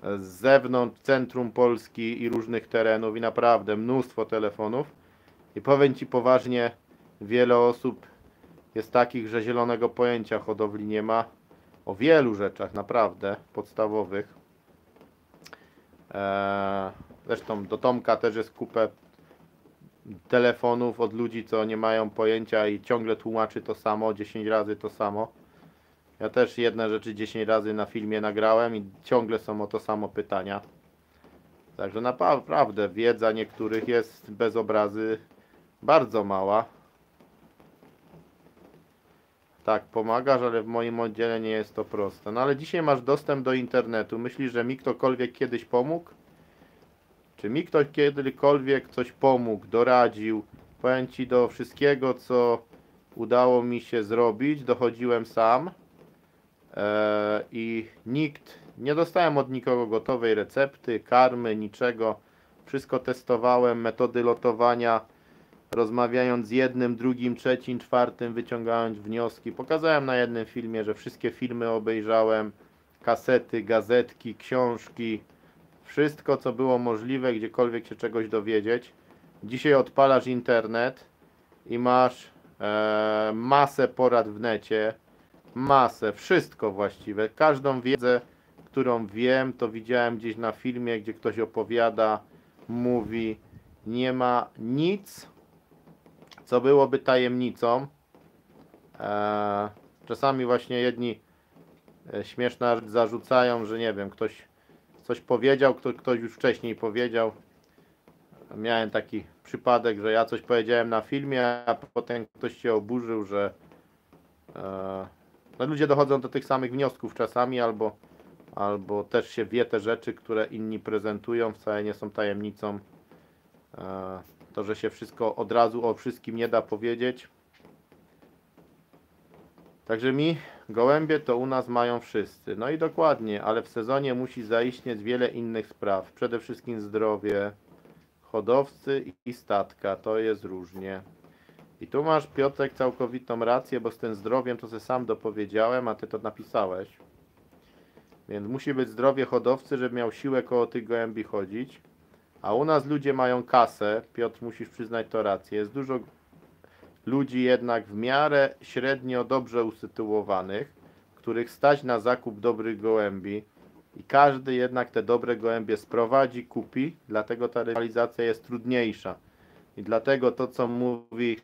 z zewnątrz, centrum Polski i różnych terenów i naprawdę mnóstwo telefonów. I powiem Ci poważnie, wiele osób jest takich, że zielonego pojęcia hodowli nie ma. O wielu rzeczach naprawdę podstawowych. Zresztą do Tomka też jest kupę telefonów od ludzi, co nie mają pojęcia i ciągle tłumaczy to samo, 10 razy to samo. Ja też jedne rzeczy 10 razy na filmie nagrałem i ciągle są o to samo pytania. Także naprawdę wiedza niektórych jest bez obrazy bardzo mała. Tak, pomagasz, ale w moim oddziale nie jest to proste. No ale dzisiaj masz dostęp do internetu. Myślisz, że mi ktokolwiek kiedyś pomógł? Czy mi ktoś kiedykolwiek coś pomógł, doradził? Powiem Ci, do wszystkiego, co udało mi się zrobić, dochodziłem sam. I nie dostałem od nikogo gotowej recepty, karmy, niczego. Wszystko testowałem, metody lotowania, rozmawiając z jednym, drugim, trzecim, czwartym, wyciągając wnioski. Pokazałem na jednym filmie, że wszystkie filmy obejrzałem, kasety, gazetki, książki, wszystko co było możliwe, gdziekolwiek się czegoś dowiedzieć. Dzisiaj odpalasz internet i masz masę porad w necie, masę, wszystko właściwie, każdą wiedzę, którą wiem, to widziałem gdzieś na filmie, gdzie ktoś opowiada, mówi, nie ma nic, co byłoby tajemnicą. Czasami właśnie jedni śmieszne zarzucają, że nie wiem, ktoś coś powiedział, ktoś już wcześniej powiedział. Miałem taki przypadek, że ja coś powiedziałem na filmie, a potem ktoś się oburzył, że no ludzie dochodzą do tych samych wniosków czasami, albo też się wie te rzeczy, które inni prezentują, wcale nie są tajemnicą. To, że się wszystko od razu o wszystkim nie da powiedzieć. Także gołębie to u nas mają wszyscy. No i dokładnie, ale w sezonie musi zaistnieć wiele innych spraw. Przede wszystkim zdrowie, hodowcy i statka. To jest różnie. I tu masz, Piotrek, całkowitą rację, bo z tym zdrowiem to sobie sam dopowiedziałem, a ty to napisałeś. Więc musi być zdrowie hodowcy, żeby miał siłę koło tych gołębi chodzić. A u nas ludzie mają kasę. Piotr, musisz przyznać to rację. Jest dużo ludzi jednak w miarę średnio dobrze usytuowanych, których stać na zakup dobrych gołębi. I każdy jednak te dobre gołębie sprowadzi, kupi. Dlatego ta rywalizacja jest trudniejsza. I dlatego to, co mówi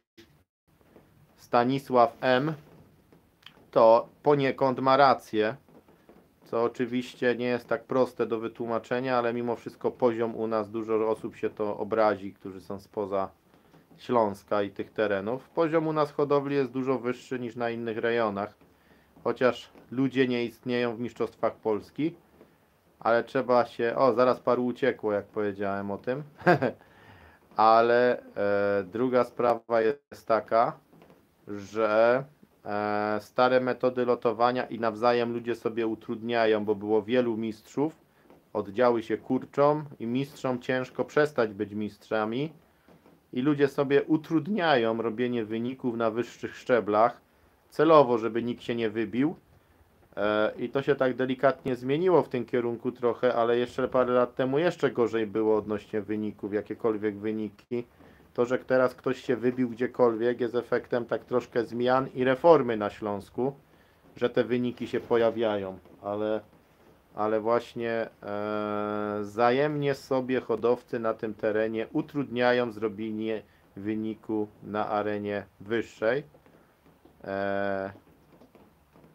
Stanisław M. to poniekąd ma rację, co oczywiście nie jest tak proste do wytłumaczenia, ale mimo wszystko poziom u nas, dużo osób się to obrazi, którzy są spoza Śląska i tych terenów. Poziom u nas hodowli jest dużo wyższy niż na innych rejonach, chociaż ludzie nie istnieją w Mistrzostwach Polski, ale trzeba się... O, zaraz paru uciekło, jak powiedziałem o tym. Ale druga sprawa jest taka, że stare metody lotowania i nawzajem ludzie sobie utrudniają, bo było wielu mistrzów, oddziały się kurczą i mistrzom ciężko przestać być mistrzami i ludzie sobie utrudniają robienie wyników na wyższych szczeblach celowo, żeby nikt się nie wybił. I to się tak delikatnie zmieniło w tym kierunku trochę, ale jeszcze parę lat temu jeszcze gorzej było odnośnie wyników, jakiekolwiek wyniki. To, że teraz ktoś się wybił gdziekolwiek, jest efektem tak troszkę zmian i reformy na Śląsku, że te wyniki się pojawiają, ale właśnie wzajemnie sobie hodowcy na tym terenie utrudniają zrobienie wyniku na arenie wyższej.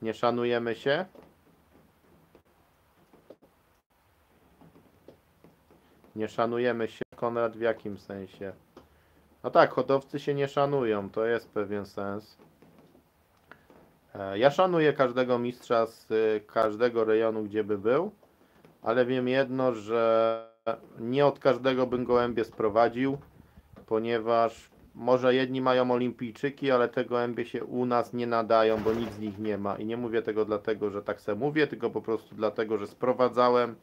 Nie szanujemy się? Nie szanujemy się, Konrad, w jakim sensie? No tak, hodowcy się nie szanują, to jest pewien sens. Ja szanuję każdego mistrza z każdego rejonu, gdzie by był, ale wiem jedno, że nie od każdego bym gołębie sprowadził, ponieważ może jedni mają olimpijczyki, ale te gołębie się u nas nie nadają, bo nic z nich nie ma. I nie mówię tego dlatego, że tak sobie mówię, tylko po prostu dlatego, że sprowadzałem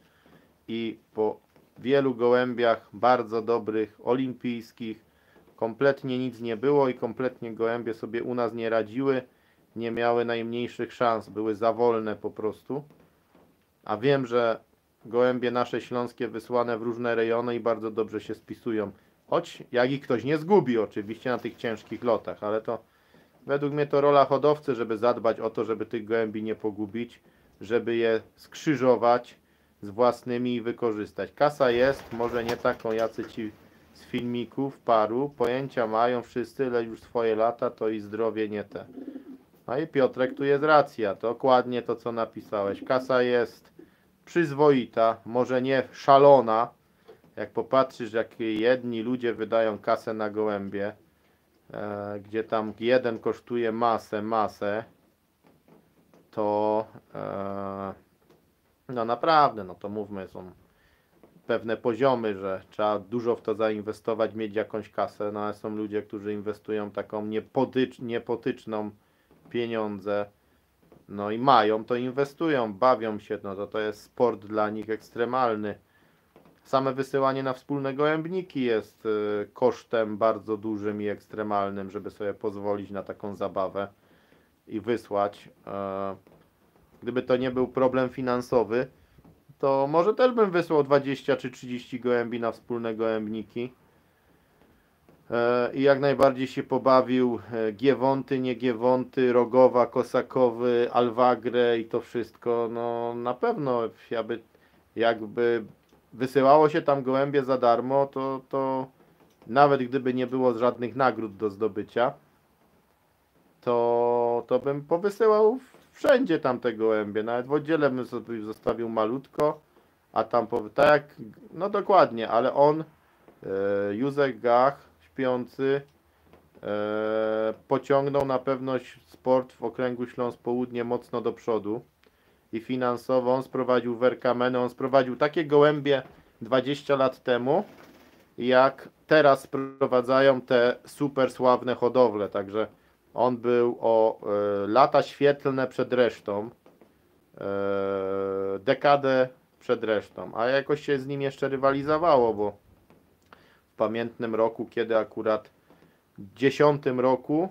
i po wielu gołębiach bardzo dobrych, olimpijskich, kompletnie nic nie było i kompletnie gołębie sobie u nas nie radziły, nie miały najmniejszych szans, były za wolne po prostu. A wiem, że gołębie nasze śląskie wysłane w różne rejony i bardzo dobrze się spisują. Choć jak ich ktoś nie zgubi oczywiście na tych ciężkich lotach, ale to według mnie to rola hodowcy, żeby zadbać o to, żeby tych gołębi nie pogubić, żeby je skrzyżować z własnymi i wykorzystać. Kasa jest, może nie taką, jacy ci z filmików paru, pojęcia mają wszyscy, ale już swoje lata, to i zdrowie nie te. No i Piotrek, tu jest racja, dokładnie to, co napisałeś. Kasa jest przyzwoita, może nie szalona. Jak popatrzysz, jak jedni ludzie wydają kasę na gołębie, gdzie tam jeden kosztuje masę, to no naprawdę, no to mówmy, są pewne poziomy, że trzeba dużo w to zainwestować, mieć jakąś kasę, no ale są ludzie, którzy inwestują taką niepotyczną pieniądze, no i mają, to inwestują, bawią się, no to jest sport dla nich ekstremalny. Same wysyłanie na wspólne gołębniki jest kosztem bardzo dużym i ekstremalnym, żeby sobie pozwolić na taką zabawę i wysłać. Gdyby to nie był problem finansowy, to może też bym wysłał 20 czy 30 gołębi na wspólne gołębniki. I jak najbardziej się pobawił Giewonty, nie Giewonty, Rogowa, Kosakowy, Alwagre i to wszystko. No na pewno jakby wysyłało się tam gołębie za darmo, to nawet gdyby nie było żadnych nagród do zdobycia, to bym powysyłał wszędzie tam te gołębie. Nawet w oddziale bym sobie zostawił malutko, a tam tak jak, no dokładnie, ale on, Józef Gach, śpiący, pociągnął na pewno sport w okręgu Śląsk-Południe mocno do przodu i finansowo on sprowadził Werkameny, on sprowadził takie gołębie 20 lat temu, jak teraz sprowadzają te super sławne hodowle, także on był o lata świetlne przed resztą, dekadę przed resztą, a jakoś się z nim jeszcze rywalizowało, bo w pamiętnym roku, kiedy akurat w 10 roku,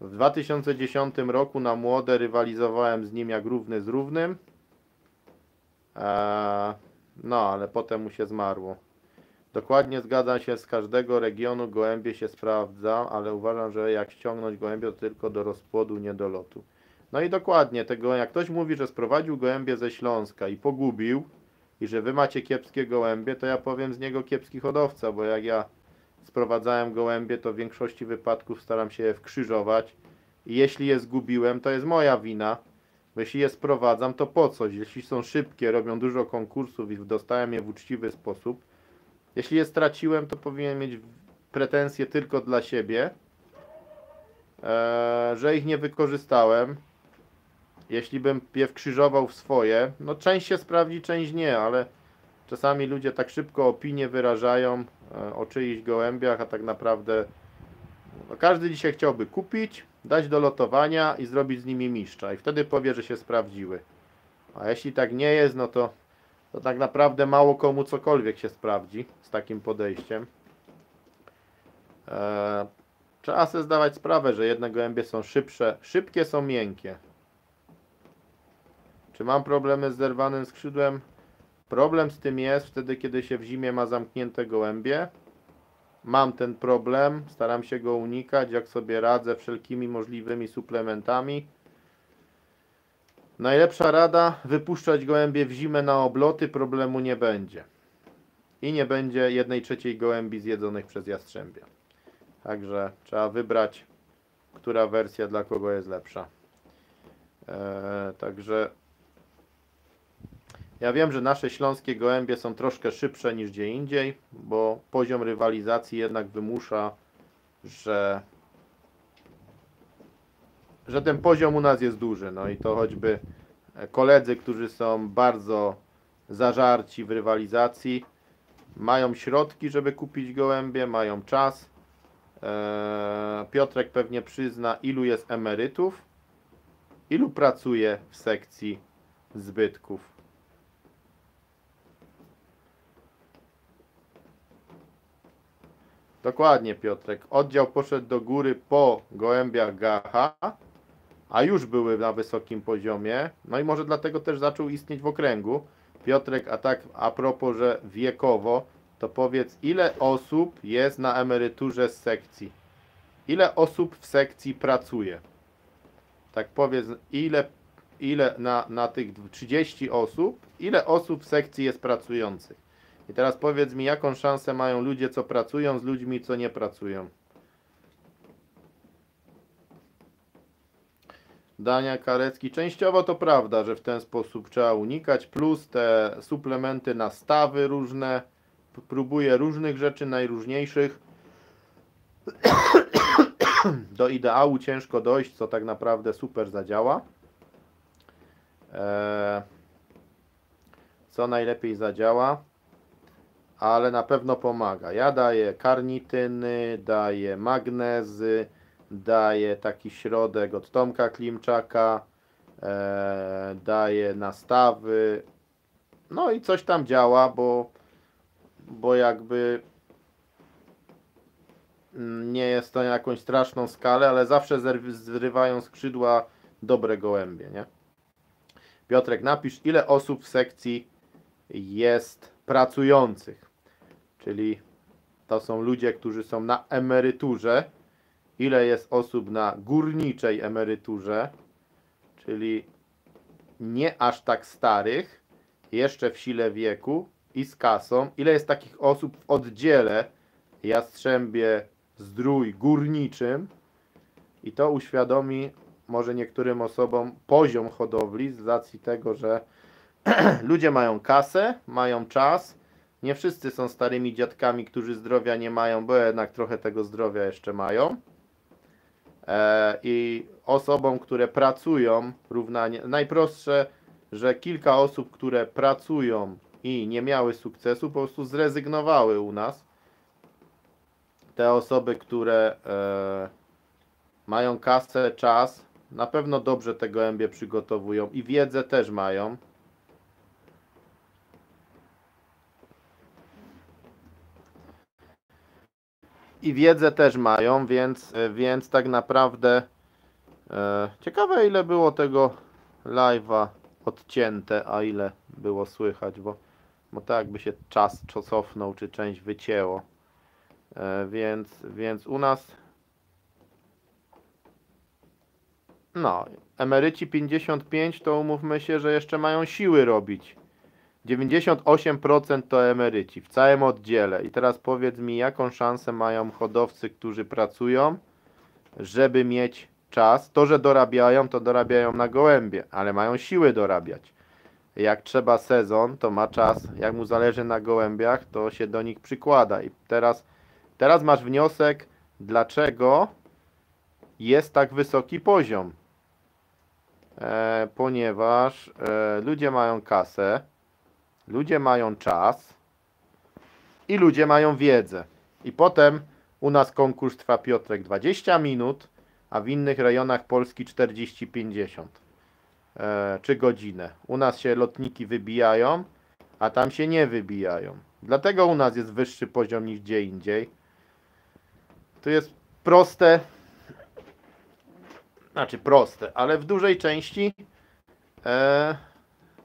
w 2010 roku na młode rywalizowałem z nim jak równy z równym, no ale potem mu się zmarło. Dokładnie zgadzam się, z każdego regionu gołębie się sprawdza, ale uważam, że jak ściągnąć gołębie, to tylko do rozpłodu, nie do lotu. No i dokładnie, tego jak ktoś mówi, że sprowadził gołębie ze Śląska i pogubił, i że wy macie kiepskie gołębie, to ja powiem z niego kiepski hodowca, bo jak ja sprowadzałem gołębie, to w większości wypadków staram się je wkrzyżować. I jeśli je zgubiłem, to jest moja wina. Bo jeśli je sprowadzam, to po coś. Jeśli są szybkie, robią dużo konkursów i dostałem je w uczciwy sposób. Jeśli je straciłem, to powinien mieć pretensje tylko dla siebie, że ich nie wykorzystałem. Jeśli bym je wkrzyżował w swoje, no część się sprawdzi, część nie, ale czasami ludzie tak szybko opinie wyrażają o czyichś gołębiach, a tak naprawdę no każdy dzisiaj chciałby kupić, dać do lotowania i zrobić z nimi mistrza i wtedy powie, że się sprawdziły. A jeśli tak nie jest, no to tak naprawdę mało komu cokolwiek się sprawdzi z takim podejściem. Trzeba sobie zdawać sprawę, że jedne gołębie są szybsze, szybkie są miękkie. Czy mam problemy z zerwanym skrzydłem? Problem z tym jest wtedy, kiedy się w zimie ma zamknięte gołębie. Mam ten problem, staram się go unikać, jak sobie radzę wszelkimi możliwymi suplementami. Najlepsza rada, wypuszczać gołębie w zimę na obloty, problemu nie będzie. I nie będzie 1/3 gołębi zjedzonych przez jastrzębia. Także trzeba wybrać, która wersja dla kogo jest lepsza. Także ja wiem, że nasze śląskie gołębie są troszkę szybsze niż gdzie indziej, bo poziom rywalizacji jednak wymusza, że ten poziom u nas jest duży. No i to choćby koledzy, którzy są bardzo zażarci w rywalizacji, mają środki, żeby kupić gołębie, mają czas. Piotrek pewnie przyzna, ilu jest emerytów, ilu pracuje w sekcji zbytków. Dokładnie, Piotrek. Oddział poszedł do góry po gołębiach Gacha, a już były na wysokim poziomie. No i może dlatego też zaczął istnieć w okręgu. Piotrek, a tak a propos, że wiekowo, to powiedz, ile osób jest na emeryturze z sekcji? Ile osób w sekcji pracuje? Tak powiedz, ile na tych 30 osób, ile osób w sekcji jest pracujących? I teraz powiedz mi, jaką szansę mają ludzie, co pracują, z ludźmi, co nie pracują. Dania Karecki. Częściowo to prawda, że w ten sposób trzeba unikać, plus te suplementy na stawy różne. Próbuję różnych rzeczy, najróżniejszych. Do ideału ciężko dojść, co tak naprawdę super zadziała. Co najlepiej zadziała, ale na pewno pomaga. Ja daję karnityny, daję magnezy, daję taki środek od Tomka Klimczaka, daję nastawy, no i coś tam działa, bo jakby nie jest to jakąś straszną skalę, ale zawsze zrywają skrzydła dobre gołębie, nie? Piotrek, napisz, ile osób w sekcji jest pracujących, czyli to są ludzie, którzy są na emeryturze, ile jest osób na górniczej emeryturze, czyli nie aż tak starych, jeszcze w sile wieku i z kasą, ile jest takich osób w oddziale Jastrzębie Zdrój górniczym i to uświadomi może niektórym osobom poziom hodowli z racji tego, że ludzie mają kasę, mają czas, nie wszyscy są starymi dziadkami, którzy zdrowia nie mają, bo jednak trochę tego zdrowia jeszcze mają. I osobom, które pracują, równanie, najprostsze, że kilka osób, które pracują i nie miały sukcesu, po prostu zrezygnowały u nas. Te osoby, które mają kasę, czas, na pewno dobrze te gołębie przygotowują i wiedzę też mają. I wiedzę też mają, więc tak naprawdę ciekawe, ile było tego live'a odcięte, a ile było słychać, bo tak jakby się czas cofnął, czy część wycięło. Więc u nas no, emeryci 55 to umówmy się, że jeszcze mają siły robić 98% to emeryci w całym oddziale. I teraz powiedz mi, jaką szansę mają hodowcy, którzy pracują, żeby mieć czas. To, że dorabiają, to dorabiają na gołębie, ale mają siły dorabiać. Jak trzeba sezon, to ma czas. Jak mu zależy na gołębiach, to się do nich przykłada. I teraz masz wniosek, dlaczego jest tak wysoki poziom. Ponieważ ludzie mają kasę, ludzie mają czas i ludzie mają wiedzę. I potem u nas konkurs trwa, Piotrek, 20 minut, a w innych rejonach Polski 40-50 czy godzinę. U nas się lotniki wybijają, a tam się nie wybijają. Dlatego u nas jest wyższy poziom niż gdzie indziej. To jest proste, ale w dużej części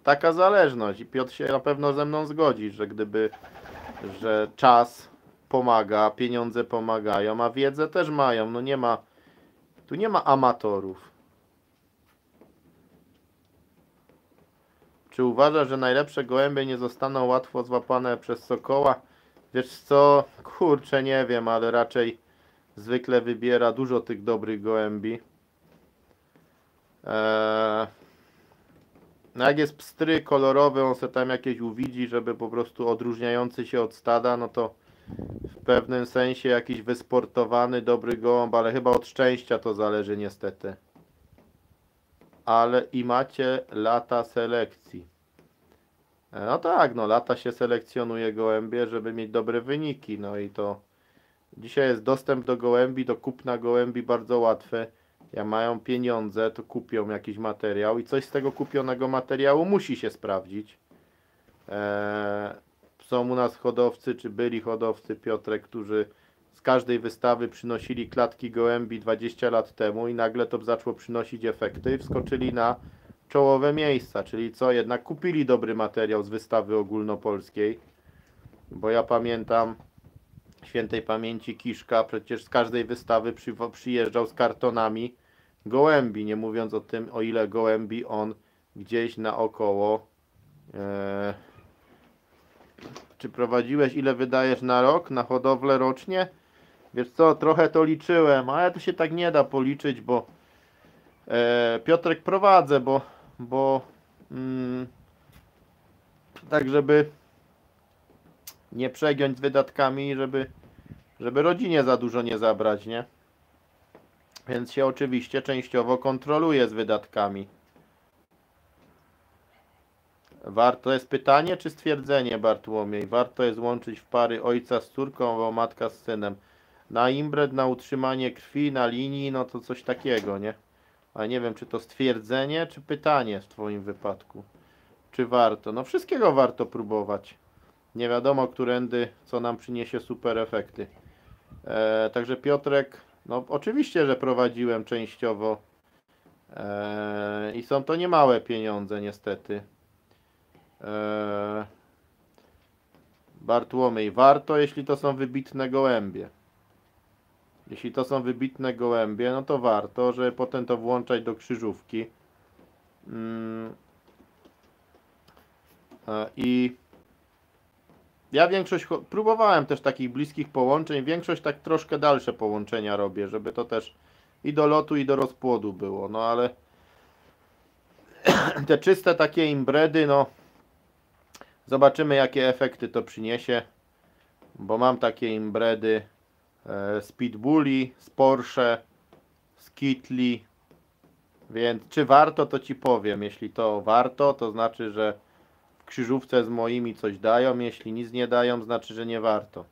taka zależność. I Piotr się na pewno ze mną zgodzi, że czas pomaga, pieniądze pomagają, a wiedzę też mają. No tu nie ma amatorów. Czy uważasz, że najlepsze gołębie nie zostaną łatwo złapane przez sokoła? Wiesz co, kurczę, nie wiem, ale raczej zwykle wybiera dużo tych dobrych gołębi. No jak jest pstry kolorowy, on se tam jakieś uwidzi, żeby po prostu odróżniający się od stada, no to w pewnym sensie jakiś wysportowany, dobry gołąb, ale chyba od szczęścia to zależy niestety. Ale i macie lata selekcji. No tak, no lata się selekcjonuje gołębie, żeby mieć dobre wyniki. No i to dzisiaj jest dostęp do gołębi, do kupna gołębi bardzo łatwy. Jak mają pieniądze, to kupią jakiś materiał i coś z tego kupionego materiału musi się sprawdzić. Są u nas hodowcy, czy byli hodowcy, Piotrek, którzy z każdej wystawy przynosili klatki gołębi 20 lat temu i nagle to zaczęło przynosić efekty i wskoczyli na czołowe miejsca, czyli co, jednak kupili dobry materiał z wystawy ogólnopolskiej, bo ja pamiętam świętej pamięci Kiszka, przecież z każdej wystawy przyjeżdżał z kartonami gołębi, nie mówiąc o tym, o ile gołębi on gdzieś naokoło. Czy prowadziłeś, ile wydajesz na rok, na hodowlę rocznie? Wiesz co, trochę to liczyłem, ale to się tak nie da policzyć, bo Piotrek, prowadzę, bo tak, żeby nie przegiąć z wydatkami, żeby rodzinie za dużo nie zabrać, nie? Więc się oczywiście częściowo kontroluje z wydatkami. Warto jest pytanie czy stwierdzenie, Bartłomiej? Warto jest łączyć w pary ojca z córką albo matka z synem. Na imbred, na utrzymanie krwi, na linii, no to coś takiego, nie? Ale nie wiem, czy to stwierdzenie, czy pytanie w Twoim wypadku. Czy warto? No wszystkiego warto próbować. Nie wiadomo, którędy, co nam przyniesie super efekty. Także Piotrek, no oczywiście, że prowadziłem częściowo. I są to niemałe pieniądze niestety. Bartłomiej, warto, jeśli to są wybitne gołębie. Jeśli to są wybitne gołębie, no to warto, żeby potem to włączać do krzyżówki. I ja próbowałem też takich bliskich połączeń, większość tak troszkę dalsze połączenia robię, żeby to też i do lotu, i do rozpłodu było, no ale te czyste takie imbredy, no zobaczymy, jakie efekty to przyniesie, bo mam takie imbredy z Pitbulli, z Porsche, z Kitli, więc czy warto, to Ci powiem. Jeśli to warto, to znaczy, że w krzyżówce z moimi coś dają, jeśli nic nie dają, znaczy, że nie warto,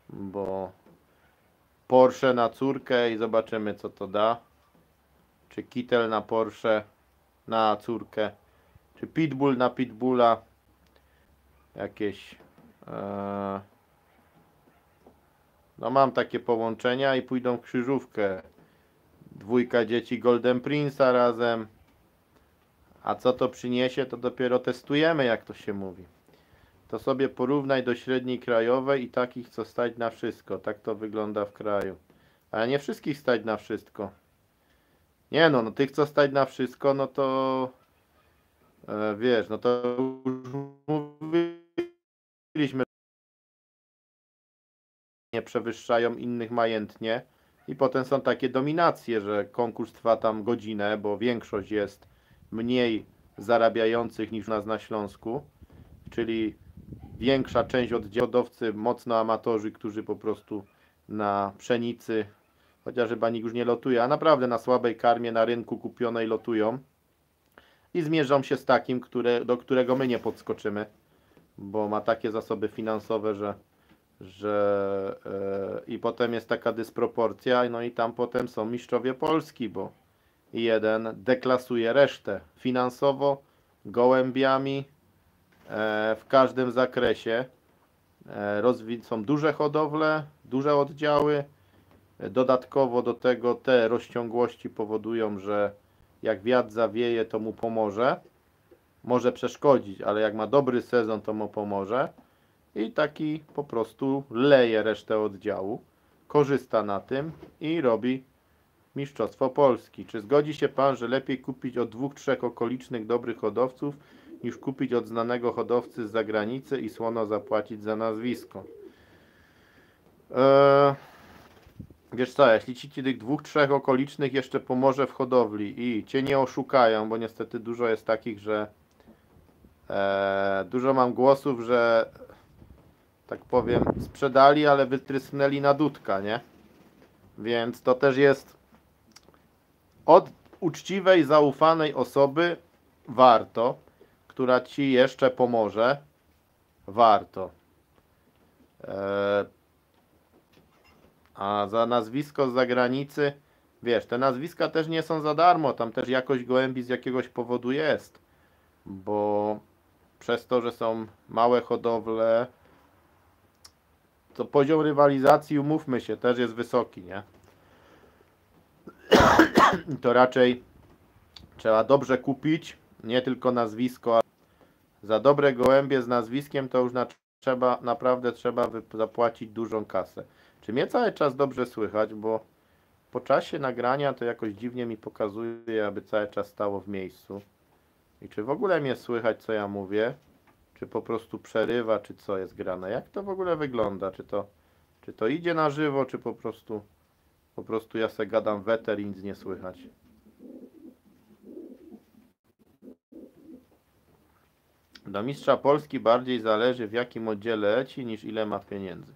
bo Porsche na córkę i zobaczymy, co to da, czy Kittel na Porsche na córkę, czy Pitbull na Pitbulla, jakieś no mam takie połączenia i pójdą w krzyżówkę. Dwójka dzieci Golden Prince'a razem. A co to przyniesie, to dopiero testujemy, jak to się mówi. To sobie porównaj do średniej krajowej i takich, co stać na wszystko. Tak to wygląda w kraju. Ale nie wszystkich stać na wszystko. Nie no, tych, co stać na wszystko, no to wiesz, no to już mówiliśmy, nie przewyższają innych majętnie i potem są takie dominacje, że konkurs trwa tam godzinę, bo większość jest mniej zarabiających niż u nas na Śląsku, czyli większa część oddziałowcy, mocno amatorzy, którzy po prostu na pszenicy, chociaż chyba nikt już nie lotuje, a naprawdę na słabej karmie na rynku kupionej lotują i zmierzą się z takim, do którego my nie podskoczymy, bo ma takie zasoby finansowe, i potem jest taka dysproporcja, no i tam potem są mistrzowie Polski, bo jeden deklasuje resztę finansowo, gołębiami, w każdym zakresie. Są duże hodowle, duże oddziały. Dodatkowo do tego te rozciągłości powodują, że jak wiatr zawieje, to mu pomoże. Może przeszkodzić, ale jak ma dobry sezon, to mu pomoże. I taki po prostu leje resztę oddziału, korzysta na tym i robi Mistrzostwo Polski. Czy zgodzi się Pan, że lepiej kupić od 2-3 okolicznych dobrych hodowców, niż kupić od znanego hodowcy z zagranicy i słono zapłacić za nazwisko? Wiesz co, jeśli ci tych 2-3 okolicznych jeszcze pomoże w hodowli i Cię nie oszukają, bo niestety dużo jest takich, że dużo mam głosów, że tak powiem, sprzedali, ale wytrysnęli na dudka, nie? Więc to też jest od uczciwej, zaufanej osoby warto, która Ci jeszcze pomoże, warto. A za nazwisko z zagranicy, wiesz, te nazwiska też nie są za darmo, tam też jakość gołębi z jakiegoś powodu jest, bo przez to, że są małe hodowle, to poziom rywalizacji, umówmy się, też jest wysoki, nie? To raczej trzeba dobrze kupić, nie tylko nazwisko, ale za dobre gołębie z nazwiskiem to już naprawdę trzeba zapłacić dużą kasę. Czy mnie cały czas dobrze słychać, bo po czasie nagrania to jakoś dziwnie mi pokazuje, aby cały czas stało w miejscu. I czy w ogóle mnie słychać, co ja mówię? Czy po prostu przerywa, czy co jest grane? Jak to w ogóle wygląda? Czy to idzie na żywo, czy po prostu ja se gadam weter i nic nie słychać? Do mistrza Polski bardziej zależy, w jakim oddziale leci, niż ile ma pieniędzy.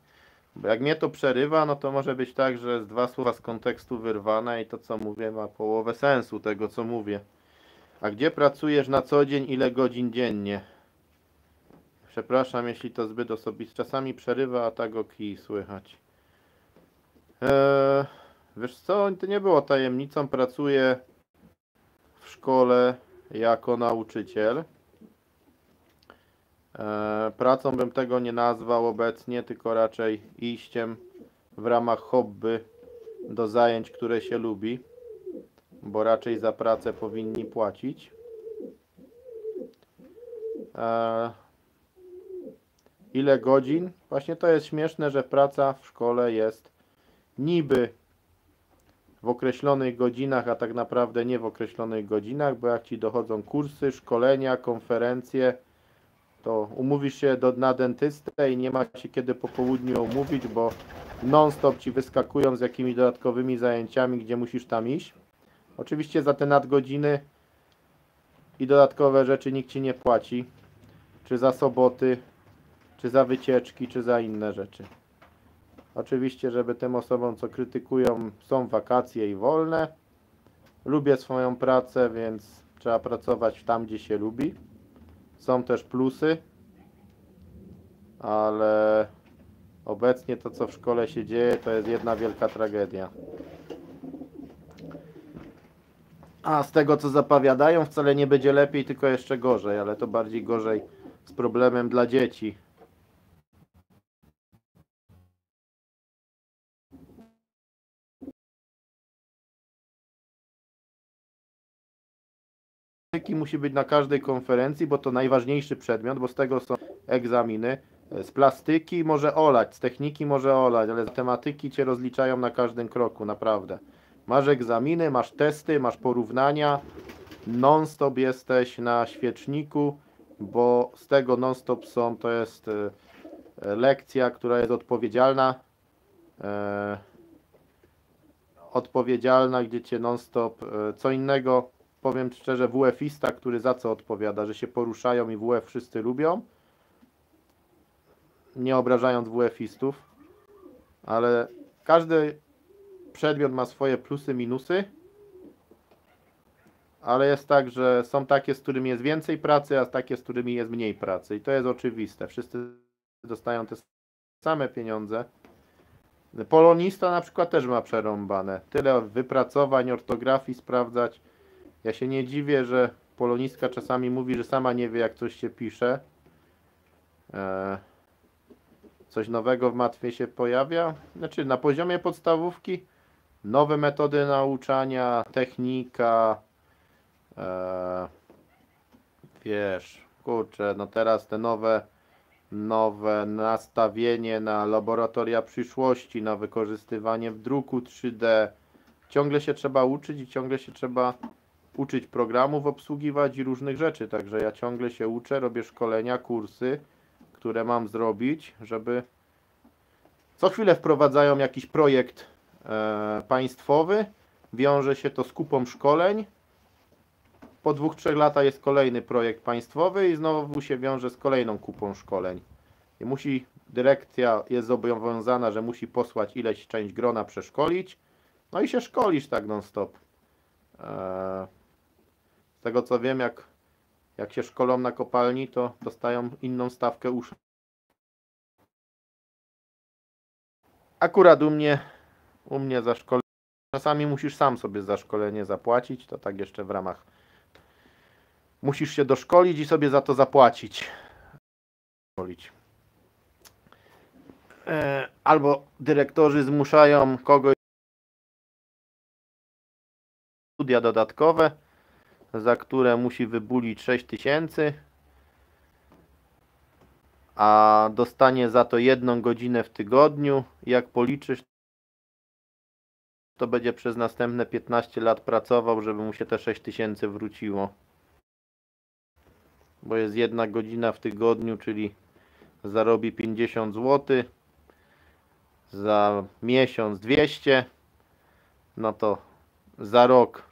Bo jak mnie to przerywa, no to może być tak, że z 2 słowa z kontekstu wyrwane i to, co mówię, ma połowę sensu tego, co mówię. A gdzie pracujesz na co dzień, ile godzin dziennie? Przepraszam, jeśli to zbyt osobiste. Czasami przerywa, a tak o kij słychać. Wiesz co, to nie było tajemnicą. Pracuję w szkole jako nauczyciel. Pracą bym tego nie nazwał obecnie, tylko raczej iściem w ramach hobby do zajęć, które się lubi, bo raczej za pracę powinni płacić. Ile godzin? Właśnie to jest śmieszne, że praca w szkole jest niby w określonych godzinach, a tak naprawdę nie w określonych godzinach, bo jak Ci dochodzą kursy, szkolenia, konferencje, to umówisz się na dentystę i nie ma się kiedy po południu umówić, bo non-stop Ci wyskakują z jakimiś dodatkowymi zajęciami, gdzie musisz tam iść. Oczywiście za te nadgodziny i dodatkowe rzeczy nikt Ci nie płaci, czy za soboty, czy za wycieczki, czy za inne rzeczy. Oczywiście, żeby tym osobom, co krytykują, są wakacje i wolne. Lubię swoją pracę, więc trzeba pracować tam, gdzie się lubi. Są też plusy, ale obecnie to, co w szkole się dzieje, to jest jedna wielka tragedia. A z tego, co zapowiadają, wcale nie będzie lepiej, tylko jeszcze gorzej, ale to bardziej gorzej z problemem dla dzieci. Musi być na każdej konferencji, bo to najważniejszy przedmiot, bo z tego są egzaminy. Z plastyki może olać, z techniki może olać, ale z tematyki Cię rozliczają na każdym kroku, naprawdę. Masz egzaminy, masz testy, masz porównania non-stop jesteś na świeczniku, bo z tego non-stop to jest lekcja, która jest odpowiedzialna, gdzie cię non-stop, co innego, powiem szczerze, WF-ista, który za co odpowiada, że się poruszają i WF wszyscy lubią, nie obrażając WF-istów, ale każdy przedmiot ma swoje plusy, minusy, ale jest tak, że są takie, z którymi jest więcej pracy, a takie, z którymi jest mniej pracy i to jest oczywiste. Wszyscy dostają te same pieniądze. Polonista na przykład też ma przerąbane. Tyle wypracowań, ortografii sprawdzać. Ja się nie dziwię, że polonistka czasami mówi, że sama nie wie, jak coś się pisze. Coś nowego w matwie się pojawia. Znaczy na poziomie podstawówki nowe metody nauczania, technika. Wiesz, kurczę, no teraz te nowe nastawienie na laboratoria przyszłości, na wykorzystywanie w druku 3D. Ciągle się trzeba uczyć i ciągle się trzeba uczyć programów, obsługiwać i różnych rzeczy. Także ja ciągle się uczę, robię szkolenia, kursy, które mam zrobić, żeby co chwilę wprowadzają jakiś projekt państwowy. Wiąże się to z kupą szkoleń. Po 2-3 latach jest kolejny projekt państwowy i znowu się wiąże z kolejną kupą szkoleń. I dyrekcja jest zobowiązana, że musi posłać ileś część grona przeszkolić. No i się szkolisz tak non stop. Z tego co wiem, jak się szkolą na kopalni, to dostają inną stawkę uszu. Akurat u mnie za szkolenie, czasami musisz sam sobie za szkolenie zapłacić, to tak jeszcze w ramach. Musisz się doszkolić i sobie za to zapłacić. Albo dyrektorzy zmuszają kogoś studia dodatkowe, za które musi wybulić 6000, a dostanie za to 1 godzinę w tygodniu. Jak policzysz, to będzie przez następne 15 lat pracował, żeby mu się te 6000 wróciło. Bo jest 1 godzina w tygodniu, czyli zarobi 50 zł, za miesiąc 200, no to za rok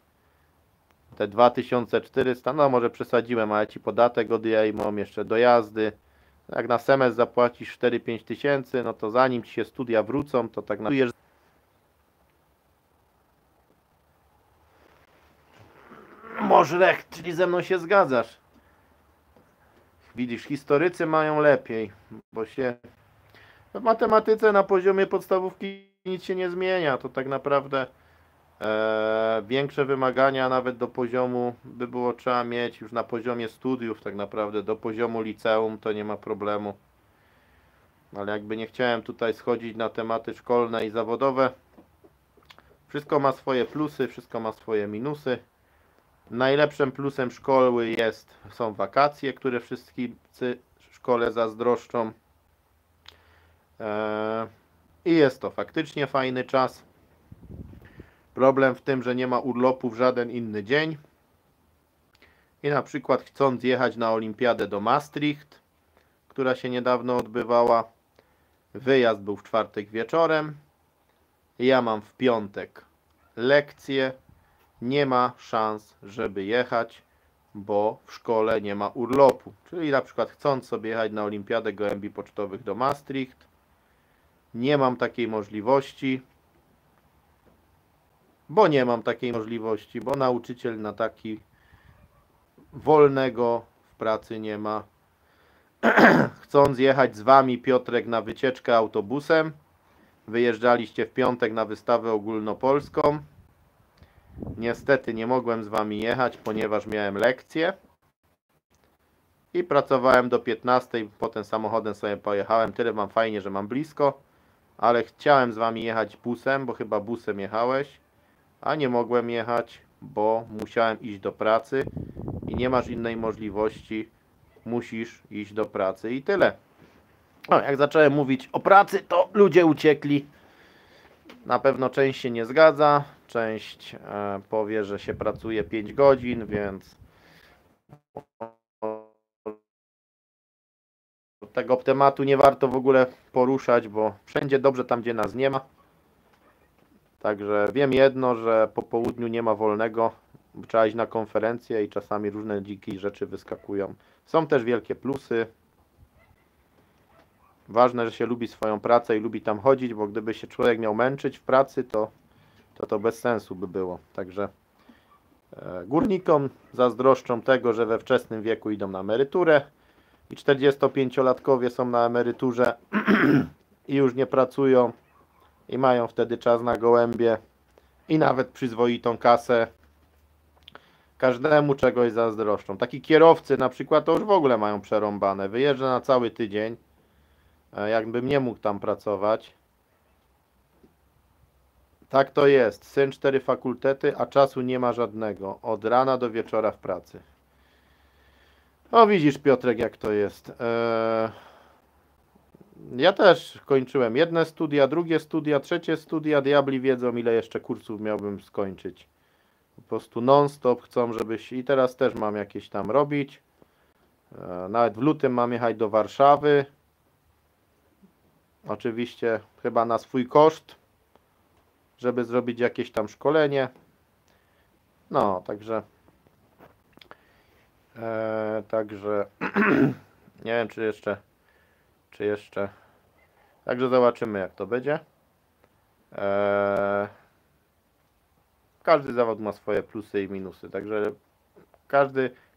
te 2400, no może przesadziłem, ale ci podatek odejmą, jeszcze dojazdy. Jak na semestr zapłacisz 4-5 tysięcy, no to zanim ci się studia wrócą, to tak naprawdę może, czyli ze mną się zgadzasz. Widzisz, historycy mają lepiej, bo się w matematyce na poziomie podstawówki nic się nie zmienia. To tak naprawdę większe wymagania nawet do poziomu by było trzeba mieć już na poziomie studiów, tak naprawdę do poziomu liceum to nie ma problemu. Ale jakby nie chciałem tutaj schodzić na tematy szkolne i zawodowe, wszystko ma swoje plusy, wszystko ma swoje minusy. Najlepszym plusem szkoły są wakacje, które wszyscy szkole zazdroszczą. I jest to faktycznie fajny czas. Problem w tym, że nie ma urlopu w żaden inny dzień. I na przykład chcąc jechać na olimpiadę do Maastricht, która się niedawno odbywała, wyjazd był w czwartek wieczorem. Ja mam w piątek lekcje. Nie ma szans, żeby jechać, bo w szkole nie ma urlopu. Czyli na przykład chcąc sobie jechać na olimpiadę gołębi pocztowych do Maastricht, nie mam takiej możliwości, bo nauczyciel na taki wolnego w pracy nie ma. Chcąc jechać z wami, Piotrek, na wycieczkę autobusem, wyjeżdżaliście w piątek na wystawę ogólnopolską. Niestety nie mogłem z wami jechać, ponieważ miałem lekcję i pracowałem do 15, potem samochodem sobie pojechałem. Tyle mam fajnie, że mam blisko, ale chciałem z wami jechać busem, bo chyba busem jechałeś, a nie mogłem jechać, bo musiałem iść do pracy i nie masz innej możliwości, musisz iść do pracy i tyle. Jak zacząłem mówić o pracy, to ludzie uciekli Na pewno część się nie zgadza, część powie, że się pracuje 5 godzin, więc tego tematu nie warto w ogóle poruszać, bo wszędzie dobrze tam, gdzie nas nie ma. Także wiem jedno, że po południu nie ma wolnego, trzeba iść na konferencję i czasami różne dzikie rzeczy wyskakują. Są też wielkie plusy. Ważne, że się lubi swoją pracę i lubi tam chodzić, bo gdyby się człowiek miał męczyć w pracy, to bez sensu by było. Także górnikom zazdroszczą tego, że we wczesnym wieku idą na emeryturę i 45-latkowie są na emeryturze i już nie pracują i mają wtedy czas na gołębie i nawet przyzwoitą kasę. Każdemu czegoś zazdroszczą. Taki kierowcy na przykład to już w ogóle mają przerąbane. Wyjeżdża na cały tydzień, jakbym nie mógł tam pracować. Tak to jest. Syn 4 fakultety, a czasu nie ma żadnego. Od rana do wieczora w pracy. O, widzisz, Piotrek, jak to jest. Ja też kończyłem jedne studia, drugie studia, trzecie studia. Diabli wiedzą, ile jeszcze kursów miałbym skończyć. Po prostu non-stop chcą, żebyś... I teraz też mam jakieś tam robić. Nawet w lutym mam jechać do Warszawy. Oczywiście chyba na swój koszt, żeby zrobić jakieś tam szkolenie. No, także nie wiem, czy jeszcze także zobaczymy, jak to będzie. Każdy zawód ma swoje plusy i minusy, także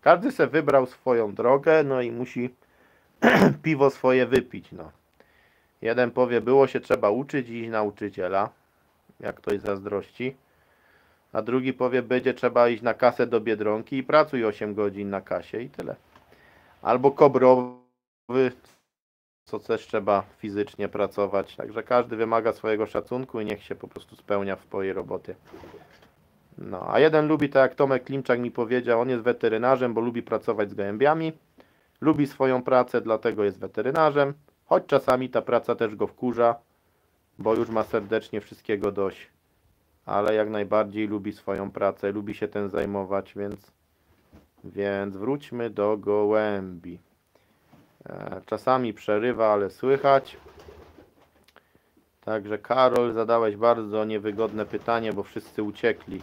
każdy se wybrał swoją drogę, no i musi piwo swoje wypić, no. Jeden powie, było się trzeba uczyć i iść nauczyciela, jak ktoś zazdrości. A drugi powie, będzie trzeba iść na kasę do Biedronki i pracuj 8 godzin na kasie i tyle. Albo kobrowy, co też trzeba fizycznie pracować. Także każdy wymaga swojego szacunku i niech się po prostu spełnia w swojej robocie. No, a jeden lubi, tak jak Tomek Klimczak mi powiedział, on jest weterynarzem, bo lubi pracować z gołębiami. Lubi swoją pracę, dlatego jest weterynarzem. Choć czasami ta praca też go wkurza, bo już ma serdecznie wszystkiego dość. Ale jak najbardziej lubi swoją pracę, lubi się tym zajmować, więc wróćmy do gołębi. Czasami przerywa, ale słychać. Także Karol, zadałeś bardzo niewygodne pytanie, bo wszyscy uciekli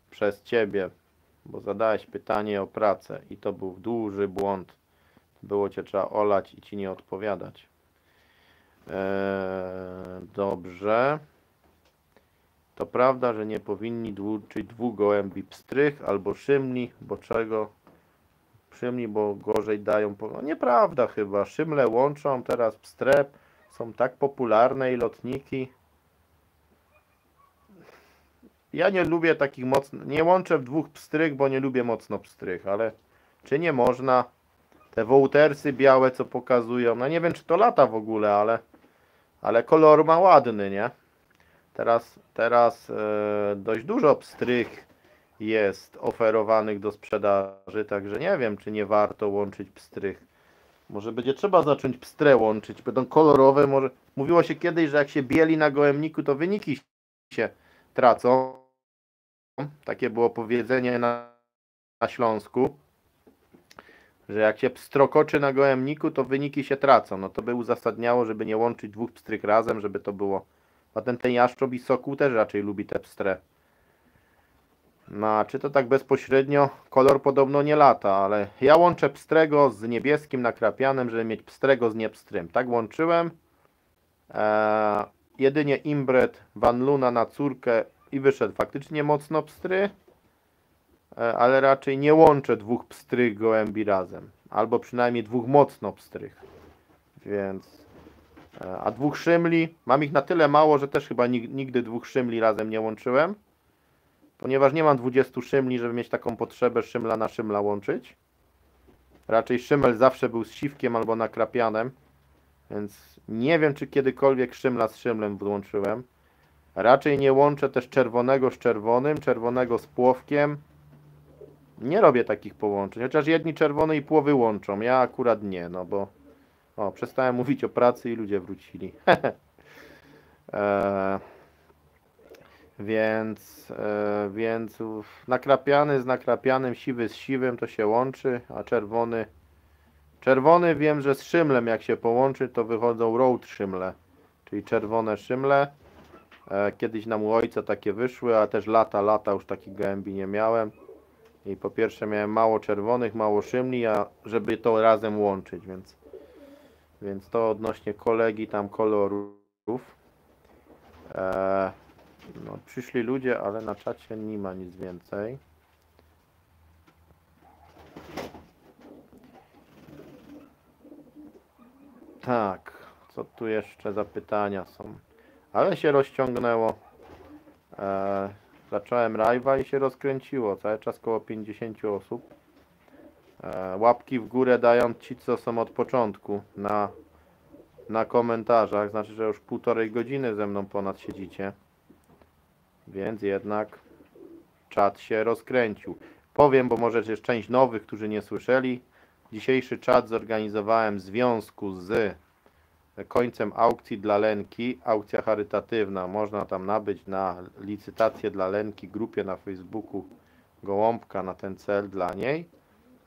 przez Ciebie, bo zadałeś pytanie o pracę i to był duży błąd. Było Cię trzeba olać i Ci nie odpowiadać. Dobrze. To prawda, że nie powinni uczyć 2 gołębi pstrych albo szymli, bo czego? Szymli, bo gorzej dają. No, nieprawda chyba. Szymle łączą, teraz pstre są tak popularne i lotniki. Ja nie lubię takich mocno. Nie łączę w 2 pstrych, bo nie lubię mocno pstrych, ale czy nie można? Te wołtersy białe, co pokazują. No nie wiem, czy to lata w ogóle, ale kolor ma ładny, nie? Teraz dość dużo pstrych jest oferowanych do sprzedaży, także nie wiem, czy nie warto łączyć pstrych. Może będzie trzeba zacząć pstre łączyć, będą kolorowe. Może mówiło się kiedyś, że jak się bieli na gołębniku, to wyniki się tracą. Takie było powiedzenie na Śląsku, że jak się pstrokoczy na gołębniku, to wyniki się tracą. No to by uzasadniało, żeby nie łączyć 2 pstrych razem, żeby to było. A ten jaszcząb i sokół też raczej lubi te pstre. No, a czy to tak bezpośrednio? Kolor podobno nie lata, ale ja łączę pstrego z niebieskim nakrapianem, żeby mieć pstrego z niepstrym. Tak łączyłem. Jedynie imbret Van Luna na córkę i wyszedł faktycznie mocno pstry, ale raczej nie łączę 2 pstrych gołębi razem. Albo przynajmniej 2 mocno pstrych. Więc... A 2 szymli, mam ich na tyle mało, że też chyba nigdy 2 szymli razem nie łączyłem. Ponieważ nie mam 20 szymli, żeby mieć taką potrzebę szymla na szymla łączyć. Raczej szymel zawsze był z siwkiem albo nakrapianem. Więc nie wiem, czy kiedykolwiek szymla z szymlem włączyłem. Raczej nie łączę też czerwonego z czerwonym, czerwonego z płowkiem. Nie robię takich połączeń. Chociaż jedni czerwone i płowy łączą. Ja akurat nie, no bo... O, przestałem mówić o pracy i ludzie wrócili. E, więc nakrapiany z nakrapianym, siwy z siwym to się łączy, a czerwony wiem, że z szymlem jak się połączy, to wychodzą road szymle, czyli czerwone szymle. Kiedyś nam u ojca takie wyszły, a też lata już takich gołębi nie miałem. I po pierwsze miałem mało czerwonych, mało szymli, a żeby to razem łączyć, więc to odnośnie kolegi tam kolorów. No, przyszli ludzie, ale na czacie nie ma nic więcej. Tak, co tu jeszcze za pytania są? Ale się rozciągnęło. Zacząłem live'a i się rozkręciło. Cały czas koło 50 osób. Łapki w górę dają ci, co są od początku na komentarzach. Znaczy, że już 1,5 godziny ze mną ponad siedzicie. Więc jednak czat się rozkręcił. Powiem, bo może jest część nowych, którzy nie słyszeli. Dzisiejszy czat zorganizowałem w związku z końcem aukcji dla Lenki. Aukcja charytatywna. Można tam nabyć na licytację dla Lenki grupie na Facebooku gołąbka na ten cel dla niej.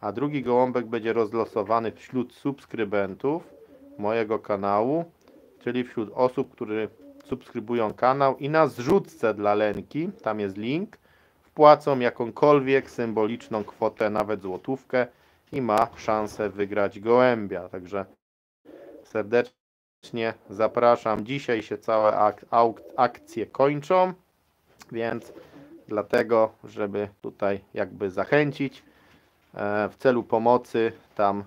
A drugi gołąbek będzie rozlosowany wśród subskrybentów mojego kanału, czyli wśród osób, które subskrybują kanał i na zrzutce dla Lenki, tam jest link, wpłacą jakąkolwiek symboliczną kwotę, nawet złotówkę i ma szansę wygrać gołębia. Także serdecznie zapraszam. Dzisiaj się całe akcje kończą, więc dlatego, żeby tutaj jakby zachęcić w celu pomocy tam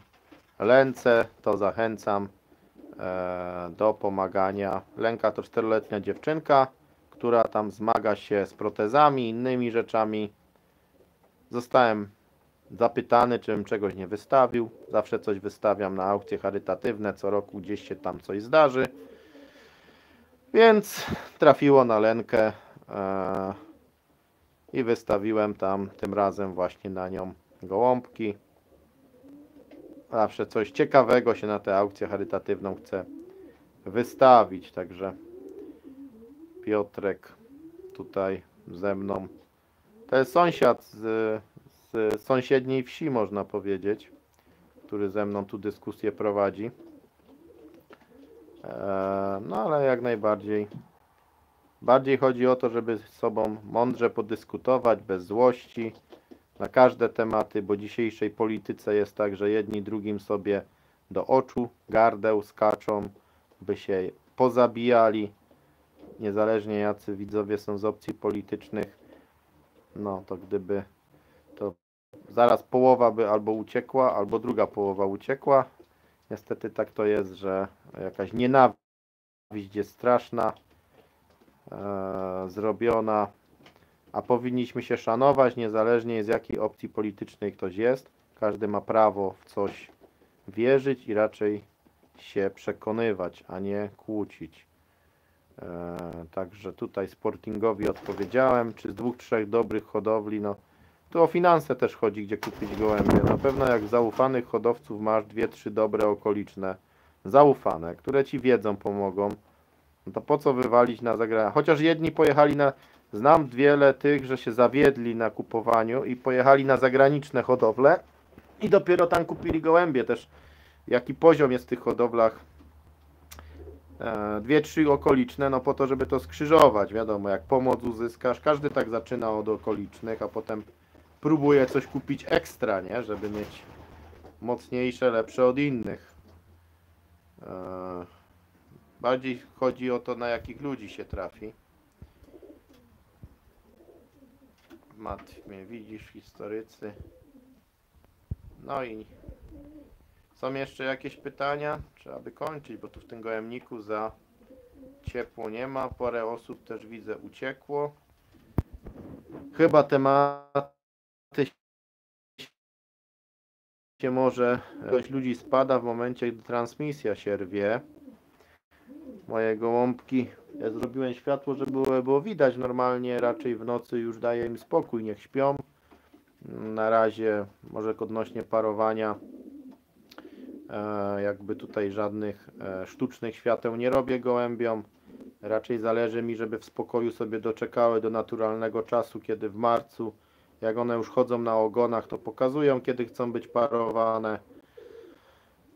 Lence, to zachęcam do pomagania. Lenka to 4-letnia dziewczynka, która tam zmaga się z protezami, innymi rzeczami. Zostałem zapytany, czy bym czegoś nie wystawił. Zawsze coś wystawiam na aukcje charytatywne, co roku gdzieś się tam coś zdarzy. Więc trafiło na Lenkę i wystawiłem tam tym razem właśnie na nią gołąbki. Zawsze coś ciekawego się na tę aukcję charytatywną chce wystawić, także Piotrek tutaj ze mną. To jest sąsiad z sąsiedniej wsi, można powiedzieć, który ze mną tu dyskusję prowadzi. No ale jak najbardziej. Bardziej chodzi o to, żeby z sobą mądrze podyskutować, bez złości, na każde tematy, bo w dzisiejszej polityce jest tak, że jedni drugim sobie do oczu, gardeł skaczą, by się pozabijali, niezależnie jacy widzowie są z opcji politycznych. No to gdyby to zaraz połowa by albo uciekła, albo druga połowa uciekła. Niestety tak to jest, że jakaś nienawiść jest straszna, zrobiona, a powinniśmy się szanować, niezależnie z jakiej opcji politycznej ktoś jest. Każdy ma prawo w coś wierzyć i raczej się przekonywać, a nie kłócić. Także tutaj Sportingowi odpowiedziałem, czy z 2-3 dobrych hodowli, no tu o finanse też chodzi, gdzie kupić gołębie. Na pewno jak zaufanych hodowców masz 2-3 dobre okoliczne, zaufane, które ci wiedzą, pomogą, no to po co wywalić na zagraniczne? Chociaż jedni pojechali na... Znam wiele tych, że się zawiedli na kupowaniu i pojechali na zagraniczne hodowle i dopiero tam kupili gołębie też. Jaki poziom jest w tych hodowlach? 2-3 okoliczne, no po to, żeby to skrzyżować. Wiadomo, jak pomoc uzyskasz, każdy tak zaczyna od okolicznych, a potem próbuje coś kupić ekstra, nie? Żeby mieć mocniejsze, lepsze od innych. Bardziej chodzi o to, na jakich ludzi się trafi. Martw mnie, widzisz, historycy. No i są jeszcze jakieś pytania? Trzeba by kończyć, bo tu w tym gołębniku za ciepło nie ma. Parę osób też widzę uciekło. Chyba tematy się może ilość ludzi spada w momencie, gdy transmisja się rwie. Moje gołąbki, ja zrobiłem światło, żeby było widać normalnie, raczej w nocy już daję im spokój, niech śpią. Na razie może odnośnie parowania jakby tutaj żadnych sztucznych świateł nie robię gołębiom. Raczej zależy mi, żeby w spokoju sobie doczekały do naturalnego czasu, kiedy w marcu, jak one już chodzą na ogonach, to pokazują, kiedy chcą być parowane.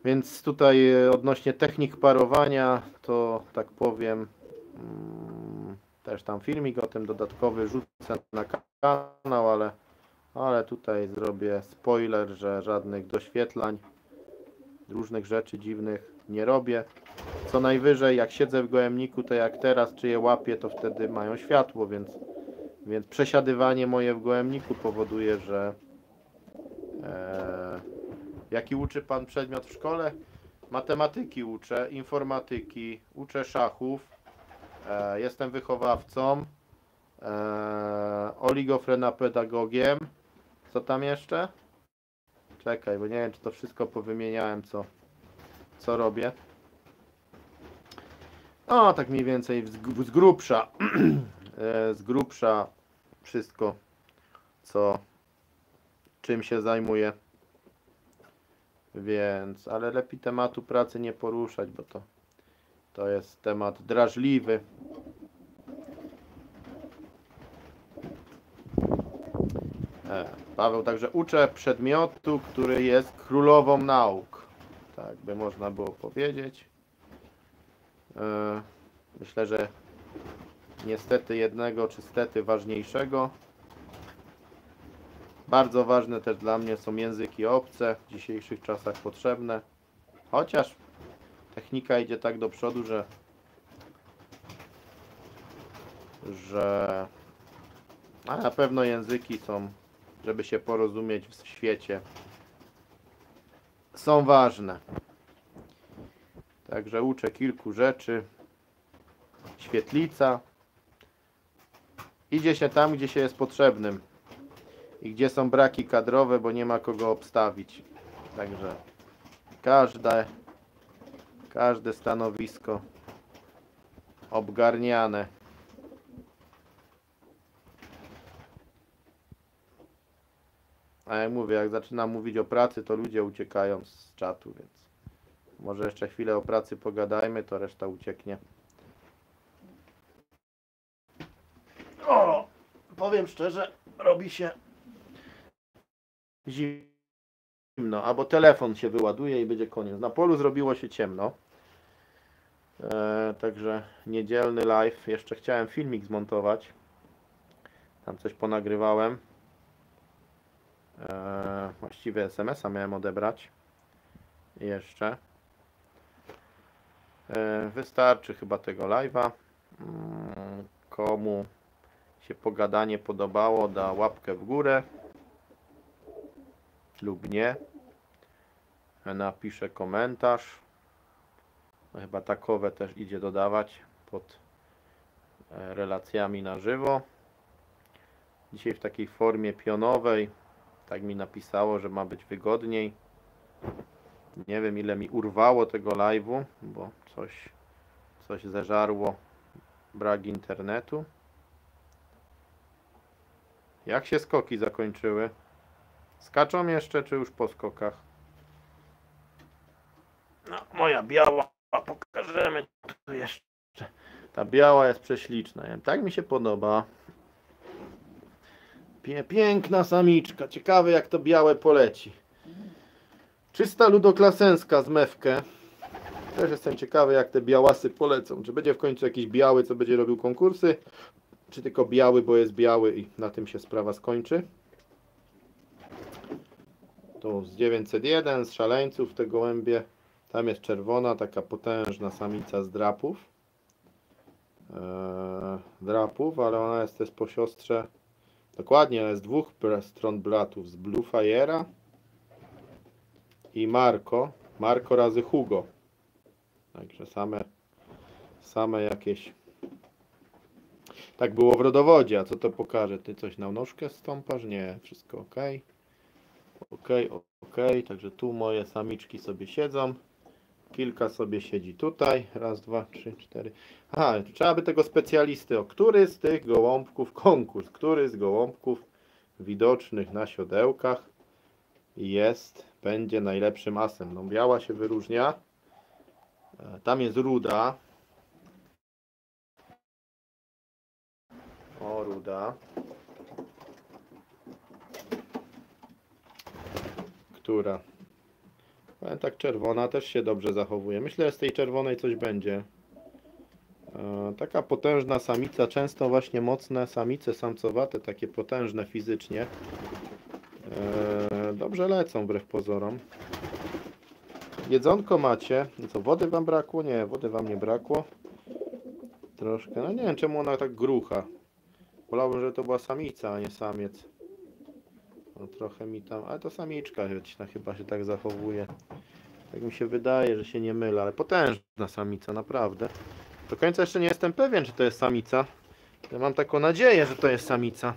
Więc tutaj odnośnie technik parowania, to tak powiem, też tam filmik o tym dodatkowy rzucę na kanał, ale tutaj zrobię spoiler, że żadnych doświetlań, różnych rzeczy dziwnych nie robię. Co najwyżej, jak siedzę w gołębniku, to jak teraz, czy je łapię, to wtedy mają światło, więc przesiadywanie moje w gołębniku powoduje, że jaki uczy Pan przedmiot w szkole? Matematyki uczę, informatyki, uczę szachów, jestem wychowawcą, oligofrenapedagogiem. Co tam jeszcze? Czekaj, bo nie wiem, czy to wszystko powymieniałem, co robię. No, tak mniej więcej z grubsza, z grubsza wszystko, czym się zajmuję. Więc, ale lepiej tematu pracy nie poruszać, bo to jest temat drażliwy. Paweł, także uczę przedmiotu, który jest królową nauk. Tak by można było powiedzieć. Myślę, że niestety jednego, czy stety ważniejszego. Bardzo ważne też dla mnie są języki obce, w dzisiejszych czasach potrzebne. Chociaż technika idzie tak do przodu, że na pewno języki są, żeby się porozumieć w świecie, są ważne. Także uczę kilku rzeczy. Świetlica. Idzie się tam, gdzie się jest potrzebnym i gdzie są braki kadrowe, bo nie ma kogo obstawić. Także każde stanowisko obgarniane. A jak mówię, jak zaczynam mówić o pracy, to ludzie uciekają z czatu, więc może jeszcze chwilę o pracy pogadajmy, to reszta ucieknie. O, powiem szczerze, robi się zimno, albo telefon się wyładuje i będzie koniec. Na polu zrobiło się ciemno. Także niedzielny live. Jeszcze chciałem filmik zmontować. Tam coś ponagrywałem. Właściwie SMS-a miałem odebrać. Jeszcze. Wystarczy chyba tego live'a. Komu się pogadanie podobało, da łapkę w górę lub nie. Napiszę komentarz. No, chyba takowe też idzie dodawać pod relacjami na żywo. Dzisiaj w takiej formie pionowej. Tak mi napisało, że ma być wygodniej. Nie wiem, ile mi urwało tego live'u, bo coś zeżarło. Brak internetu. Jak się skoki zakończyły? Skaczą jeszcze, czy już po skokach? No, moja biała, pokażemy tu jeszcze. Ta biała jest prześliczna. Tak mi się podoba. Piękna samiczka. Ciekawe, jak to białe poleci. Czysta ludoklasenska z mewkę. Też jestem ciekawy, jak te białasy polecą. Czy będzie w końcu jakiś biały, co będzie robił konkursy? Czy tylko biały, bo jest biały i na tym się sprawa skończy? Tu z 901, z szaleńców te gołębie. Tam jest czerwona, taka potężna samica z drapów. Ale ona jest też po siostrze. Dokładnie, jest dwóch stron bratów. Z Blue Fire'a i Marco. Marco razy Hugo. Także same jakieś. Tak było w rodowodzie, a co to pokaże? Ty coś na nóżkę stąpasz? Nie, wszystko ok. Ok. Także tu moje samiczki sobie siedzą. Kilka sobie siedzi tutaj. Raz, dwa, trzy, cztery. Aha, trzeba by tego specjalisty. O który z tych gołąbków konkurs? Który z gołąbków widocznych na siodełkach będzie najlepszym asem? No, biała się wyróżnia. Tam jest ruda. ruda, która tak czerwona też się dobrze zachowuje. Myślę, że z tej czerwonej coś będzie. Taka potężna samica, często właśnie mocne samice samcowate, takie potężne fizycznie. Dobrze lecą wbrew pozorom. Jedzonko macie. Co, wody wam brakło? Nie, wody wam nie brakło. Troszkę, no nie wiem czemu ona tak grucha. Wolałbym, żeby to była samica, a nie samiec. No trochę mi tam, ale to samiczka chyba się tak zachowuje. Tak mi się wydaje, że się nie mylę, ale potężna samica, naprawdę. Do końca jeszcze nie jestem pewien, czy to jest samica. Ja mam taką nadzieję, że to jest samica.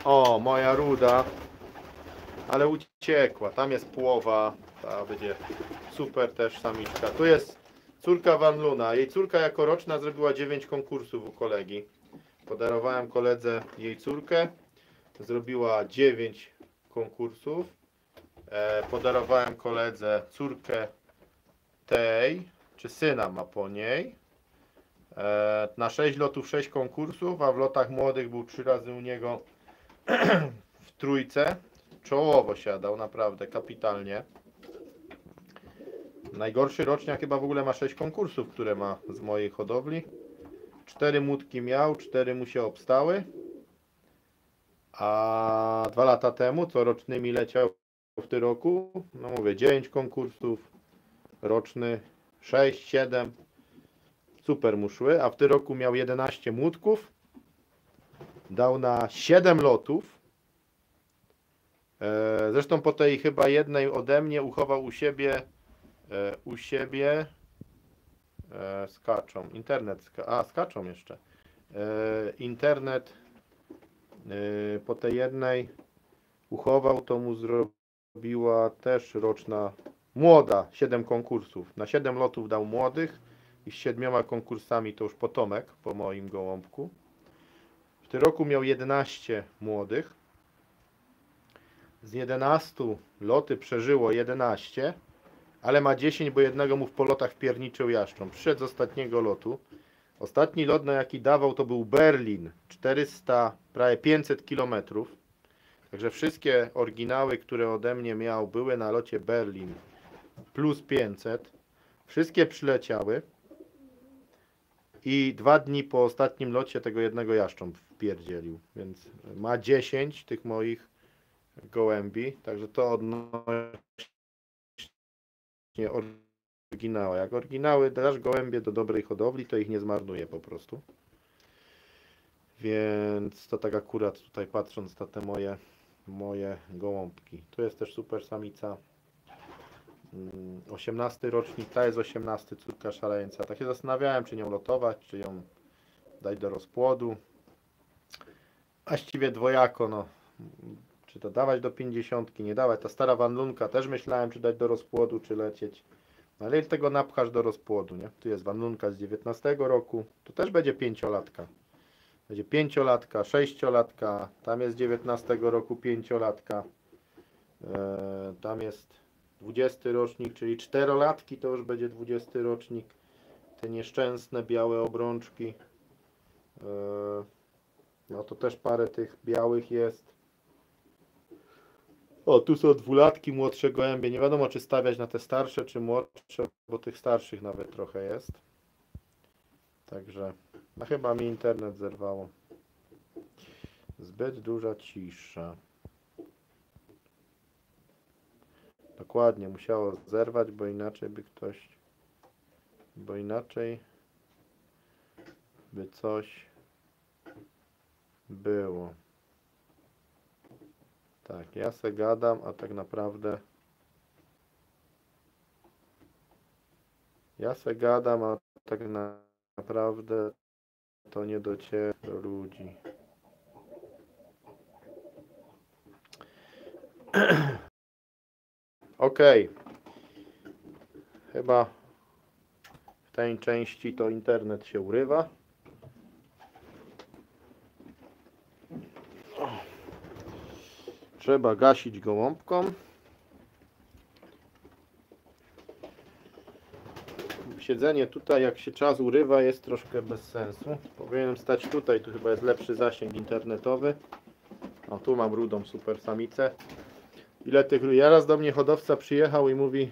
O, moja ruda. Ale uciekła. Tam jest płowa. Ta będzie super też samiczka. Tu jest córka Van Luna. Jej córka jako roczna zrobiła 9 konkursów u kolegi. Podarowałem koledze jej córkę. Zrobiła 9 konkursów. Podarowałem koledze córkę tej, czy syna ma po niej. Na 6 lotów 6 konkursów, a w lotach młodych był 3 razy u niego w trójce. Czołowo siadał, naprawdę kapitalnie. Najgorszy roczniak chyba w ogóle ma 6 konkursów, które ma z mojej hodowli. 4 młódki miał, 4 mu się obstały. A 2 lata temu, co rocznymi leciał w tym roku, no mówię, 9 konkursów, roczny 6, 7. Super mu szły, a w tym roku miał 11 młódków. Dał na 7 lotów. Zresztą po tej chyba jednej ode mnie uchował u siebie skaczą, internet, skaczą jeszcze. Internet po tej jednej uchował, to mu zrobiła też roczna młoda 7 konkursów. Na 7 lotów dał młodych i z 7 konkursami to już potomek po moim gołąbku. W tym roku miał 11 młodych. Z 11 loty przeżyło 11, ale ma 10, bo jednego mu w polotach wpierniczył jaszcząb. Przyszedł z ostatniego lotu. Ostatni lot, na jaki dawał, to był Berlin. 400, prawie 500 km. Także wszystkie oryginały, które ode mnie miał, były na locie Berlin plus 500. Wszystkie przyleciały. I 2 dni po ostatnim locie tego jednego jaszcząb wpierdzielił. Więc ma 10 tych moich gołębi. Także to odnośnie oryginała. Jak oryginały dasz gołębie do dobrej hodowli, to ich nie zmarnuje po prostu. Więc to tak akurat tutaj patrząc na te moje gołąbki. Tu jest też super samica. 18 rocznik, ta jest 18, córka szaleńca. Tak się zastanawiałem, czy nią lotować, czy ją dać do rozpłodu. Właściwie dwojako, no. Czy to dawać do 50, nie dawać. Ta stara Wanlunka też myślałem, czy dać do rozpłodu, czy lecieć. No ale ile tego napchasz do rozpłodu, nie? Tu jest Wanlunka z 19 roku. Tu też będzie 5-latka. Będzie 5-latka, 6-latka. Tam jest z 19 roku 5-latka. Tam jest 20 rocznik, czyli 4-latki to już będzie 20 rocznik. Te nieszczęsne białe obrączki. No to też parę tych białych jest. O, tu są 2-latki, młodsze gołębie. Nie wiadomo, czy stawiać na te starsze, czy młodsze, bo tych starszych nawet trochę jest. Także, no chyba mi internet zerwało. Zbyt duża cisza. Dokładnie, musiało zerwać, bo inaczej by coś było. Tak, ja se gadam, a tak naprawdę to nie dociera do ludzi. Ok. Chyba w tej części to internet się urywa. Trzeba gasić gołąbkom. siedzenie tutaj, jak się czas urywa, jest troszkę bez sensu. Powinienem stać tutaj, tu chyba jest lepszy zasięg internetowy. O, tu mam rudą super samicę. Ile tych... Ja raz do mnie hodowca przyjechał i mówi,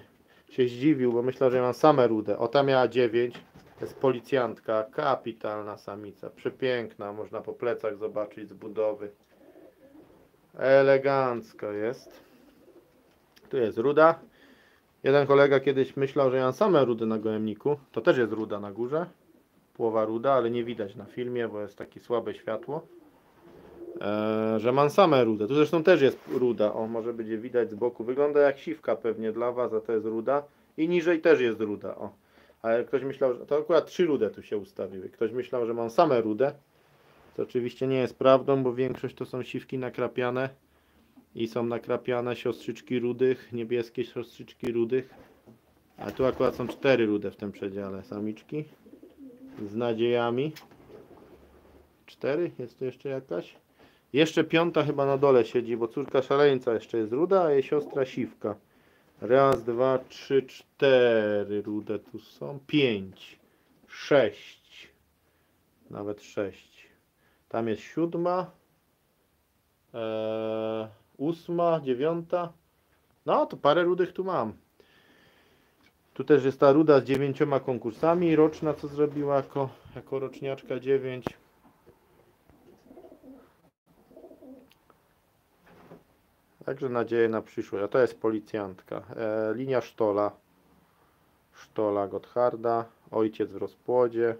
się zdziwił, bo myślał, że ja mam same rude. O, ta miała 9. To jest policjantka, kapitalna samica, przepiękna, można po plecach zobaczyć z budowy. Elegancka jest. Tu jest ruda. Jeden kolega kiedyś myślał, że ja mam same rudy na gołębniku. To też jest ruda na górze. Połowa ruda, ale nie widać na filmie, bo jest takie słabe światło. Że mam same rude. Tu zresztą też jest ruda. O, może będzie widać z boku. Wygląda jak siwka pewnie dla was, a to jest ruda. I niżej też jest ruda. O. Ale ktoś myślał, że to akurat 3 rude tu się ustawiły. Ktoś myślał, że mam same rude. To oczywiście nie jest prawdą, bo większość to są siwki nakrapiane. I są nakrapiane siostrzyczki rudych, niebieskie siostrzyczki rudych. A tu akurat są 4 rude w tym przedziale samiczki. Z nadziejami. 4? Jest tu jeszcze jakaś? Jeszcze 5 chyba na dole siedzi, bo córka szaleńca jeszcze jest ruda, a jej siostra siwka. Raz, 2, 3, 4 rude tu są. 5, 6. Nawet 6. Tam jest 7. 8, 9. No to parę rudych tu mam. Tu też jest ta ruda z 9 konkursami. Roczna co zrobiła jako roczniaczka 9. Także nadzieję na przyszłość. A to jest policjantka. Linia Sztola. Sztola Gottharda. Ojciec w rozpłodzie.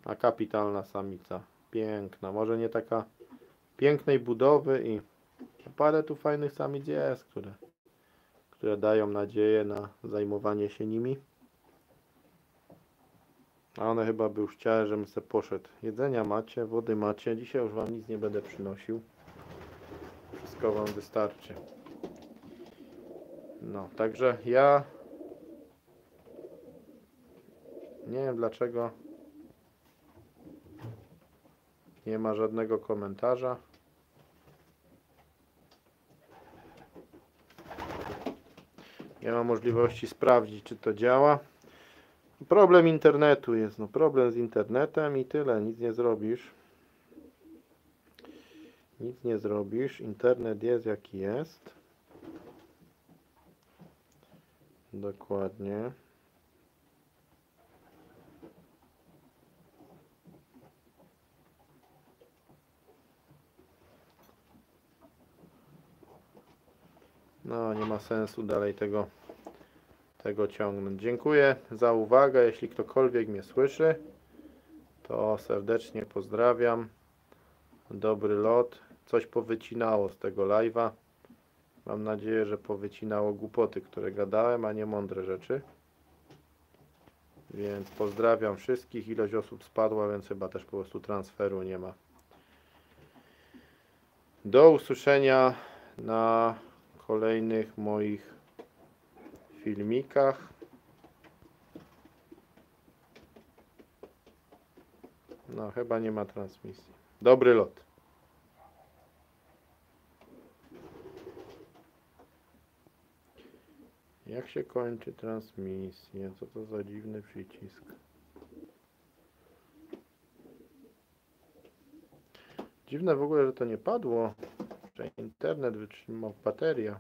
A kapitalna samica. Piękna. Może nie taka pięknej budowy i parę tu fajnych samic jest, które dają nadzieję na zajmowanie się nimi. A one chyba by już chciały, żebym se poszedł. Jedzenia macie, wody macie. Dzisiaj już wam nic nie będę przynosił. Wszystko wam wystarczy. No, także ja nie wiem dlaczego nie ma żadnego komentarza. Nie ma możliwości sprawdzić, czy to działa. Problem internetu jest, no problem z internetem i tyle, nic nie zrobisz. Nic nie zrobisz, internet jest jaki jest. Dokładnie. No, nie ma sensu dalej tego ciągnąć. Dziękuję za uwagę. Jeśli ktokolwiek mnie słyszy, to serdecznie pozdrawiam. Dobry lot. Coś powycinało z tego live'a. Mam nadzieję, że powycinało głupoty, które gadałem, a nie mądre rzeczy. Więc pozdrawiam wszystkich. Ilość osób spadła, więc chyba też po prostu transferu nie ma. Do usłyszenia na kolejnych moich filmikach. No, chyba nie ma transmisji. Dobry lot. Jak się kończy transmisję? Co to za dziwny przycisk? Dziwne w ogóle, że to nie padło, że internet wytrzymał, bateria.